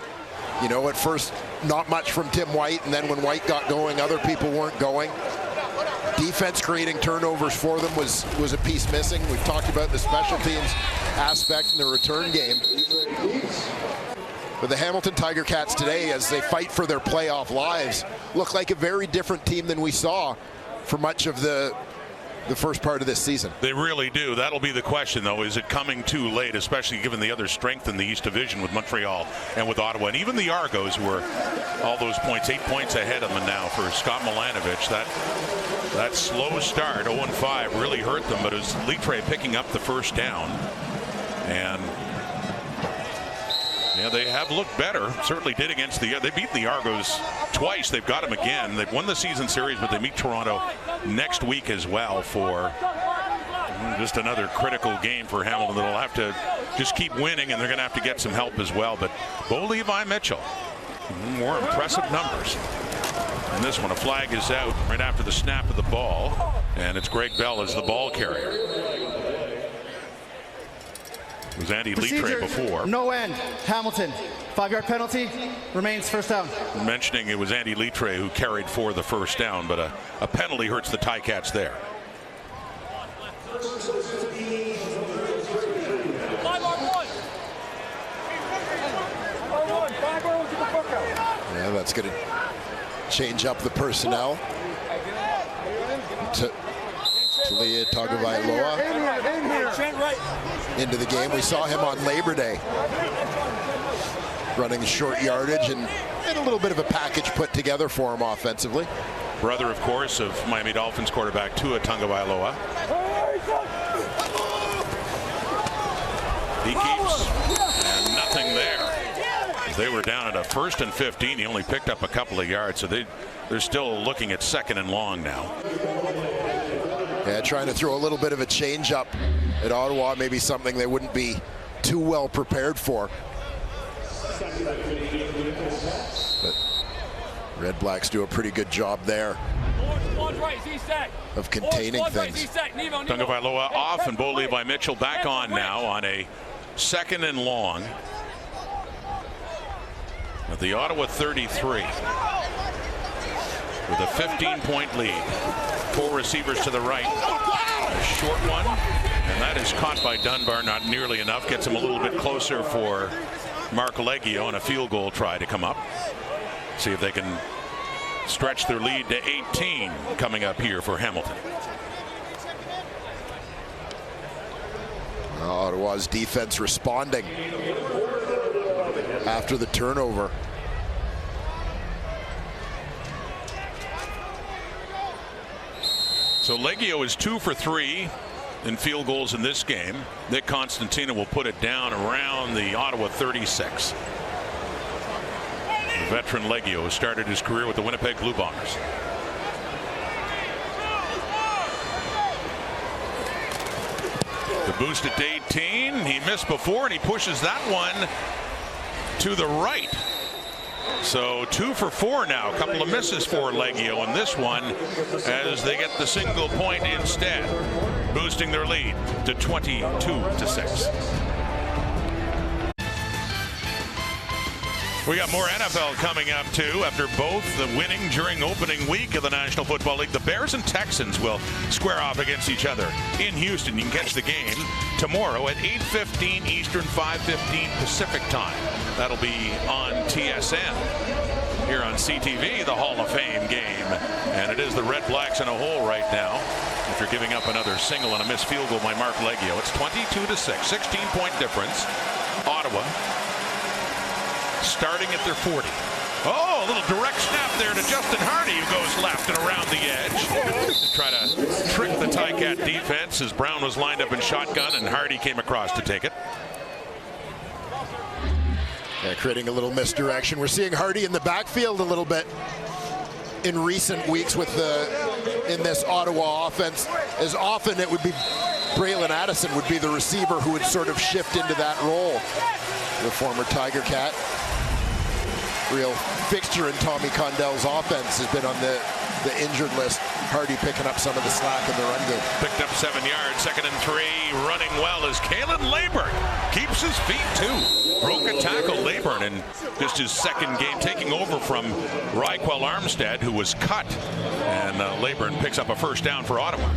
[SPEAKER 13] You know, at first, not much from Tim White, and then when White got going, other people weren't going. Defense creating turnovers for them was a piece missing. We've talked about the special teams aspect in the return game. But the Hamilton Tiger Cats today, as they fight for their playoff lives, look like a very different team than we saw for much of the first part of this season.
[SPEAKER 12] They really do. That'll be the question, though. Is it coming too late, especially given the other strength in the East Division with Montreal and with Ottawa? And even the Argos were all those points, 8 points ahead of them now for Scott Milanovich. That slow start, 0-5, really hurt them, but it was Litre picking up the 1st down. And yeah, they have looked better. Certainly did against they beat the Argos twice. They've got them again. They've won the season series, but they meet Toronto next week as well for Just another critical game for Hamilton. They'll have to just keep winning, and they're going to have to get some help as well. But Bo Levi Mitchell, more impressive numbers. And this one, a flag is out right after the snap of the ball, and it's Greg Bell as the ball carrier. It was Andy Litre before.
[SPEAKER 14] No end. Hamilton. 5-yard penalty. Remains first down.
[SPEAKER 12] Mentioning it was Andy Litre who carried for the first down, but a penalty hurts the Ticats there.
[SPEAKER 13] Yeah, that's going to change up the personnel. Talia Tagovailoa into the game. We saw him on Labor Day running short yardage and a little bit of a package put together for him offensively.
[SPEAKER 12] Brother, of course, of Miami Dolphins quarterback Tua Tagovailoa. He keeps, and nothing there. They were down at a 1st and 15. He only picked up a couple of yards, so they're still looking at 2nd and long now.
[SPEAKER 13] Yeah, trying to throw a little bit of a change up at Ottawa, maybe something they wouldn't be too well prepared for. But Red Blacks do a pretty good job there of containing things.
[SPEAKER 12] Tagovailoa off and Bo Levi Mitchell back on now on a 2nd and long at the Ottawa 33 with a 15-point lead. 4 receivers to the right. A short one, and that is caught by Dunbar. Not nearly enough. Gets him a little bit closer for Mark Leggio, and a field goal try to come up. See if they can stretch their lead to 18 coming up here for Hamilton.
[SPEAKER 13] Ottawa's defense responding after the turnover.
[SPEAKER 12] So Leggio is 2 for 3 in field goals in this game. Nick Constantino will put it down around the Ottawa 36. The veteran Leggio started his career with the Winnipeg Blue Bombers. The boost at 18. He missed before, and he pushes that one to the right. So 2 for 4 now. A couple of misses for Leggio in this one as they get the single point instead, boosting their lead to 22-6. We got more NFL coming up, too, after both the winning during opening week of the National Football League. The Bears and Texans will square off against each other in Houston. You can catch the game tomorrow at 8:15 Eastern, 5:15 Pacific time. That'll be on TSN. Here on CTV, the Hall of Fame game. And it is the Red Blacks in a hole right now after giving up another single and a missed field goal by Mark Leggio. It's 22-6, 16-point difference. Ottawa starting at their 40. Oh, a little direct snap there to Justin Hardy, who goes left and around the edge to try to trick the Ticat defense as Brown was lined up in shotgun and Hardy came across to take it.
[SPEAKER 13] Yeah, creating a little misdirection. We're seeing Hardy in the backfield a little bit in recent weeks with in this Ottawa offense. As often it would be Braylon Addison would be the receiver who would sort of shift into that role. The former Tiger Cat. Real fixture in Tommy Condell's offense has been on the injured list. Hardy picking up some of the slack in the run game.
[SPEAKER 12] Picked up 7 yards, 2nd and 3, running well as Kalen Leyburn keeps his feet too. Broke a tackle, Leyburn, in just his 2nd game, taking over from Raquel Armstead, who was cut. And Leyburn picks up a first down for Ottawa.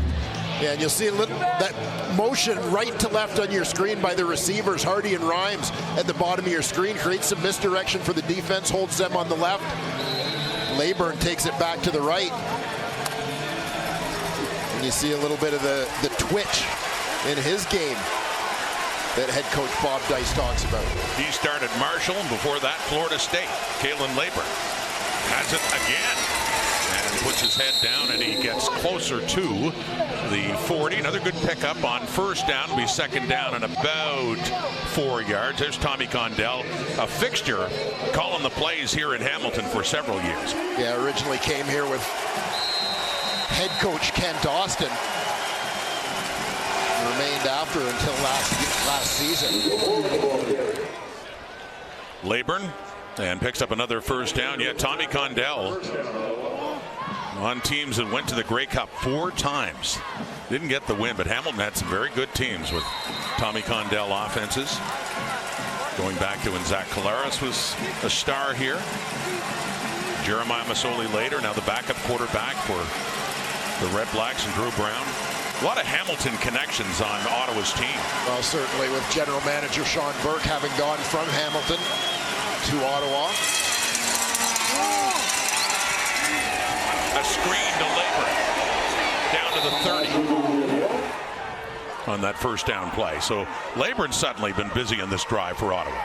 [SPEAKER 13] Yeah, and you'll see a little that motion right to left on your screen by the receivers, Hardy and Rhymes, at the bottom of your screen, creates some misdirection for the defense, holds them on the left. Leyburn takes it back to the right. And you see a little bit of the twitch in his game that head coach Bob Dice talks about.
[SPEAKER 12] He started Marshall, and before that, Florida State. Kalen Leyburn has it again. And puts his head down, and he gets closer to the 40. Another good pickup on first down. It'll be 2nd down and about 4 yards. There's Tommy Condell, a fixture, calling the plays here in Hamilton for several years.
[SPEAKER 13] Yeah, originally came here with head coach Kent Austin. remained after until last season.
[SPEAKER 12] Leyburn and picks up another first down. Yeah, Tommy Condell on teams that went to the Grey Cup 4 times. Didn't get the win, but Hamilton had some very good teams with Tommy Condell offenses. Going back to when Zach Collaros was a star here. Jeremiah Masoli later, now the backup quarterback for the Red Blacks, and Drew Brown. A lot of Hamilton connections on Ottawa's team.
[SPEAKER 13] Well, certainly with general manager Sean Burke having gone from Hamilton to Ottawa.
[SPEAKER 12] A screen to Leyburn. Down to the 30 on that first down play. So Leyburn's suddenly been busy in this drive for Ottawa.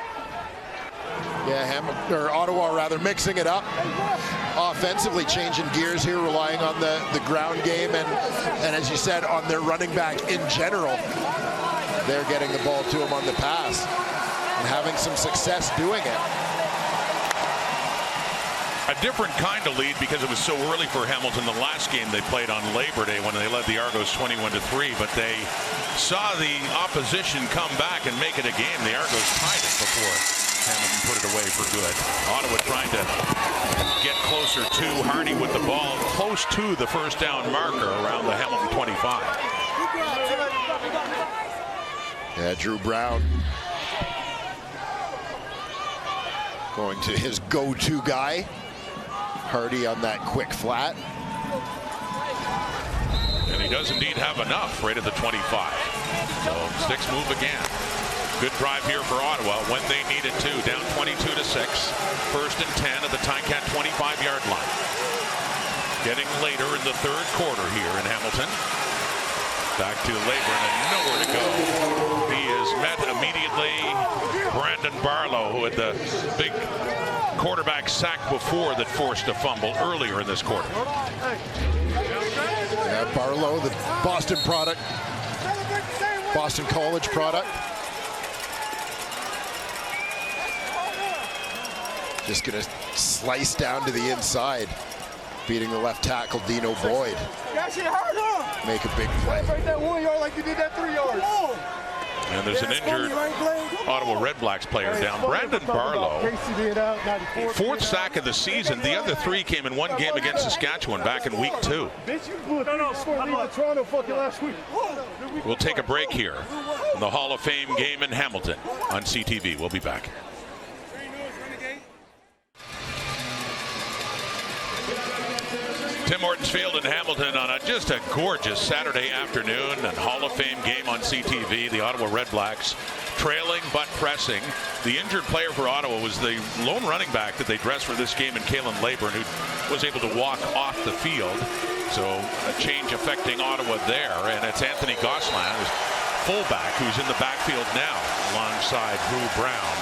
[SPEAKER 13] Yeah, Ottawa rather mixing it up offensively, changing gears here, relying on the ground game, and as you said, on their running back in general. They're getting the ball to him on the pass and having some success doing it.
[SPEAKER 12] A different kind of lead because it was so early for Hamilton. The last game they played on Labor Day when they led the Argos 21-3, but they saw the opposition come back and make it a game. The Argos tied it before Hamilton put it away for good. Ottawa trying to get closer to Hardy with the ball close to the first down marker around the Hamilton 25.
[SPEAKER 13] Yeah, Drew Brown going to his go-to guy. Hardy on that quick flat.
[SPEAKER 12] And he does indeed have enough right at the 25. So sticks move again. Good drive here for Ottawa when they needed to. Down 22-6. First and 10 at the Ticat 25-yard line. Getting later in the third quarter here in Hamilton. Back to Leyburn and nowhere to go. He is met immediately. Brandon Barlow, who had the big quarterback sack before that forced a fumble earlier in this quarter.
[SPEAKER 13] Yeah, Barlow, the Boston product, Boston College product. Just going to slice down to the inside, beating the left tackle, Dino Boyd. Make a big play.
[SPEAKER 19] That 1 yard like you did that 3 yards.
[SPEAKER 12] And there's an injured Ottawa REDBLACKS player down. Brandon Barlow, 4th sack of the season. The other 3 came in one game against Saskatchewan back in week 2. We'll take a break here in the Hall of Fame game in Hamilton on CTV. We'll be back. Tim Hortons Field in Hamilton on just a gorgeous Saturday afternoon and Hall of Fame game on CTV. The Ottawa REDBLACKS trailing but pressing. The injured player for Ottawa was the lone running back that they dressed for this game in Kalen Leyburn, who was able to walk off the field. So a change affecting Ottawa there, and it's Anthony Gosselin, fullback, who's in the backfield now alongside Drew Brown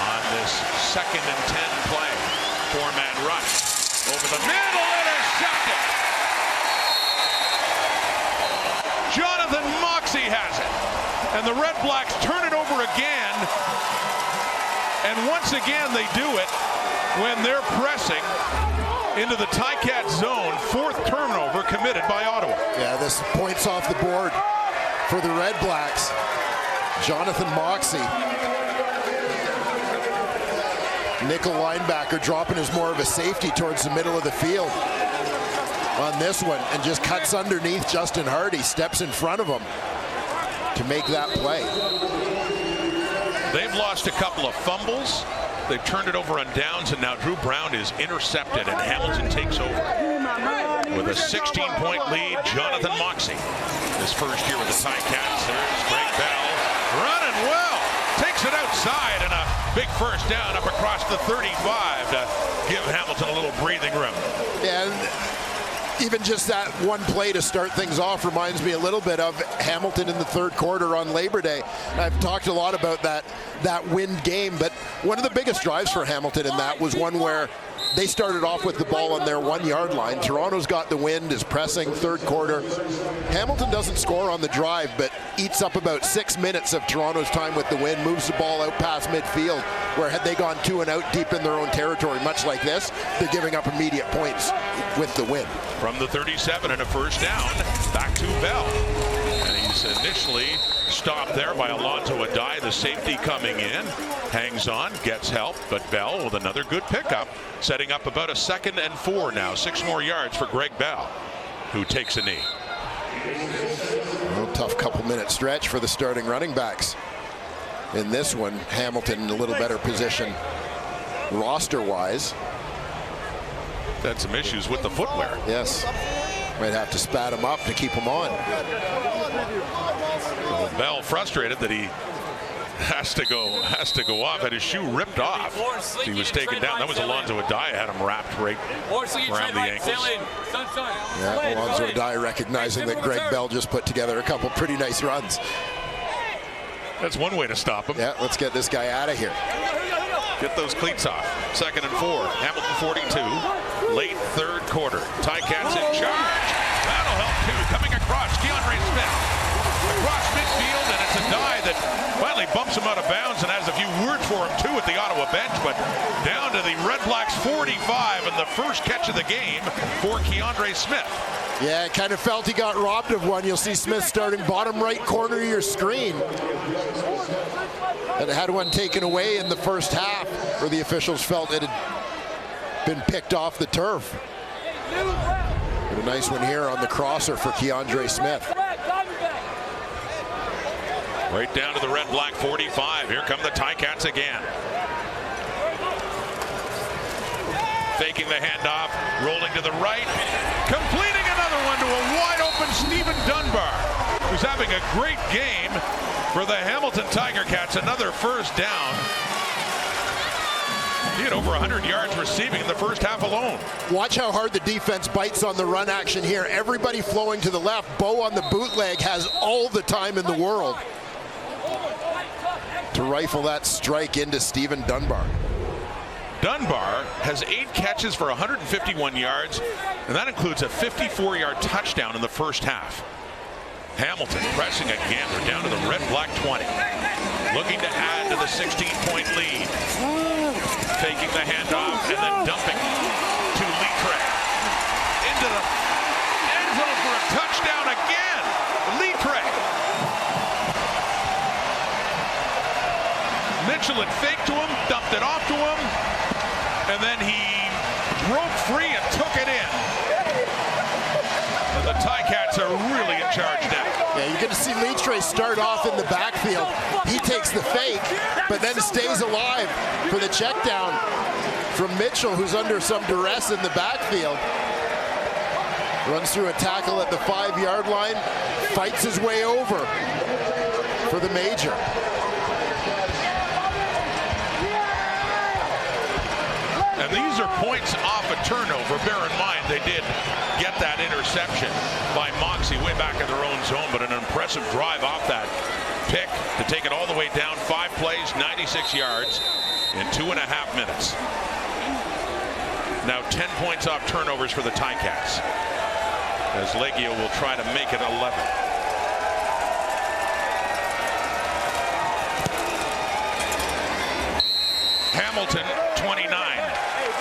[SPEAKER 12] on this 2nd and 10 play. 4-man rush over the middle. Jonathan Moxey has it, and the REDBLACKS turn it over again, and once again they do it when they're pressing into the Ticat zone. 4th turnover committed by Ottawa.
[SPEAKER 13] Yeah, this points off the board for the REDBLACKS. Jonathan Moxey, nickel linebacker, dropping as more of a safety towards the middle of the field on this one, and just cuts underneath Justin Hardy, steps in front of him to make that play.
[SPEAKER 12] They've lost a couple of fumbles. They've turned it over on downs, and now Drew Brown is intercepted, and Hamilton takes over. With a 16-point lead, Jonathan Moxey. His first year with the Ticats. There's Greg Bell running well. Takes it outside, and a big first down up across the 35 to give Hamilton a little breathing room.
[SPEAKER 13] And even just that one play to start things off reminds me a little bit of Hamilton in the third quarter on Labor Day. I've talked a lot about that wind game, but one of the biggest drives for Hamilton in that was one where they started off with the ball on their 1 yard line. Toronto's got the wind, is pressing, third quarter. Hamilton doesn't score on the drive, but eats up about 6 minutes of Toronto's time with the wind, moves the ball out past midfield, where had they gone 2 and out deep in their own territory, much like this, they're giving up immediate points with the wind.
[SPEAKER 12] From the 37 and a first down, back to Bell. And he He's initially stopped there by Alonzo Adai, the safety coming in. Hangs on, gets help, but Bell with another good pickup, setting up about a 2nd and 4 now. 6 more yards for Greg Bell, who takes a knee.
[SPEAKER 13] A tough couple-minute stretch for the starting running backs. In this one, Hamilton in a little better position roster-wise.
[SPEAKER 12] Had some issues with the footwear.
[SPEAKER 13] Yes. Might have to spat him up to keep him on.
[SPEAKER 12] So Bell frustrated that he has to go off. Had his shoe ripped off. He was taken down. That was Alonzo Adai. Had him wrapped right around the ankles.
[SPEAKER 13] Yeah, Alonzo Adai recognizing that Greg Bell just put together a couple pretty nice runs.
[SPEAKER 12] That's one way to stop him.
[SPEAKER 13] Yeah, let's get this guy out of here.
[SPEAKER 12] Get those cleats off. 2nd and 4. Hamilton 42. Late 3rd quarter. Ticats in charge. That'll help too. Coming across, Keandre Smith. Across midfield, and it's Adai that finally bumps him out of bounds and has a few words for him too at the Ottawa bench, but down to the Red Blacks 45 and the first catch of the game for Keandre Smith.
[SPEAKER 13] Yeah, kind of felt he got robbed of one. You'll see Smith starting bottom right corner of your screen. And had one taken away in the first half, where the officials felt it had been picked off the turf. But a nice one here on the crosser for Keandre Smith.
[SPEAKER 12] Right down to the Red Black 45. Here come the Ticats again. Faking the handoff, rolling to the right, completing another one to a wide open Stephen Dunbar, who's having a great game for the Hamilton Tiger Cats. Another first down. He had over 100 yards receiving in the first half alone.
[SPEAKER 13] Watch how hard the defense bites on the run action here. Everybody flowing to the left. Bo on the bootleg has all the time in the world to rifle that strike into Stephen Dunbar.
[SPEAKER 12] Dunbar has 8 catches for 151 yards, and that includes a 54-yard touchdown in the first half. Hamilton pressing again. They're down to the Red Black 20. Looking to add to the 16-point lead. Taking the handoff and then dumping to Litre. Into the end zone for a touchdown again. Litre. Mitchell had faked to him, dumped it off to him, and then he broke free and took it in. And the Ticats are really in charge now.
[SPEAKER 13] Yeah, you're going to see Litre start off in the backfield. He takes the fake, but then stays alive for the check down from Mitchell, who's under some duress in the backfield. Runs through a tackle at the 5-yard line, fights his way over for the major.
[SPEAKER 12] And these are points off a turnover. Bear in mind, they did get that interception by Moxie way back in their own zone, but an impressive drive off that pick to take it all the way down. 5 plays, 96 yards in 2.5 minutes. Now 10 points off turnovers for the Ticats, as Leggio will try to make it 11. Hamilton 29,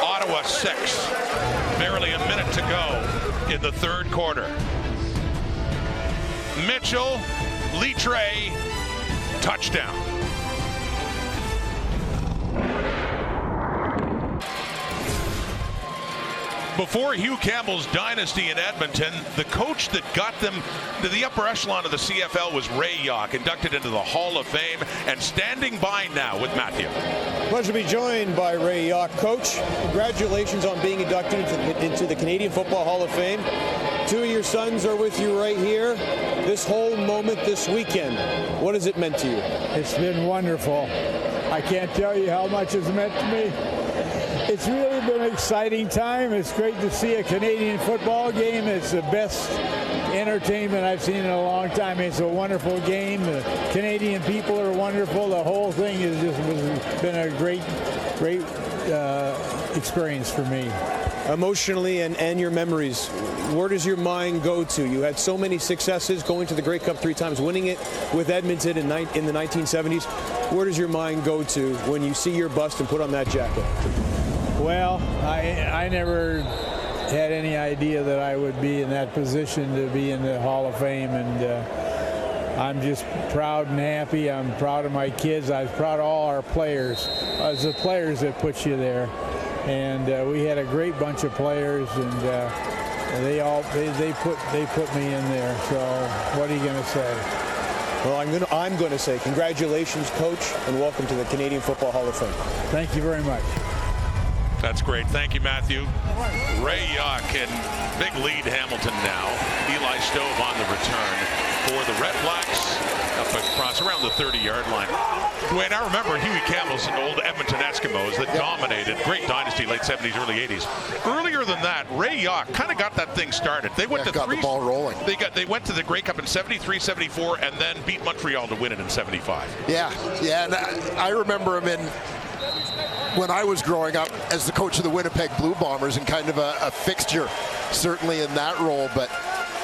[SPEAKER 12] Ottawa 6. Barely a minute to go in the 3rd quarter. Mitchell, Litre, touchdown. Before Hugh Campbell's dynasty in Edmonton, the coach that got them to the upper echelon of the CFL was Ray Yawk, inducted into the Hall of Fame, and standing by now with Matthew.
[SPEAKER 5] Pleasure to be joined by Ray Yawk. Coach, congratulations on being inducted into the Canadian Football Hall of Fame. 2 of your sons are with you right here. This whole moment this weekend, what has it meant to you?
[SPEAKER 20] It's been wonderful. I can't tell you how much it's meant to me. It's really been an exciting time. It's great to see a Canadian football game. It's the best entertainment I've seen in a long time. It's a wonderful game. The Canadian people are wonderful. The whole thing has been a great experience for me.
[SPEAKER 5] Emotionally and your memories, where does your mind go to? You had so many successes, going to the Grey Cup 3 times, winning it with Edmonton in the 1970s. Where does your mind go to when you see your bust and put on that jacket?
[SPEAKER 20] Well, I never had any idea that I would be in that position to be in the Hall of Fame, and I'm just proud and happy. I'm proud of my kids. I was proud of all our players. It's the players that put you there. And we had a great bunch of players, and they put me in there. So what are you going to say?
[SPEAKER 5] Well, I'm going to say congratulations, Coach, and welcome to the Canadian Football Hall of Fame.
[SPEAKER 20] Thank you very much.
[SPEAKER 12] That's great. Thank you, Matthew. Ray Yock in big lead Hamilton now. Eli Stove on the return for the Red Blacks up across around the 30-yard line. Dwayne, I remember Huey Campbell's old Edmonton Eskimos that dominated. Great dynasty, late 70s, early 80s. Earlier than that, Ray Yock kind of got that thing started. They went to
[SPEAKER 13] got the ball rolling.
[SPEAKER 12] They went to the Grey Cup in 73, 74, and then beat Montreal to win it in 75.
[SPEAKER 13] Yeah, and I remember him when I was growing up as the coach of the Winnipeg Blue Bombers and kind of a fixture, certainly in that role. But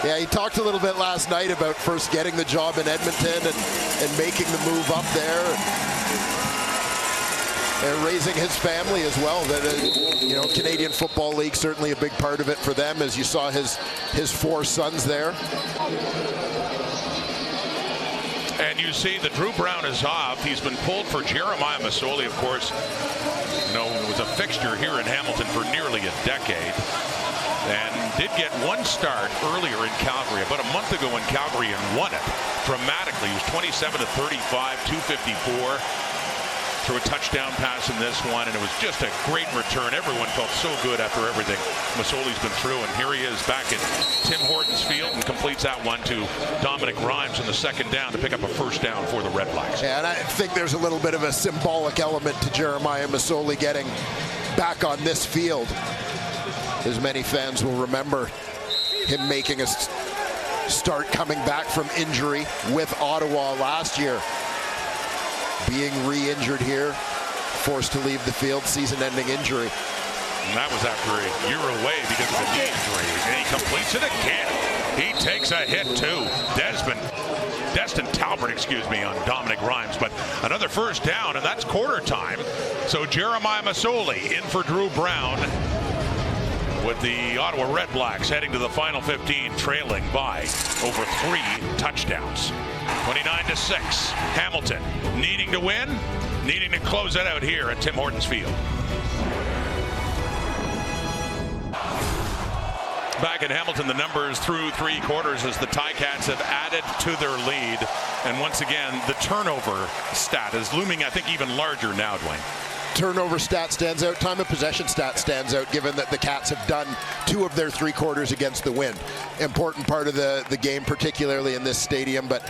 [SPEAKER 13] yeah, he talked a little bit last night about first getting the job in Edmonton and making the move up there and raising his family as well. That Canadian Football League certainly a big part of it for them, as you saw his 4 sons there.
[SPEAKER 12] And you see that Drew Brown is off. He's been pulled for Jeremiah Masoli, of course. Was a fixture here in Hamilton for nearly a decade. And did get one start earlier in Calgary, about a month ago in Calgary, and won it dramatically. He was 27 to 35, 254. Threw a touchdown pass in this one, and it was just a great return. Everyone felt so good after everything Masoli's been through, and here he is back at Tim Hortons Field and completes that one to Dominic Rhymes in the second down to pick up a first down for the Red Blacks.
[SPEAKER 13] Yeah, and I think there's a little bit of a symbolic element to Jeremiah Masoli getting back on this field, as many fans will remember him making a start coming back from injury with Ottawa last year. Being re-injured here, forced to leave the field, season-ending injury.
[SPEAKER 12] And that was after a year away because of a knee injury. And he completes it again. He takes a hit too. Destin Talbert, on Dominic Rhymes. But another first down, and that's quarter time. So Jeremiah Masoli in for Drew Brown, with the Ottawa Red Blacks heading to the final 15, trailing by over 3 touchdowns. 29-6. Hamilton needing to win, needing to close it out here at Tim Hortons Field. Back in Hamilton, the numbers through 3 quarters as the Ticats have added to their lead. And once again, the turnover stat is looming, I think, even larger now, Dwayne.
[SPEAKER 13] Turnover stat stands out. Time of possession stat stands out, given that the Cats have done 2 of their 3 quarters against the Wind. Important part of the game, particularly in this stadium. But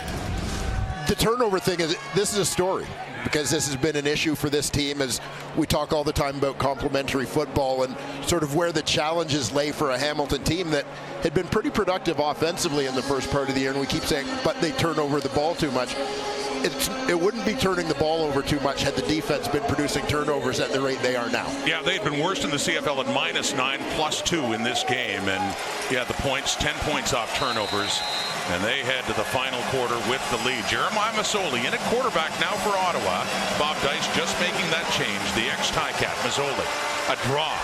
[SPEAKER 13] the turnover thing this is a story, because this has been an issue for this team, as we talk all the time about complementary football and sort of where the challenges lay for a Hamilton team that had been pretty productive offensively in the first part of the year, and we keep saying, but they turn over the ball too much. It wouldn't be turning the ball over too much had the defense been producing turnovers at the rate they are now. Yeah,
[SPEAKER 12] they've been worst in the CFL at -9, +2 in this game. And yeah, the points, 10 points off turnovers. And they head to the final quarter with the lead. Jeremiah Masoli in at quarterback now for Ottawa. Bob Dice just making that change. The ex-Ticat, Masoli, a draw.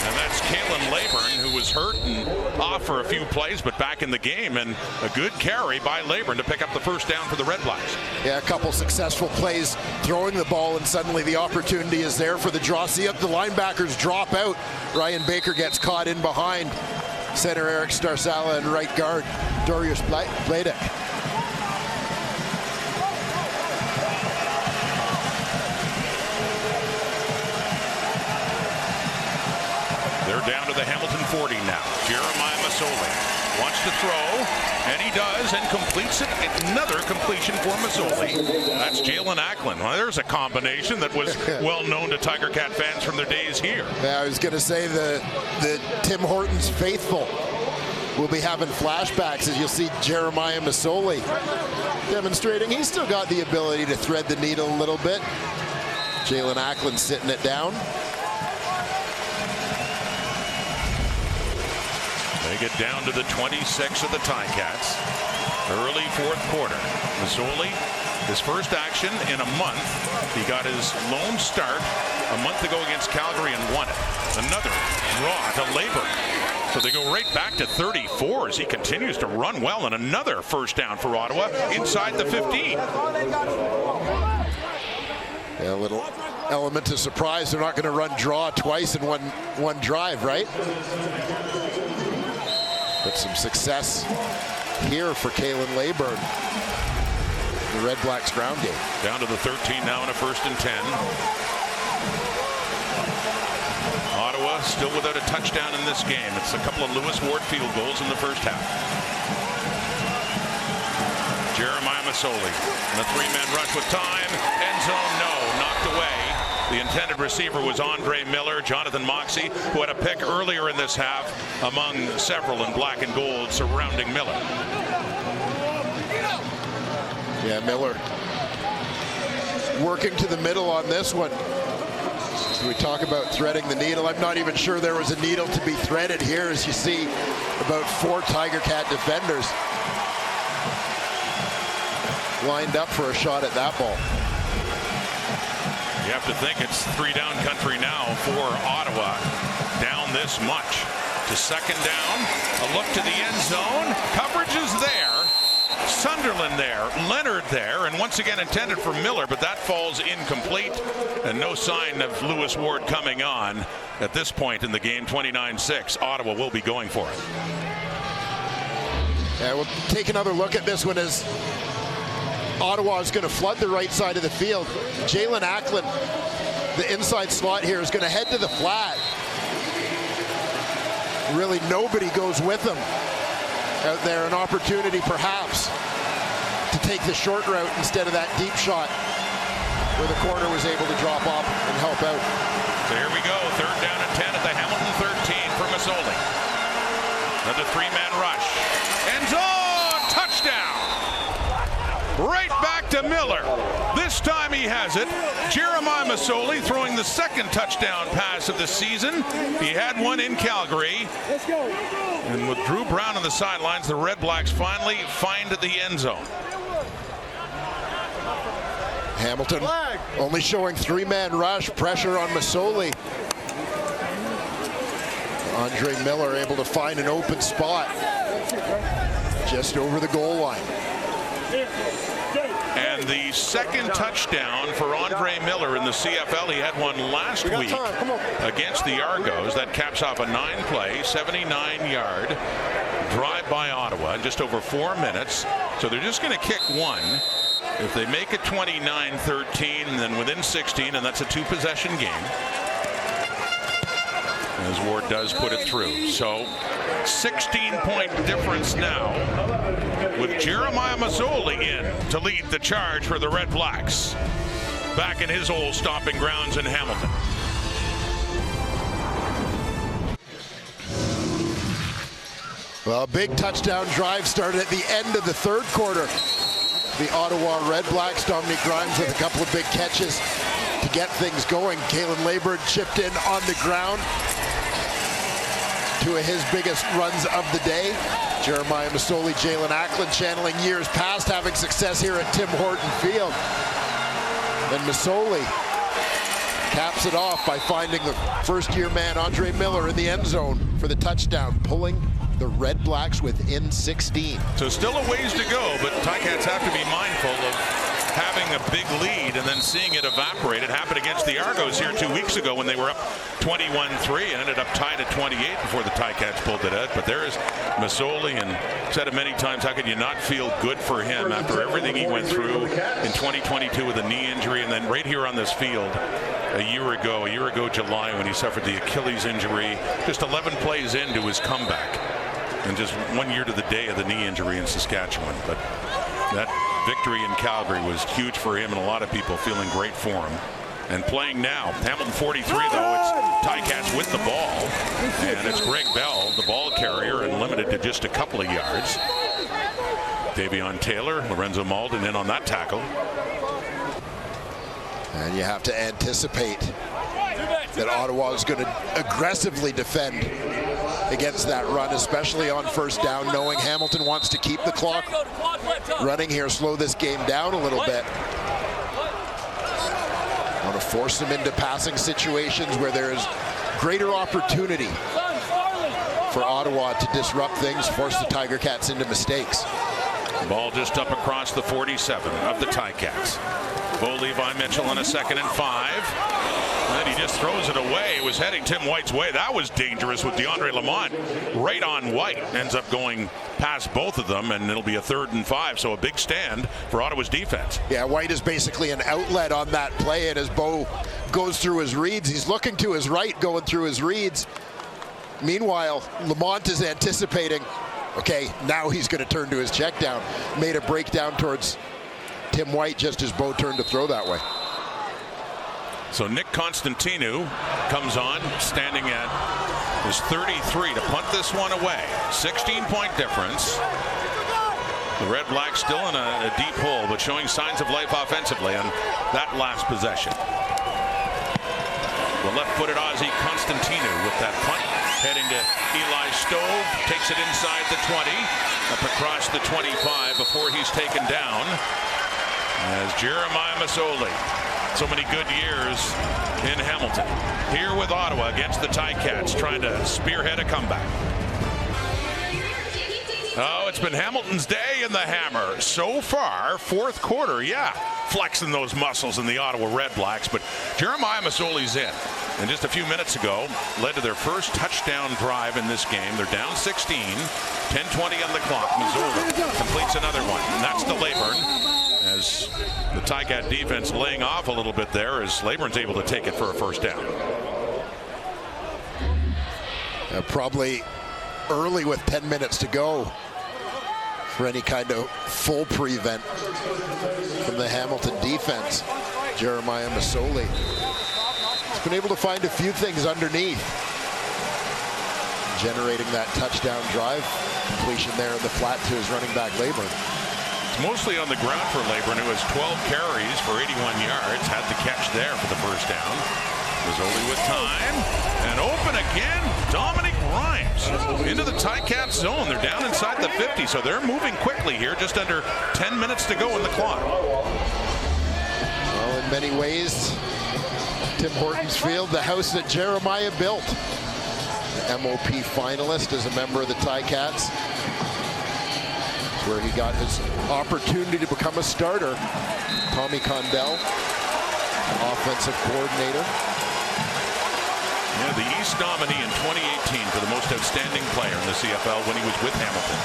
[SPEAKER 12] And that's Kalen Leyburn, who was hurt and off for a few plays, but back in the game. And a good carry by Leyburn to pick up the first down for the Red Blacks.
[SPEAKER 13] Yeah, a couple successful plays throwing the ball, and suddenly the opportunity is there for the draw. See up the linebackers drop out. Ryan Baker gets caught in behind center Eric Starsala and right guard Darius Bladek.
[SPEAKER 12] Down to the Hamilton 40 now. Jeremiah Masoli wants to throw, and he does, and completes it. Another completion for Masoli. That's Jalen Acklin. Well, there's a combination that was well known to Tiger Cat fans from their days here.
[SPEAKER 13] Yeah, I was going to say the Tim Hortons faithful will be having flashbacks as you'll see Jeremiah Masoli demonstrating he's still got the ability to thread the needle a little bit. Jalen Acklin sitting it down.
[SPEAKER 12] They get down to the 26 of the Ticats. Early 4th quarter. Masoli, his first action in a month. He got his lone start a month ago against Calgary and won it. Another draw to Leyburn. So they go right back to 34 as he continues to run well, and another first down for Ottawa inside the 15.
[SPEAKER 13] Yeah, a little element of surprise. They're not going to run draw twice in one drive, right? But some success here for Kalen Leyburn. The Red Blacks ground game.
[SPEAKER 12] Down to the 13 now in a 1st and 10. Ottawa still without a touchdown in this game. It's a couple of Lewis Ward field goals in the first half. Jeremiah Masoli in a 3-man rush with time. End zone, no, knocked away. The intended receiver was Andre Miller, Jonathan Moxey, who had a pick earlier in this half among several in black and gold surrounding Miller.
[SPEAKER 13] Yeah, Miller working to the middle on this one. So we talk about threading the needle. I'm not even sure there was a needle to be threaded here, as you see about 4 Tiger Cat defenders lined up for a shot at that ball.
[SPEAKER 12] You have to think it's 3-down country now for Ottawa. Down this much to 2nd down. A look to the end zone. Coverage is there. Sunderland there, Leonard there, and once again intended for Miller, but that falls incomplete, and no sign of Lewis Ward coming on at this point in the game. 29-6. Ottawa will be going for it.
[SPEAKER 13] Yeah, we'll take another look at this one as Ottawa is going to flood the right side of the field. Jalen Ackland, the inside slot here, is going to head to the flat. Really nobody goes with him out there. An opportunity perhaps to take the short route instead of that deep shot where the corner was able to drop off and help out.
[SPEAKER 12] So here we go, 3rd down and 10 at the Hamilton 13 for Masoli. Another 3-man rush. End zone, touchdown! Right back to Miller. This time he has it. Jeremiah Masoli throwing the 2nd touchdown pass of the season. He had one in Calgary.
[SPEAKER 16] Let's go.
[SPEAKER 12] And with Drew Brown on the sidelines, the Red Blacks finally find the end zone.
[SPEAKER 13] Hamilton only showing 3-man rush, pressure on Masoli. Andre Miller able to find an open spot just over the goal line.
[SPEAKER 12] And the 2nd touchdown for Andre Miller in the CFL. He had one last week against the Argos. That caps off a 9-play, 79-yard drive by Ottawa in just over 4 minutes. So they're just going to kick one. If they make it 29-13, then within 16, and that's a 2-possession game. As Ward does put it through. So 16-point difference now with Jeremiah Masoli in to lead the charge for the Red Blacks back in his old stomping grounds in Hamilton.
[SPEAKER 13] Well, a big touchdown drive started at the end of the 3rd quarter. The Ottawa Red Blacks, Dominic Grimes with a couple of big catches to get things going. Kalen Leyburn chipped in on the ground. 2 of his biggest runs of the day. Jeremiah Masoli, Jalen Ackland channeling years past, having success here at Tim Horton Field. And Masoli caps it off by finding the 1st-year man Andre Miller in the end zone for the touchdown, pulling the Red Blacks within 16.
[SPEAKER 12] So still a ways to go, but Ticats have to be mindful of having a big lead and then seeing it evaporate. It happened against the Argos here 2 weeks ago when they were up 21-3 and ended up tied at 28 before the Ticats pulled it out. But there is Masoli, and said it many times, how could you not feel good for him after everything he went through in 2022 with a knee injury, and then right here on this field a year ago July, when he suffered the Achilles injury, just 11 plays into his comeback. And just 1 year to the day of the knee injury in Saskatchewan. But that victory in Calgary was huge for him, and a lot of people feeling great for him. And playing now, Hamilton 43, though, it's Ticats with the ball. And it's Greg Bell, the ball carrier, and limited to just a couple of yards. Davion Taylor, Lorenzo Malden in on that tackle.
[SPEAKER 13] And you have to anticipate that Ottawa is going to aggressively defend against that run, especially on 1st down, knowing Hamilton wants to keep the clock running here, slow this game down a little bit. Want to force them into passing situations where there is greater opportunity for Ottawa to disrupt things, force the Tiger Cats into mistakes.
[SPEAKER 12] Ball just up across the 47 of the Ticats. Bo Levi Mitchell on a 2nd and 5. And then he just throws it away. It was heading Tim White's way. That was dangerous with DeAndre Lamont right on White. Ends up going past both of them, and it'll be a 3rd and 5. So a big stand for Ottawa's defense.
[SPEAKER 13] Yeah, White is basically an outlet on that play, and as Bo goes through his reads, he's looking to his right, going through his reads. Meanwhile, Lamont is anticipating, okay, now he's going to turn to his check down. Made a breakdown towards Tim White just as Bo turned to throw that way.
[SPEAKER 12] So Nick Constantinu comes on, standing at his 33 to punt this one away. 16-point difference. The Red Blacks still in a deep hole, but showing signs of life offensively on that last possession. The left-footed Aussie Constantinu with that punt. Heading to Eli Stove, takes it inside the 20, up across the 25 before he's taken down. As Jeremiah Masoli, so many good years in Hamilton. Here with Ottawa against the Ticats, trying to spearhead a comeback. Oh, it's been Hamilton's day in the Hammer. So far, 4th quarter, yeah, flexing those muscles in the Ottawa Redblacks, but Jeremiah Masoli's in. And just a few minutes ago, led to their first touchdown drive in this game. They're down 16, 10:20 on the clock. Masoli completes another one, and that's to Leyburn. As the Ticat defense laying off a little bit there, as Leyburn's able to take it for a first down.
[SPEAKER 13] Probably early with 10 minutes to go for any kind of full prevent from the Hamilton defense. Jeremiah Masoli has been able to find a few things underneath, generating that touchdown drive completion there in the flat to his running back Leyburn.
[SPEAKER 12] It's mostly on the ground for Leyburn, who has 12 carries for 81 yards. Had the catch there for the first down. Masoli with time, and open again, Dominic Rhymes into the Ticats zone. They're down inside the 50, so they're moving quickly here. Just under 10 minutes to go in the clock.
[SPEAKER 13] Well, in many ways, Tim Hortons Field, the house that Jeremiah built. MOP finalist as a member of the Ticats, where he got his opportunity to become a starter. Tommy Condell, offensive coordinator.
[SPEAKER 12] Yeah, the East nominee in 2018 for the most outstanding player in the CFL when he was with Hamilton.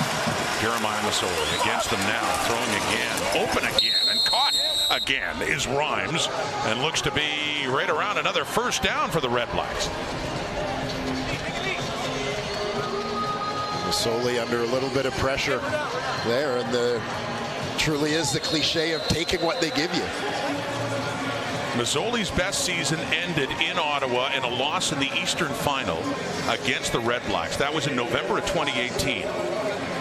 [SPEAKER 12] Jeremiah Masoli against them now, throwing again, open again, and caught again is Rhymes, and looks to be right around another first down for the Red Blacks.
[SPEAKER 13] Masoli under a little bit of pressure there, and truly is the cliche of taking what they give you.
[SPEAKER 12] Masoli's best season ended in Ottawa in a loss in the Eastern Final against the Red Blacks. That was in November of 2018.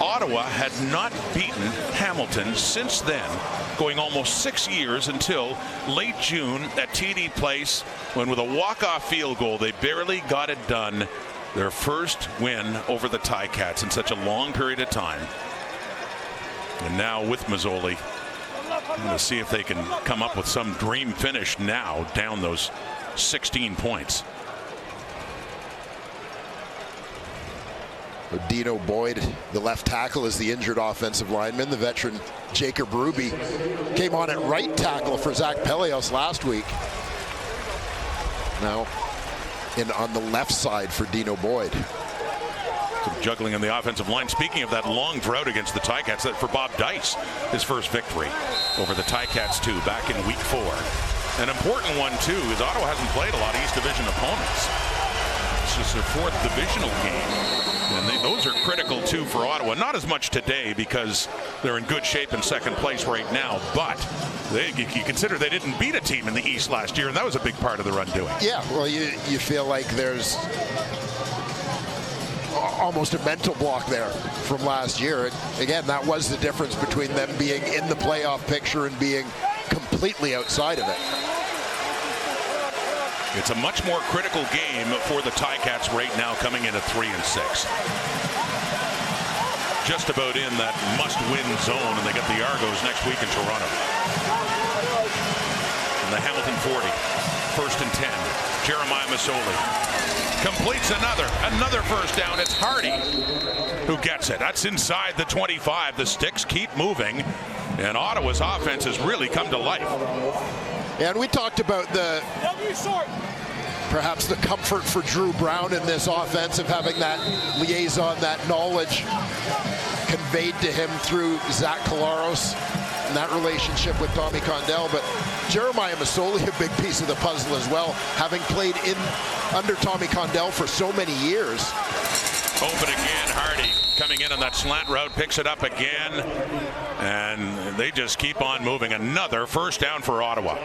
[SPEAKER 12] Ottawa had not beaten Hamilton since then, going almost 6 years until late June at TD Place, when with a walk-off field goal, they barely got it done. Their first win over the Ticats in such a long period of time. And now with Masoli, I'm going to see if they can come up with some dream finish now, down those 16 points.
[SPEAKER 13] Dino Boyd, the left tackle, is the injured offensive lineman. The veteran Jacob Ruby came on at right tackle for Zach Pelios last week. Now on the left side for Dino Boyd.
[SPEAKER 12] Some juggling on the offensive line. Speaking of that long drought against the Ticats, that for Bob Dice, his first victory over the Ticats too, back in week 4. An important one too, is Ottawa hasn't played a lot of East Division opponents. It's just their 4th divisional game, and those are critical too for Ottawa. Not as much today because they're in good shape in 2nd place right now, but you consider they didn't beat a team in the East last year, and that was a big part of their undoing.
[SPEAKER 13] Yeah, well, you feel like there's almost a mental block there from last year. Again, that was the difference between them being in the playoff picture and being completely outside of it.
[SPEAKER 12] It's a much more critical game for the Ticats right now, coming in at 3-6. Just about in that must-win zone, and they get the Argos next week in Toronto. And the Hamilton 40. 1st and 10. Jeremiah Masoli completes another first down. It's Hardy who gets it. That's inside the 25. The sticks keep moving, and Ottawa's offense has really come to life.
[SPEAKER 13] And we talked about perhaps the comfort for Drew Brown in this offense of having that liaison, that knowledge conveyed to him through Zach Collaros and that relationship with Tommy Condell. But Jeremiah Masoli, a big piece of the puzzle as well, having played under Tommy Condell for so many years.
[SPEAKER 12] Open again, Hardy coming in on that slant route, picks it up again, and they just keep on moving. Another first down for Ottawa.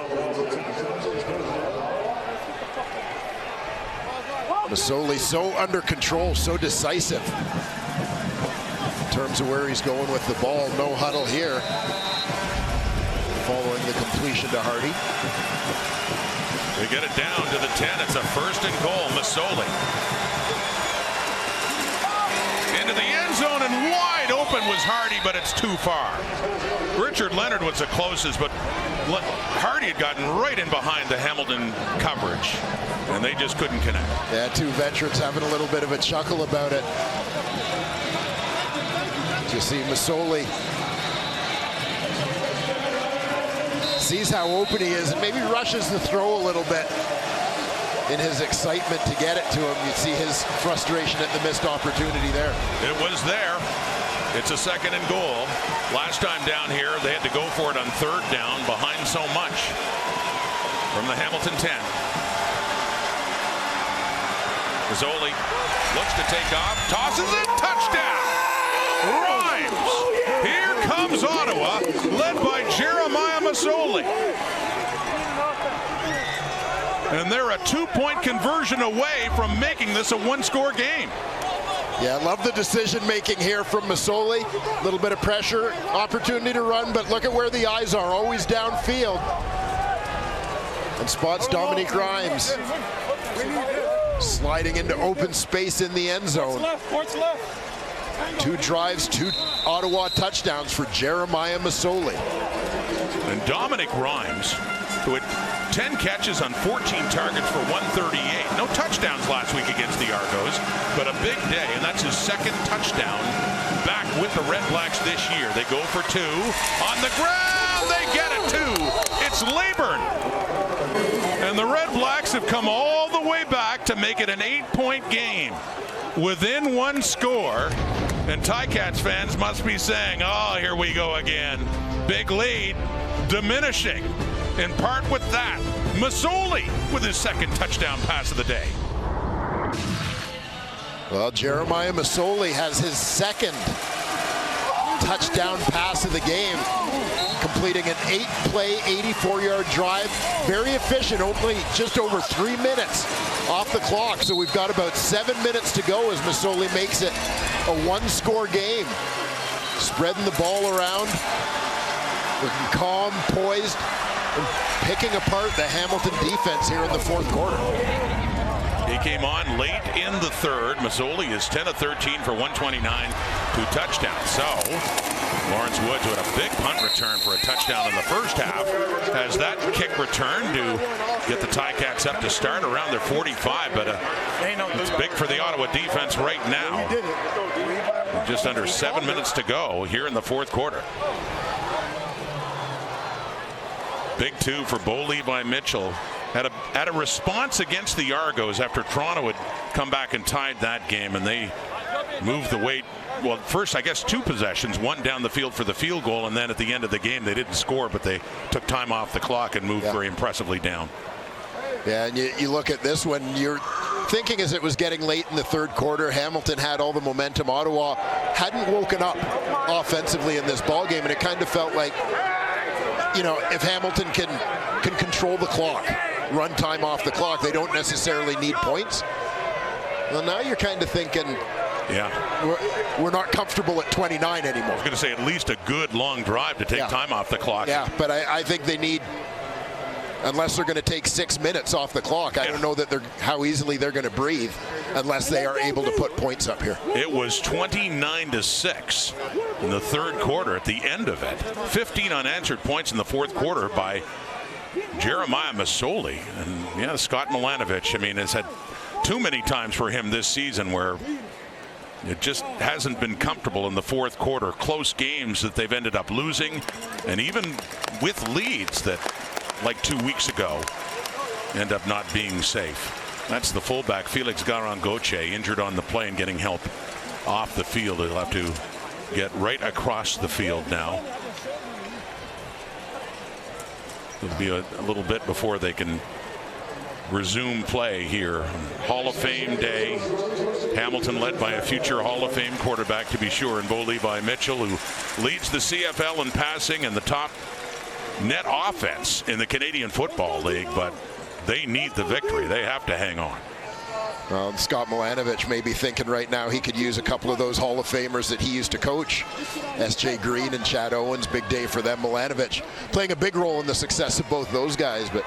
[SPEAKER 13] Masoli so under control, so decisive in terms of where he's going with the ball. No huddle here following the completion to Hardy.
[SPEAKER 12] They get it down to the 10. It's a 1st and goal. Masoli into the end zone, and wide open was Hardy, but it's too far. Richard Leonard was the closest, but Hardy had gotten right in behind the Hamilton coverage, and they just couldn't connect.
[SPEAKER 13] Yeah, two veterans having a little bit of a chuckle about it. You see Masoli sees how open he is and maybe rushes the throw a little bit in his excitement to get it to him. You see his frustration at the missed opportunity there.
[SPEAKER 12] It was there. It's a 2nd and goal. Last time down here, they had to go for it on 3rd down behind so much from the Hamilton 10. Masoli looks to take off, tosses it, touchdown! Rhymes! Here comes Ottawa, led by Jeremiah Masoli. And they're a 2-point conversion away from making this a 1-score game.
[SPEAKER 13] Yeah, I love the decision making here from Masoli. A little bit of pressure, opportunity to run, but look at where the eyes are, always downfield. And spots Dominique Rhymes sliding into open space in the end zone.
[SPEAKER 16] Court's left.
[SPEAKER 13] 2 drives, 2 Ottawa touchdowns for Jeremiah Masoli.
[SPEAKER 12] And Dominique Rhymes, who had 10 catches on 14 targets for 138. No touchdowns last week against the Argos, but a big day, and that's his 2nd touchdown back with the Red Blacks this year. They go for 2. On the ground, they get it too. It's Leyburn. And the Red Blacks have come all the way back to make it an 8-point game within 1 score. And Ticats fans must be saying, oh, here we go again. Big lead diminishing. In part with that, Masoli with his 2nd touchdown pass of the day.
[SPEAKER 13] Well, Jeremiah Masoli has his 2nd touchdown pass of the game, completing an 8-play, 84-yard drive. Very efficient, only just over 3 minutes off the clock. So we've got about 7 minutes to go as Masoli makes it a 1-score game. Spreading the ball around, looking calm, poised, and picking apart the Hamilton defense here in the 4th quarter.
[SPEAKER 12] He came on late in the 3rd. Masoli is 10 of 13 for 129, 2 touchdowns. So Lawrence Woods with a big punt return for a touchdown in the first half. Has that kick return to get the Ticats up to start around their 45, but it's big for the Ottawa defense right now. Just under 7 minutes to go here in the 4th quarter. Big 2 for Bo Levi Mitchell. Had a response against the Argos after Toronto had come back and tied that game, and they moved the weight. Well, first, I guess 2 possessions, 1 down the field for the field goal, and then at the end of the game, they didn't score, but they took time off the clock and moved very impressively down.
[SPEAKER 13] Yeah, and you look at this one, you're thinking as it was getting late in the 3rd quarter, Hamilton had all the momentum. Ottawa hadn't woken up offensively in this ballgame, and it kind of felt like, you know, if Hamilton can control the clock, run time off the clock, they don't necessarily need points. Well, now you're kind of thinking,
[SPEAKER 12] yeah,
[SPEAKER 13] we're not comfortable at 29 anymore.
[SPEAKER 12] I was going to say at least a good long drive to take time off the clock.
[SPEAKER 13] Yeah, but I think they need, unless they're going to take 6 minutes off the clock, I don't know that how easily they're going to breathe unless they are able to put points up here.
[SPEAKER 12] It was 29-6 in the 3rd quarter at the end of it. 15 unanswered points in the 4th quarter by Jeremiah Masoli, and yeah, Scott Milanovic. I mean, it's had too many times for him this season where it just hasn't been comfortable in the fourth quarter. Close games that they've ended up losing, and even with leads that, like 2 weeks ago, end up not being safe. That's the fullback, Felix Garangoche, injured on the play and getting help off the field. He'll have to get right across the field now. It'll be a little bit before they can resume play here. Hall of Fame day. Hamilton led by a future Hall of Fame quarterback, to be sure, in Bo Levi Mitchell, who leads the CFL in passing and the top net offense in the Canadian Football League, but they need the victory. They have to hang on.
[SPEAKER 13] Well, Scott Milanovic may be thinking right now he could use a couple of those Hall of Famers that he used to coach. S.J. Green and Chad Owens, big day for them. Milanovic playing a big role in the success of both those guys, but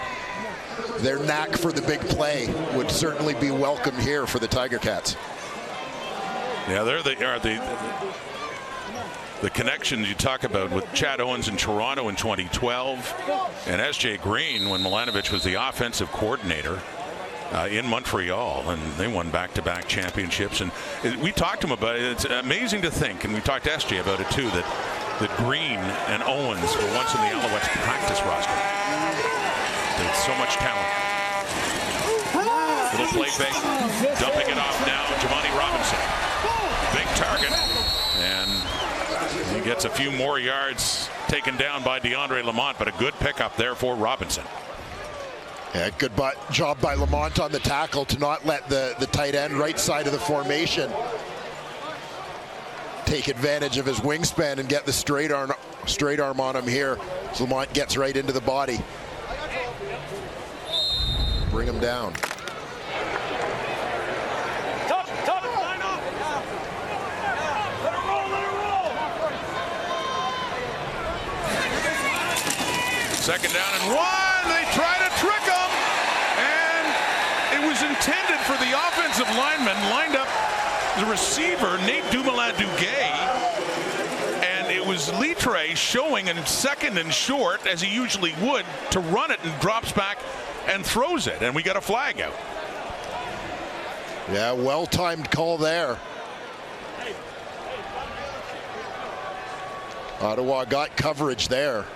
[SPEAKER 13] their knack for the big play would certainly be welcome here for the Tiger Cats.
[SPEAKER 12] Yeah, the connections you talk about with Chad Owens in Toronto in 2012 and S.J. Green when Milanovic was the offensive coordinator in Montreal, and they won back-to-back championships. And we talked to him about it. It's amazing to think, and we talked to S.J. about it too, that Green and Owens were once in the Alouettes practice roster. There's so much talent. Little play fake, dumping it off now, Giovanni Robinson. Big target, and he gets a few more yards taken down by DeAndre Lamont, but a good pickup there for Robinson.
[SPEAKER 13] Yeah, good job by Lamont on the tackle to not let the tight end right side of the formation take advantage of his wingspan and get the straight arm on him here. So Lamont gets right into the body. Bring him down.
[SPEAKER 12] Second down and 1. They try to trick him, and it was intended for the offensive lineman lined up the receiver, Nate Dumoulin-Duguay, and it was Litre showing in second and short, as he usually would, to run it, and drops back and throws it, and we got a flag out.
[SPEAKER 13] Yeah, well-timed call there. Ottawa got coverage there.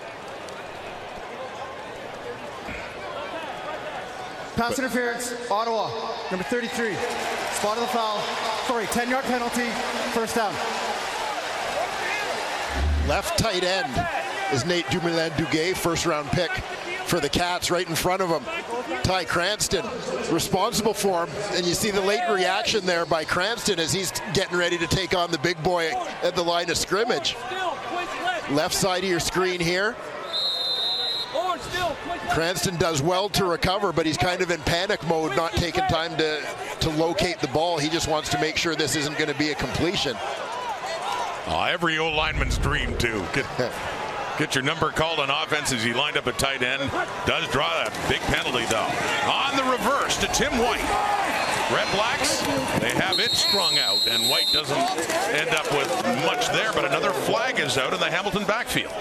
[SPEAKER 14] Pass interference, Ottawa, number 33. Spot of the foul. Sorry, 10-yard penalty, first down.
[SPEAKER 13] Left tight end is Nate Dumoulin-Duguay, first-round pick for the Cats, right in front of him. Ty Cranston responsible for him, and you see the late reaction there by Cranston as he's getting ready to take on the big boy at the line of scrimmage. Left side of your screen here. Cranston does well to recover, but he's kind of in panic mode, not taking time to locate the ball. He just wants to make sure this isn't going to be a completion.
[SPEAKER 12] Every old lineman's dream, too. Get your number called on offense as he lined up a tight end. Does draw that big penalty, though. On the reverse to Tim White. Red Blacks, they have it strung out, and White doesn't end up with much there, but another flag is out in the Hamilton backfield.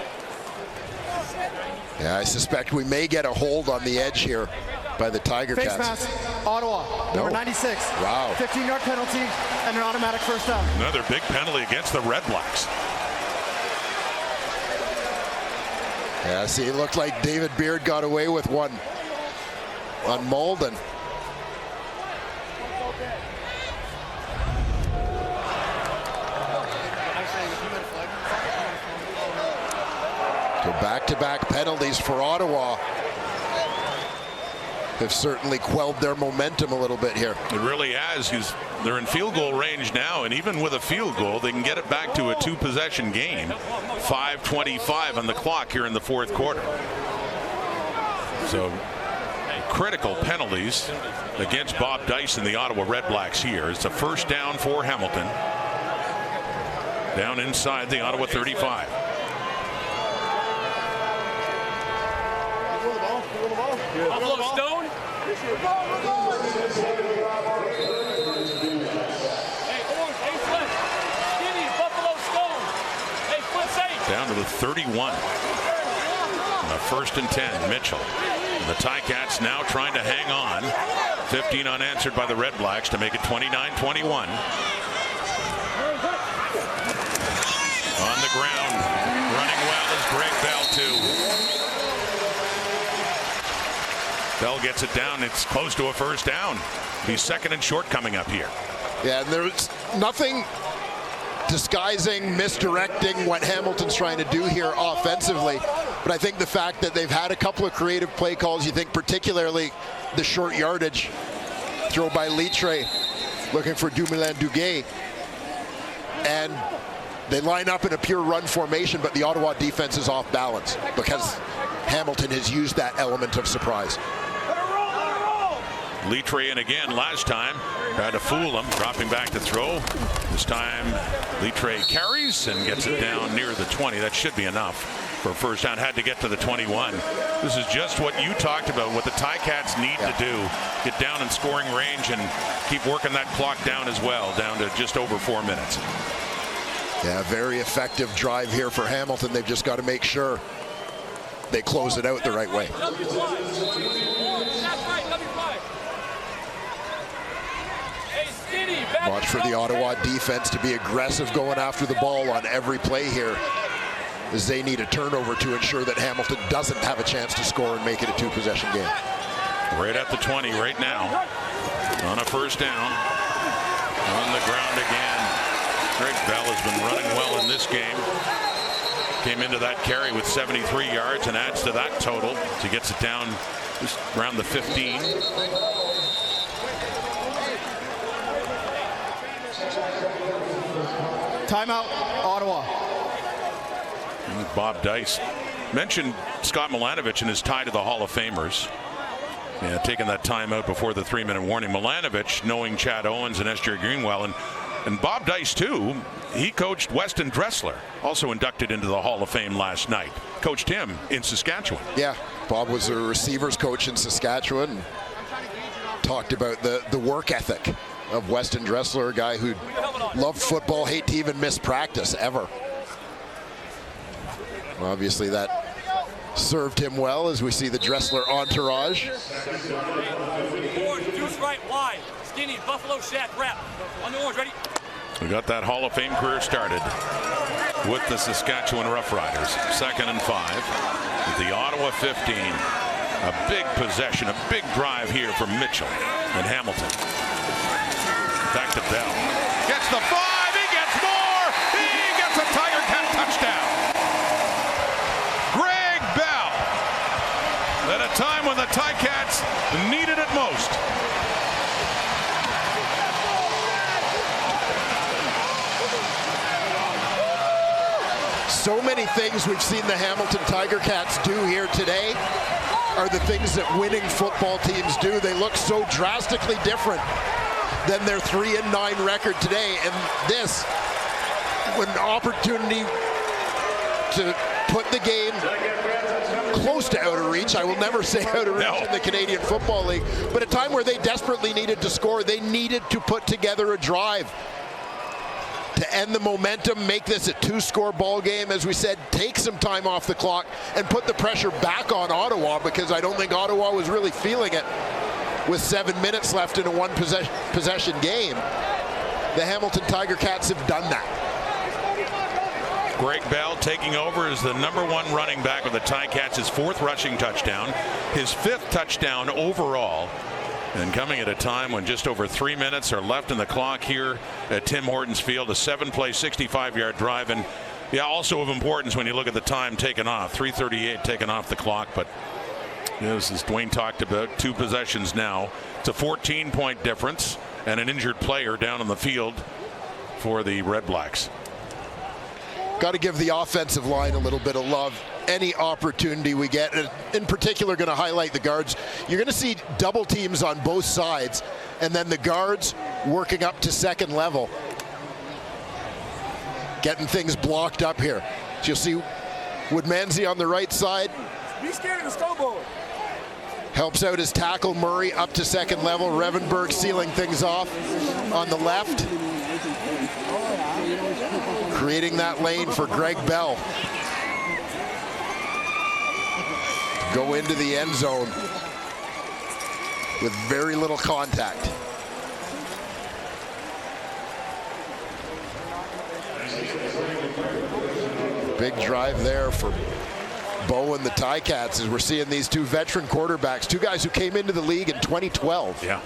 [SPEAKER 13] Yeah, I suspect we may get a hold on the edge here by the Tiger Cats.
[SPEAKER 14] Face mask, Ottawa, number 96.
[SPEAKER 13] Wow.
[SPEAKER 14] 15-yard penalty and an automatic first down.
[SPEAKER 12] Another big penalty against the Red Blacks.
[SPEAKER 13] Yeah, see, it looked like David Beard got away with one on Malden. So back-to-back penalties for Ottawa have certainly quelled their momentum a little bit here.
[SPEAKER 12] It really has, because they're in field goal range now, and even with a field goal, they can get it back to a two-possession game. 5:25 on the clock here in the fourth quarter. So critical penalties against Bob Dice and the Ottawa Redblacks here. It's a first down for Hamilton. Down inside the Ottawa 35.
[SPEAKER 16] Buffalo Stone. Hey, Orange, hey, Flint. Skinny, Buffalo Stone. Hey, Flint, safe.
[SPEAKER 12] Down to the 31. On a 1st and 10, Mitchell. The Ticats now trying to hang on. 15 unanswered by the Red Blacks to make it 29-21. On the ground, running well is Greg Bell too. Bell gets it down. It's close to a first down. He's second and short coming up here.
[SPEAKER 13] Yeah, and there's nothing disguising, misdirecting what Hamilton's trying to do here offensively. But I think the fact that they've had a couple of creative play calls, you think particularly the short yardage throw by Litre looking for Dumoulin-Duguay. And they line up in a pure run formation, but the Ottawa defense is off balance because Hamilton has used that element of surprise.
[SPEAKER 12] Litre in again last time. Tried to fool him, dropping back to throw. This time Litre carries and gets it down near the 20. That should be enough for a first down. Had to get to the 21. This is just what you talked about, what the Ticats need to do. Get down in scoring range and keep working that clock down as well, down to just over 4 minutes.
[SPEAKER 13] Yeah, very effective drive here for Hamilton. They've just got to make sure they close it out the right way. Watch for the Ottawa defense to be aggressive going after the ball on every play here, as they need a turnover to ensure that Hamilton doesn't have a chance to score and make it a two-possession game.
[SPEAKER 12] Right at the 20 right now. On a first down. On the ground again. Greg Bell has been running well in this game. Came into that carry with 73 yards and adds to that total. So he gets it down just around the 15.
[SPEAKER 14] Timeout, Ottawa.
[SPEAKER 12] Bob Dice mentioned Scott Milanovich and his tie to the Hall of Famers. Yeah, taking that timeout before the 3-minute warning. Milanovich knowing Chad Owens and S.J. Greenwell, and Bob Dice too. He coached Weston Dressler, also inducted into the Hall of Fame last night. Coached him in Saskatchewan.
[SPEAKER 13] Yeah, Bob was a receivers coach in Saskatchewan. Talked about the work ethic of Weston Dressler, a guy who loved football, hate to even miss practice ever. Obviously that served him well as we see the Dressler entourage.
[SPEAKER 16] Orange, juice right, wide, skinny, buffalo shack wrap. On the orange, ready?
[SPEAKER 12] We got that Hall of Fame career started with the Saskatchewan Roughriders. 2nd and 5 with the Ottawa 15. A big possession, a big drive here from Mitchell and Hamilton. Back to Bell. Gets the 5. He gets more. He gets a Tiger Cat touchdown. Greg Bell. At a time when the Ticats needed it most.
[SPEAKER 13] So many things we've seen the Hamilton Tiger Cats do here today are the things that winning football teams do. They look so drastically different than their 3-9 record today. And this, when an opportunity to put the game close to out of reach, I will never say out of reach in the Canadian Football League, but a time where they desperately needed to score, they needed to put together a drive to end the momentum, make this a 2-score ball game. As we said, take some time off the clock and put the pressure back on Ottawa, because I don't think Ottawa was really feeling it with 7 minutes left in a one-possession game. The Hamilton Tiger Cats have done that.
[SPEAKER 12] Greg Bell taking over as the #1 running back with the Ticats, his 4th rushing touchdown, his 5th touchdown overall. And coming at a time when just over 3 minutes are left in the clock here at Tim Hortons Field, a 7-play, 65-yard drive. And yeah, also of importance when you look at the time taken off, 3:38 taken off the clock. But this, as Dwayne talked about, 2 possessions now. It's a 14-point difference and an injured player down on the field for the Red Blacks.
[SPEAKER 13] Got to give the offensive line a little bit of love. Any opportunity we get, in particular going to highlight the guards. You're going to see double teams on both sides, and then the guards working up to second level, getting things blocked up here. So you'll see Woodmansey on the right side.
[SPEAKER 16] Be scared of the snowboard.
[SPEAKER 13] Helps out his tackle, Murray, up to second level. Revenberg sealing things off on the left. Creating that lane for Greg Bell. go into the end zone with very little contact. Big drive there for Bo and the Ticats as we're seeing these two veteran quarterbacks, two guys who came into the league in 2012.
[SPEAKER 12] Yeah.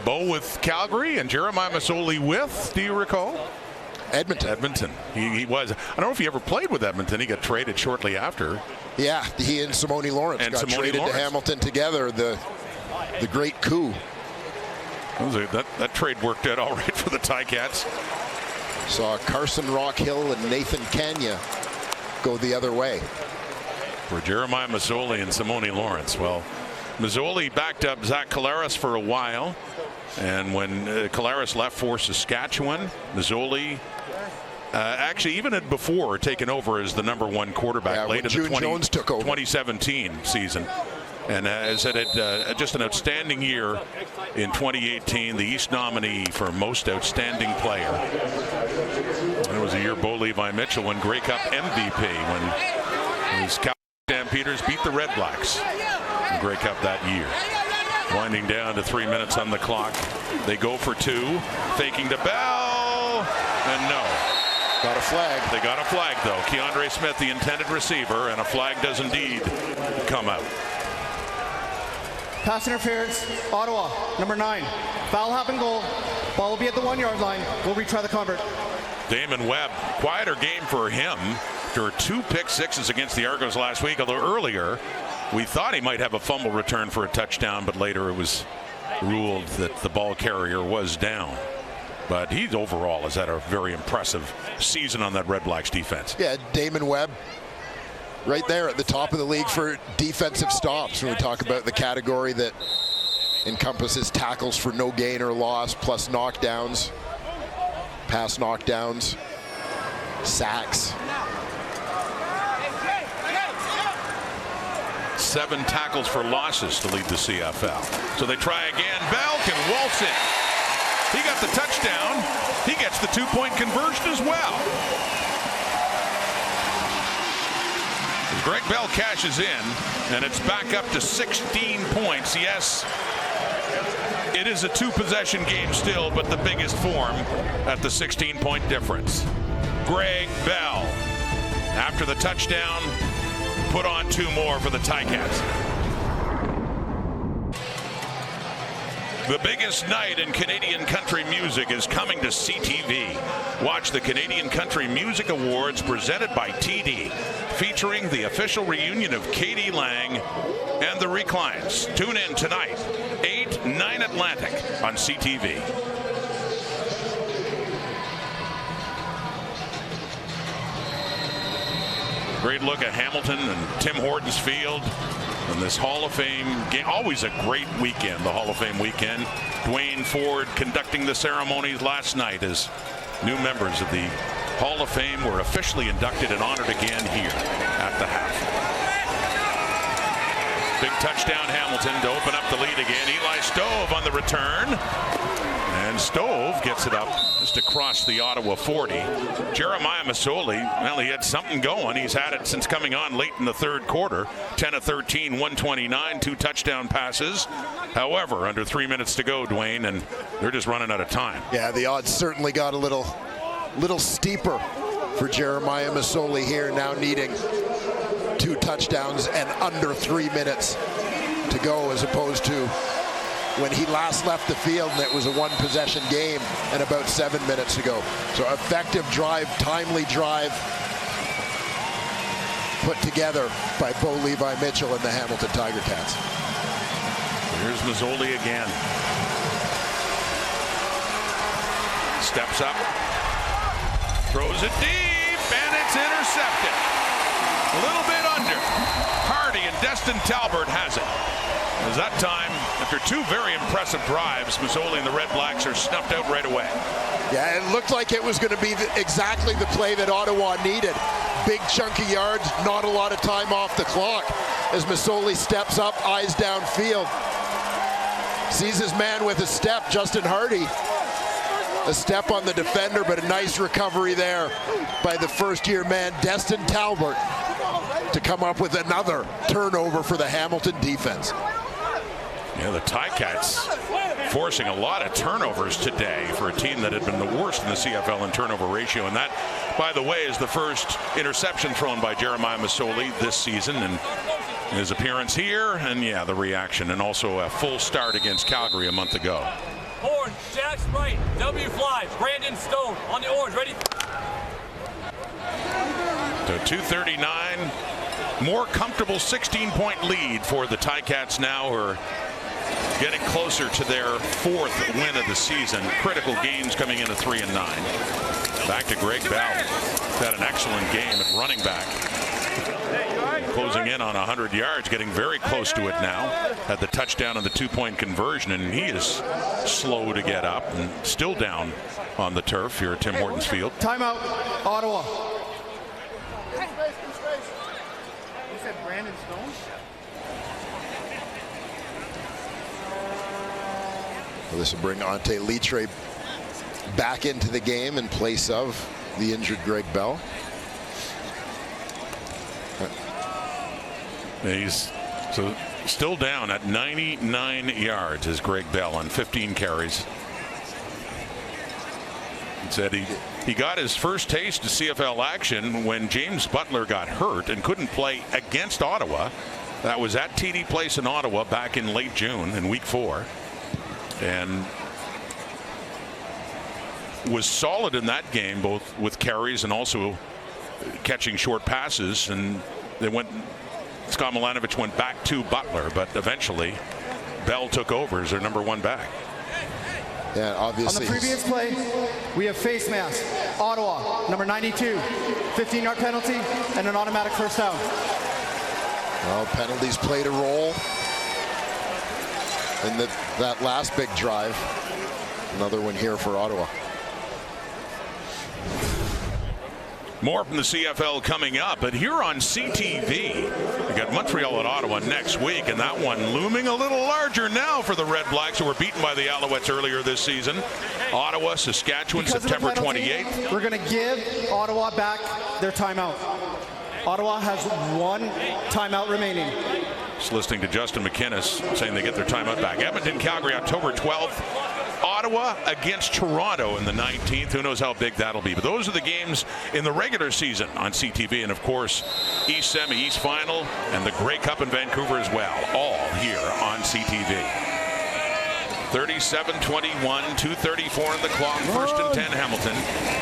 [SPEAKER 12] Bo with Calgary and Jeremiah Masoli with, do you recall? Edmonton. He was. I don't know if he ever played with Edmonton. He got traded shortly after.
[SPEAKER 13] Yeah, he and Simone Lawrence got traded to Hamilton together. The great coup.
[SPEAKER 12] That trade worked out all right for the Ticats.
[SPEAKER 13] Saw Carson Rockhill and Nathan Kanya go the other way.
[SPEAKER 12] For Jeremiah Masoli and Simone Lawrence. Well, Masoli backed up Zach Collaros for a while. And when Collaros left for Saskatchewan, Masoli actually even had before taken over as the #1 quarterback late in the 2017 season. And has had just an outstanding year in 2018, the East nominee for most outstanding player. And it was a year Bo Levi Mitchell won Grey Cup MVP when his Stampeders beat the Red Blacks in Grey Cup that year. Winding down to 3 minutes on the clock. They go for 2, faking to Bell, and no.
[SPEAKER 13] Got a flag.
[SPEAKER 12] They got a flag, though. Keandre Smith, the intended receiver, and a flag does indeed come out.
[SPEAKER 14] Pass interference, Ottawa, number 9. Foul happened, goal. Ball will be at the 1-yard line. We'll retry the convert.
[SPEAKER 12] Damon Webb, quieter game for him. After 2 pick sixes against the Argos last week, although earlier we thought he might have a fumble return for a touchdown, but later it was ruled that the ball carrier was down. But he overall has had a very impressive season on that Red Blacks defense.
[SPEAKER 13] Yeah, Damon Webb right there at the top of the league for defensive stops when we talk about the category that encompasses tackles for no gain or loss, plus knockdowns, pass knockdowns, sacks.
[SPEAKER 12] 7 tackles for losses to lead the CFL. So they try again. Bell can waltz it. He got the touchdown. He gets the 2-point conversion as well. Greg Bell cashes in, and it's back up to 16 points. Yes, it is a 2-possession game still, but the biggest form at the 16-point difference. Greg Bell, after the touchdown, put on 2 more for the Ticats. The biggest night in Canadian country music is coming to CTV. Watch the Canadian Country Music Awards presented by TD, featuring the official reunion of Katie Lang and the Reclines. Tune in tonight, 8, 9 Atlantic on CTV. Great look at Hamilton and Tim Hortons Field and this Hall of Fame game. Always a great weekend, the Hall of Fame weekend. Dwayne Ford conducting the ceremonies last night as new members of the Hall of Fame were officially inducted and honored again here at the half. Big touchdown Hamilton to open up the lead again. Eli Stove on the return. And Stove gets it up just across the Ottawa 40. Jeremiah Masoli, well, he had something going. He's had it since coming on late in the third quarter. 10 of 13, 129, 2 touchdown passes. However, under 3 minutes to go, Dwayne, and they're just running out of time.
[SPEAKER 13] Yeah, the odds certainly got a little steeper for Jeremiah Masoli here, now needing 2 touchdowns and under 3 minutes to go, as opposed to when he last left the field and it was a 1-possession game and about 7 minutes to go. So effective drive, timely drive put together by Bo Levi Mitchell and the Hamilton Tiger Cats.
[SPEAKER 12] Here's Masoli again. Steps up, throws it deep, and it's intercepted. A little bit under. Hardy and Destin Talbert has it. As that time, after 2 very impressive drives, Masoli and the Red Blacks are snuffed out right away.
[SPEAKER 13] Yeah, it looked like it was going to be exactly the play that Ottawa needed. Big chunky yards, not a lot of time off the clock. As Masoli steps up, eyes downfield. Sees his man with a step, Justin Hardy. A step on the defender, but a nice recovery there by the first-year man, Destin Talbert. to come up with another turnover for the Hamilton defense.
[SPEAKER 12] Yeah, the Ticats forcing a lot of turnovers today for a team that had been the worst in the CFL in turnover ratio. And that, by the way, is the first interception thrown by Jeremiah Masoli this season. And his appearance here, and yeah, the reaction, and also a full start against Calgary a month ago.
[SPEAKER 16] Orange, Jack's right, W fly, Brandon Stone on the orange, ready?
[SPEAKER 12] So 2:39, more comfortable 16-point lead for the Ticats now, who are getting closer to their 4th win of the season. Critical gains coming in at 3-9. Back to Greg Bell. Had an excellent game at running back. Closing in on 100 yards, getting very close to it now. Had the touchdown on the 2-point conversion, and he is slow to get up and still down on the turf here at Tim Hortons Field.
[SPEAKER 14] Timeout, Ottawa. You said Brandon Stone?
[SPEAKER 13] Well, this will bring Ante Litre back into the game in place of the injured Greg Bell.
[SPEAKER 12] He's still down at 99 yards is Greg Bell on 15 carries. He said he got his first taste of CFL action when James Butler got hurt and couldn't play against Ottawa. That was at TD Place in Ottawa back in late June in week 4. And was solid in that game, both with carries and also catching short passes. And they went, Scott Milanovic went back to Butler, but eventually Bell took over as their number 1 back.
[SPEAKER 13] Yeah, obviously.
[SPEAKER 14] On the previous play, we have face mask. Ottawa, number 92, 15-yard penalty and an automatic first down.
[SPEAKER 13] Well, penalties played a role in that last big drive. Another one here for Ottawa.
[SPEAKER 12] More from the CFL coming up, but here on CTV, we got Montreal at Ottawa next week, and that one looming a little larger now for the Red Blacks, who were beaten by the Alouettes earlier this season. Ottawa, Saskatchewan,
[SPEAKER 14] Because
[SPEAKER 12] September
[SPEAKER 14] penalty,
[SPEAKER 12] 28th.
[SPEAKER 14] We're going to give Ottawa back their timeout. Ottawa has 1 timeout remaining.
[SPEAKER 12] Just listening to Justin McInnes saying they get their timeout back. Edmonton, Calgary, October 12th. Ottawa against Toronto in the 19th. Who knows how big that'll be. But those are the games in the regular season on CTV. And, of course, East Semi, East Final, and the Grey Cup in Vancouver as well. All here on CTV. 37-21, 2:34 on the clock. 1st and 10, Hamilton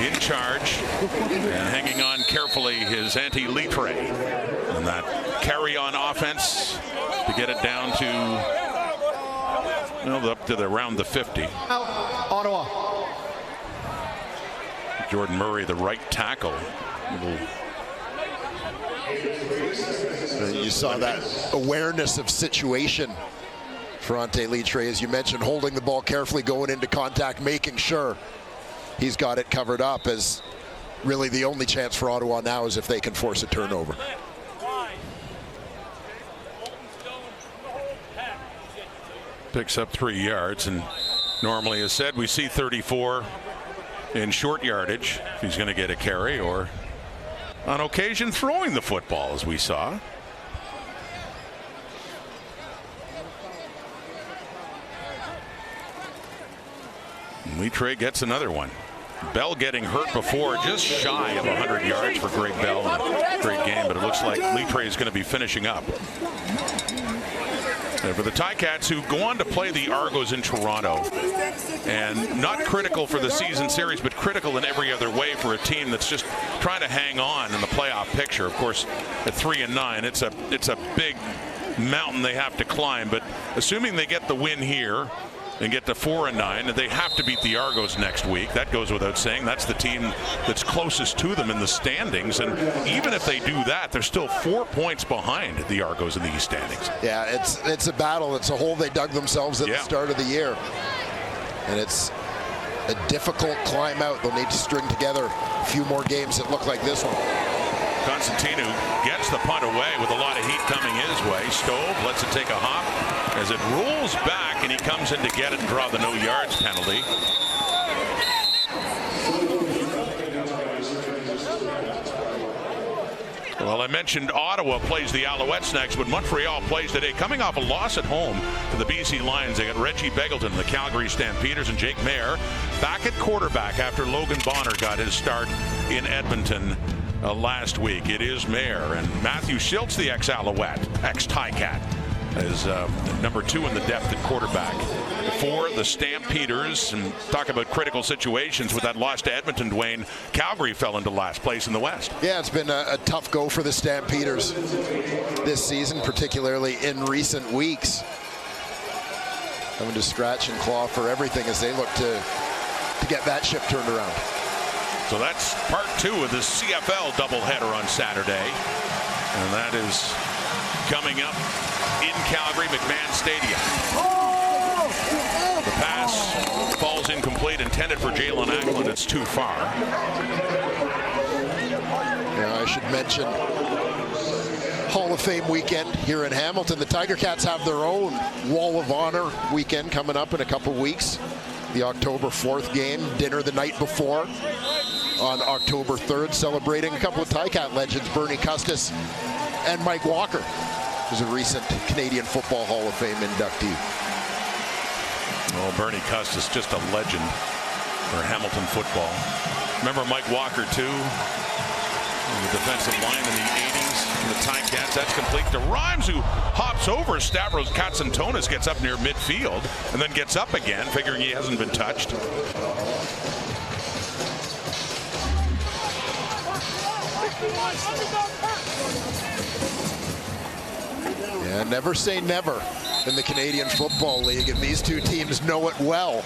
[SPEAKER 12] in charge. And hanging on carefully is Ante Litre. And that carry-on offense to get it down to, well, up to around the 50.
[SPEAKER 14] Ottawa.
[SPEAKER 12] Jordan Murray, the right tackle.
[SPEAKER 13] You saw that awareness of situation for Ante Litre, as you mentioned, holding the ball carefully, going into contact, making sure he's got it covered up, as really the only chance for Ottawa now is if they can force a turnover.
[SPEAKER 12] Picks up 3 yards, and normally, as said, we see 34 in short yardage if he's going to get a carry, or on occasion throwing the football, as we saw. Litre gets another one. Bell getting hurt before, just shy of 100 yards for Greg Bell. Great game, but it looks like Litre is going to be finishing up. And for the Ticats, who go on to play the Argos in Toronto, and not critical for the season series, but critical in every other way for a team that's just trying to hang on in the playoff picture. Of course, at 3-9, it's a big mountain they have to climb. But assuming they get the win here and get to 4-9, they have to beat the Argos next week. That goes without saying. That's the team that's closest to them in the standings. And even if they do that, they're still 4 points behind the Argos in the East standings.
[SPEAKER 13] Yeah, it's a battle. It's a hole they dug themselves at the start of the year. And it's a difficult climb out. They'll need to string together a few more games that look like this one.
[SPEAKER 12] Constantino gets the punt away with a lot of heat coming his way. Stove lets it take a hop as it rolls back, and he comes in to get it and draw the no yards penalty. Well, I mentioned Ottawa plays the Alouettes next, but Montreal plays today. Coming off a loss at home to the BC Lions, they got Reggie Begelton, the Calgary Stampeders, and Jake Mayer back at quarterback after Logan Bonner got his start in Edmonton last week. It is Mayer, and Matthew Schiltz, the ex-Alouette, ex-Ticat, is number 2 in the depth at quarterback for the Stampeders. And talk about critical situations with that loss to Edmonton, Dwayne. Calgary fell into last place in the West.
[SPEAKER 13] Yeah, it's been a tough go for the Stampeders this season, particularly in recent weeks. Having to scratch and claw for everything as they look to get that ship turned around.
[SPEAKER 12] So that's part 2 of the CFL doubleheader on Saturday. And that is coming up in Calgary, McMahon Stadium. The pass falls incomplete, intended for Jalen Ackland. It's too far.
[SPEAKER 13] Yeah, I should mention Hall of Fame weekend here in Hamilton. The Tiger Cats have their own Wall of Honor weekend coming up in a couple weeks. The October 4th game, dinner the night before on October 3rd, celebrating a couple of Ticat legends, Bernie Custis and Mike Walker, who's a recent Canadian Football Hall of Fame inductee.
[SPEAKER 12] Oh, Bernie Custis, just a legend for Hamilton football. Remember Mike Walker, too? The defensive line in the 80s. The Ticats, that's complete to Rhymes, who hops over Stavros Katsantonis, gets up near midfield, and then gets up again, figuring he hasn't been touched.
[SPEAKER 13] Yeah, never say never in the Canadian Football League, and these two teams know it well.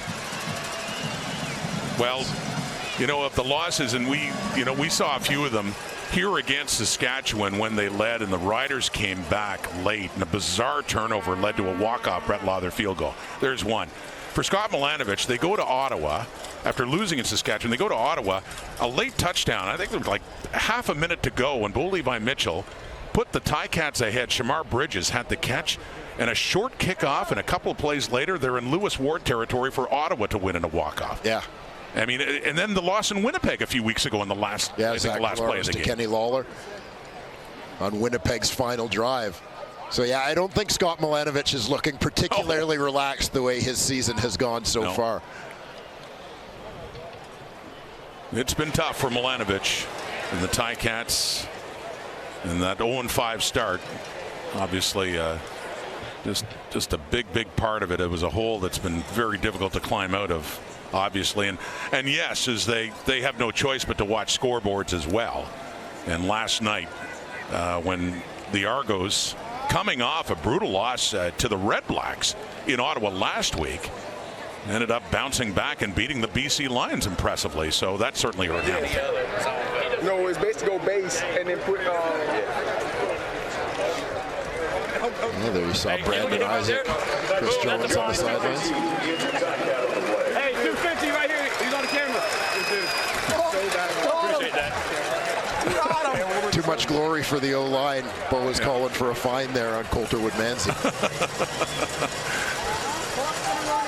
[SPEAKER 12] Well, you know, of the losses, and we saw a few of them here against Saskatchewan when they led, and the Riders came back late, and a bizarre turnover led to a walk-off Brett Lauther field goal. There's one. For Scott Milanovich, they go to Ottawa after losing in Saskatchewan. They go to Ottawa, a late touchdown. I think there was like half a minute to go when Bo Levi Mitchell put the Ticats ahead. Shamar Bridges had the catch, and a short kickoff, and a couple of plays later, they're in Lewis Ward territory for Ottawa to win in a walk-off.
[SPEAKER 13] Yeah.
[SPEAKER 12] I mean, and then the loss in Winnipeg a few weeks ago in the last, I think the last play of the game.
[SPEAKER 13] Kenny Lawler on Winnipeg's final drive. So, yeah, I don't think Scott Milanovich is looking particularly relaxed the way his season has gone so far.
[SPEAKER 12] It's been tough for Milanovich and the Ticats, and that 0-5 start. Obviously, just a big part of it. It was a hole that's been very difficult to climb out of, obviously. And yes, as they have no choice but to watch scoreboards as well. And last night, when the Argos, coming off a brutal loss to the Red Blacks in Ottawa last week, ended up bouncing back and beating the BC Lions impressively. So that certainly hurt him.
[SPEAKER 19] No, it's basically go base and then put.
[SPEAKER 13] Yeah, there you saw Brandon Isaac, Chris Jones on the sidelines.
[SPEAKER 19] Hey, 250 right here. He's on the camera. Appreciate that.
[SPEAKER 13] Too much glory for the O-line. Bo is calling for a fine there on Coulter Woodmansey.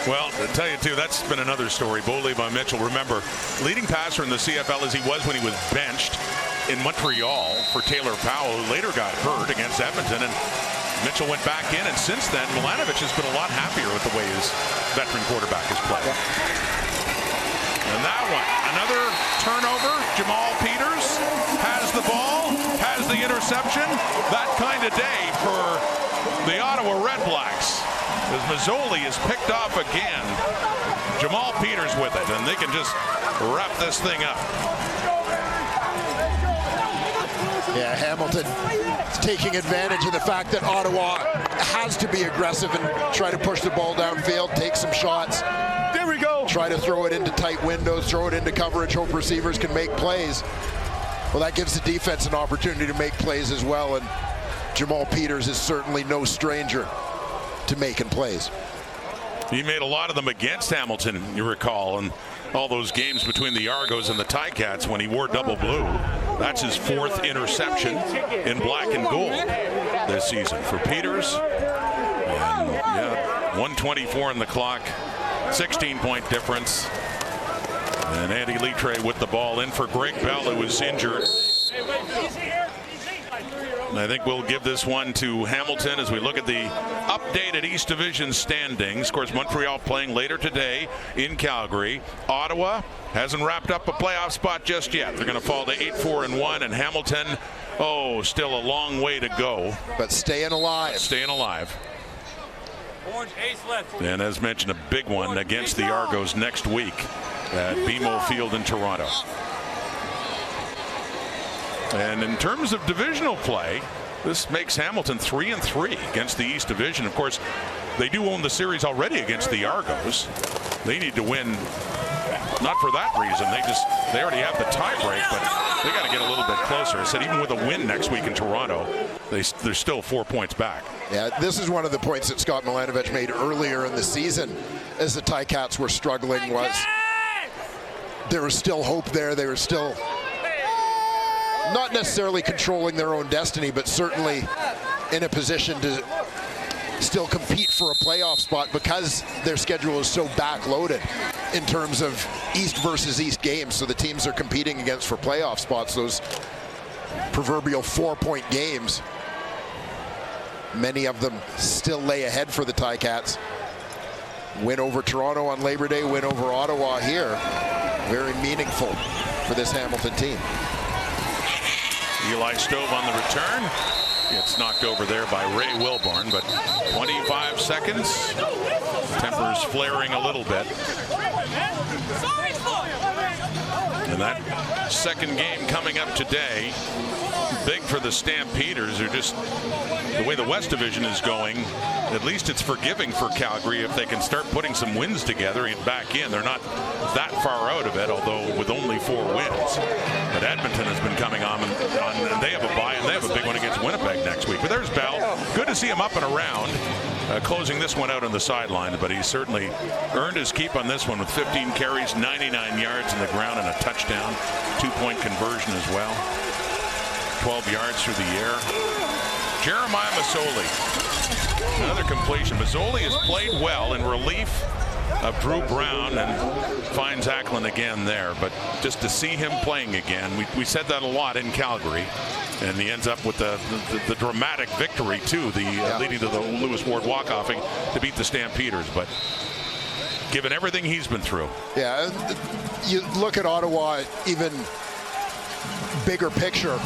[SPEAKER 12] Well, to tell you, too, that's been another story. Bo Levi Mitchell, remember, leading passer in the CFL as he was when he was benched in Montreal for Taylor Powell, who later got hurt against Edmonton, and Mitchell went back in, and since then, Milanovich has been a lot happier with the way his veteran quarterback has played. And that one, another turnover. Jamal Peters has the ball, has the interception. That kind of day for the Ottawa REDBLACKS. As Mazzoli is picked off again. Jamal Peters with it, and they can just wrap this thing up.
[SPEAKER 13] Yeah, Hamilton is taking advantage of the fact that Ottawa has to be aggressive and try to push the ball downfield, take some shots.
[SPEAKER 19] There we go.
[SPEAKER 13] Try to throw it into tight windows, throw it into coverage, hope receivers can make plays. Well, that gives the defense an opportunity to make plays as well, and Jamal Peters is certainly no stranger to making plays.
[SPEAKER 12] He made a lot of them against Hamilton, you recall, and all those games between the Argos and the Ticats when he wore double blue. That's his 4th interception in black and gold this season for Peters. And yeah, 1:24 on the clock, 16-point difference. And Andy Litre with the ball in for Greg Bell, who was injured. And I think we'll give this one to Hamilton as we look at the updated East Division standings. Of course, Montreal playing later today in Calgary. Ottawa hasn't wrapped up a playoff spot just yet. They're going to fall to 8-4-1, and Hamilton, still a long way to go.
[SPEAKER 13] But staying alive.
[SPEAKER 12] And as mentioned, a big one against the Argos next week at BMO Field in Toronto. And in terms of divisional play, this makes Hamilton 3-3 against the East Division. Of course, they do own the series already against the Argos. They need to win, not for that reason. They already have the tie break, but they got to get a little bit closer. I said even with a win next week in Toronto, they're still 4 points back.
[SPEAKER 13] Yeah, this is one of the points that Scott Milanovic made earlier in the season as the Ticats were struggling, was there was still hope there. They were still not necessarily controlling their own destiny, but certainly in a position to still compete for a playoff spot because their schedule is so backloaded in terms of East versus East games. So the teams they're competing against for playoff spots, those proverbial 4-point games, many of them still lay ahead for the Ticats. Win over Toronto on Labor Day, win over Ottawa here. Very meaningful for this Hamilton team.
[SPEAKER 12] Eli Stove on the return. It's knocked over there by Ray Wilborn, but 25 seconds. Tempers flaring a little bit. And that second game coming up today, big for the Stampeders, who just, the way the West Division is going, at least it's forgiving for Calgary if they can start putting some wins together and back in. They're not that far out of it, although with only 4 wins. But Edmonton has been coming on and they have a bye, and they have a big one against Winnipeg next week. But there's Bell. Good to see him up and around, closing this one out on the sideline. But he's certainly earned his keep on this one with 15 carries, 99 yards in the ground, and a touchdown. 2-point conversion as well. 12 yards through the air. Jeremiah Masoli. Another completion. Masoli has played well in relief of Drew Brown and finds Ackland again there. But just to see him playing again, we said that a lot in Calgary. And he ends up with the dramatic victory, too, leading to the Lewis Ward walk-off to beat the Stampeders. But given everything he's been through.
[SPEAKER 13] Yeah, you look at Ottawa, even bigger picture.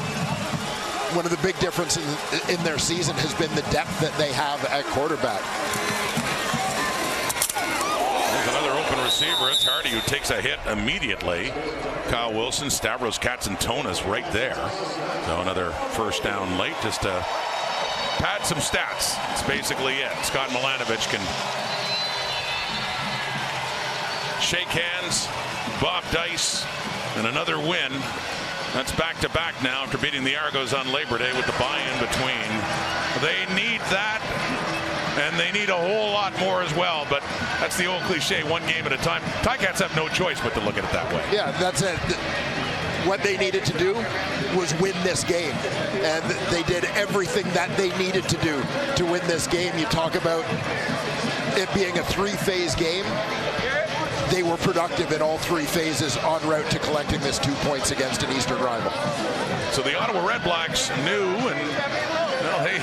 [SPEAKER 13] One of the big differences in their season has been the depth that they have at quarterback.
[SPEAKER 12] There's another open receiver. It's Hardy who takes a hit immediately. Kyle Wilson, Stavros Katsantonis right there. So another first down late, just to pad some stats. That's basically it. Scott Milanovic can shake hands, Bob Dice, and another win. That's back-to-back now after beating the Argos on Labor Day with the buy-in between. They need that, and they need a whole lot more as well. But that's the old cliche, one game at a time. Ticats have no choice but to look at it that way.
[SPEAKER 13] Yeah, that's it. What they needed to do was win this game. And they did everything that they needed to do to win this game. You talk about it being a 3-phase game. They were productive in all 3 phases en route to collecting this 2 points against an Eastern rival.
[SPEAKER 12] So the Ottawa REDBLACKS knew, and well, hey,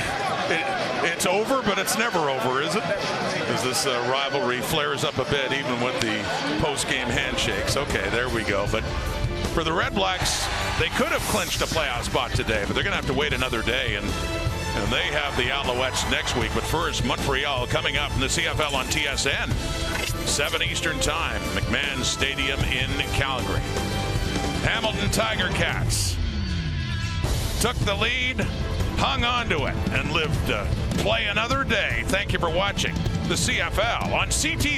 [SPEAKER 12] it's over, but it's never over, is it? As this rivalry flares up a bit, even with the post-game handshakes. Okay, there we go. But for the REDBLACKS, they could have clinched a playoff spot today, but they're going to have to wait another day, and they have the Alouettes next week. But first, Montreal coming up in the CFL on TSN. 7 Eastern time, McMahon Stadium in Calgary. Hamilton Tiger Cats took the lead, hung on to it, and lived to play another day. Thank you for watching the CFL on CTV.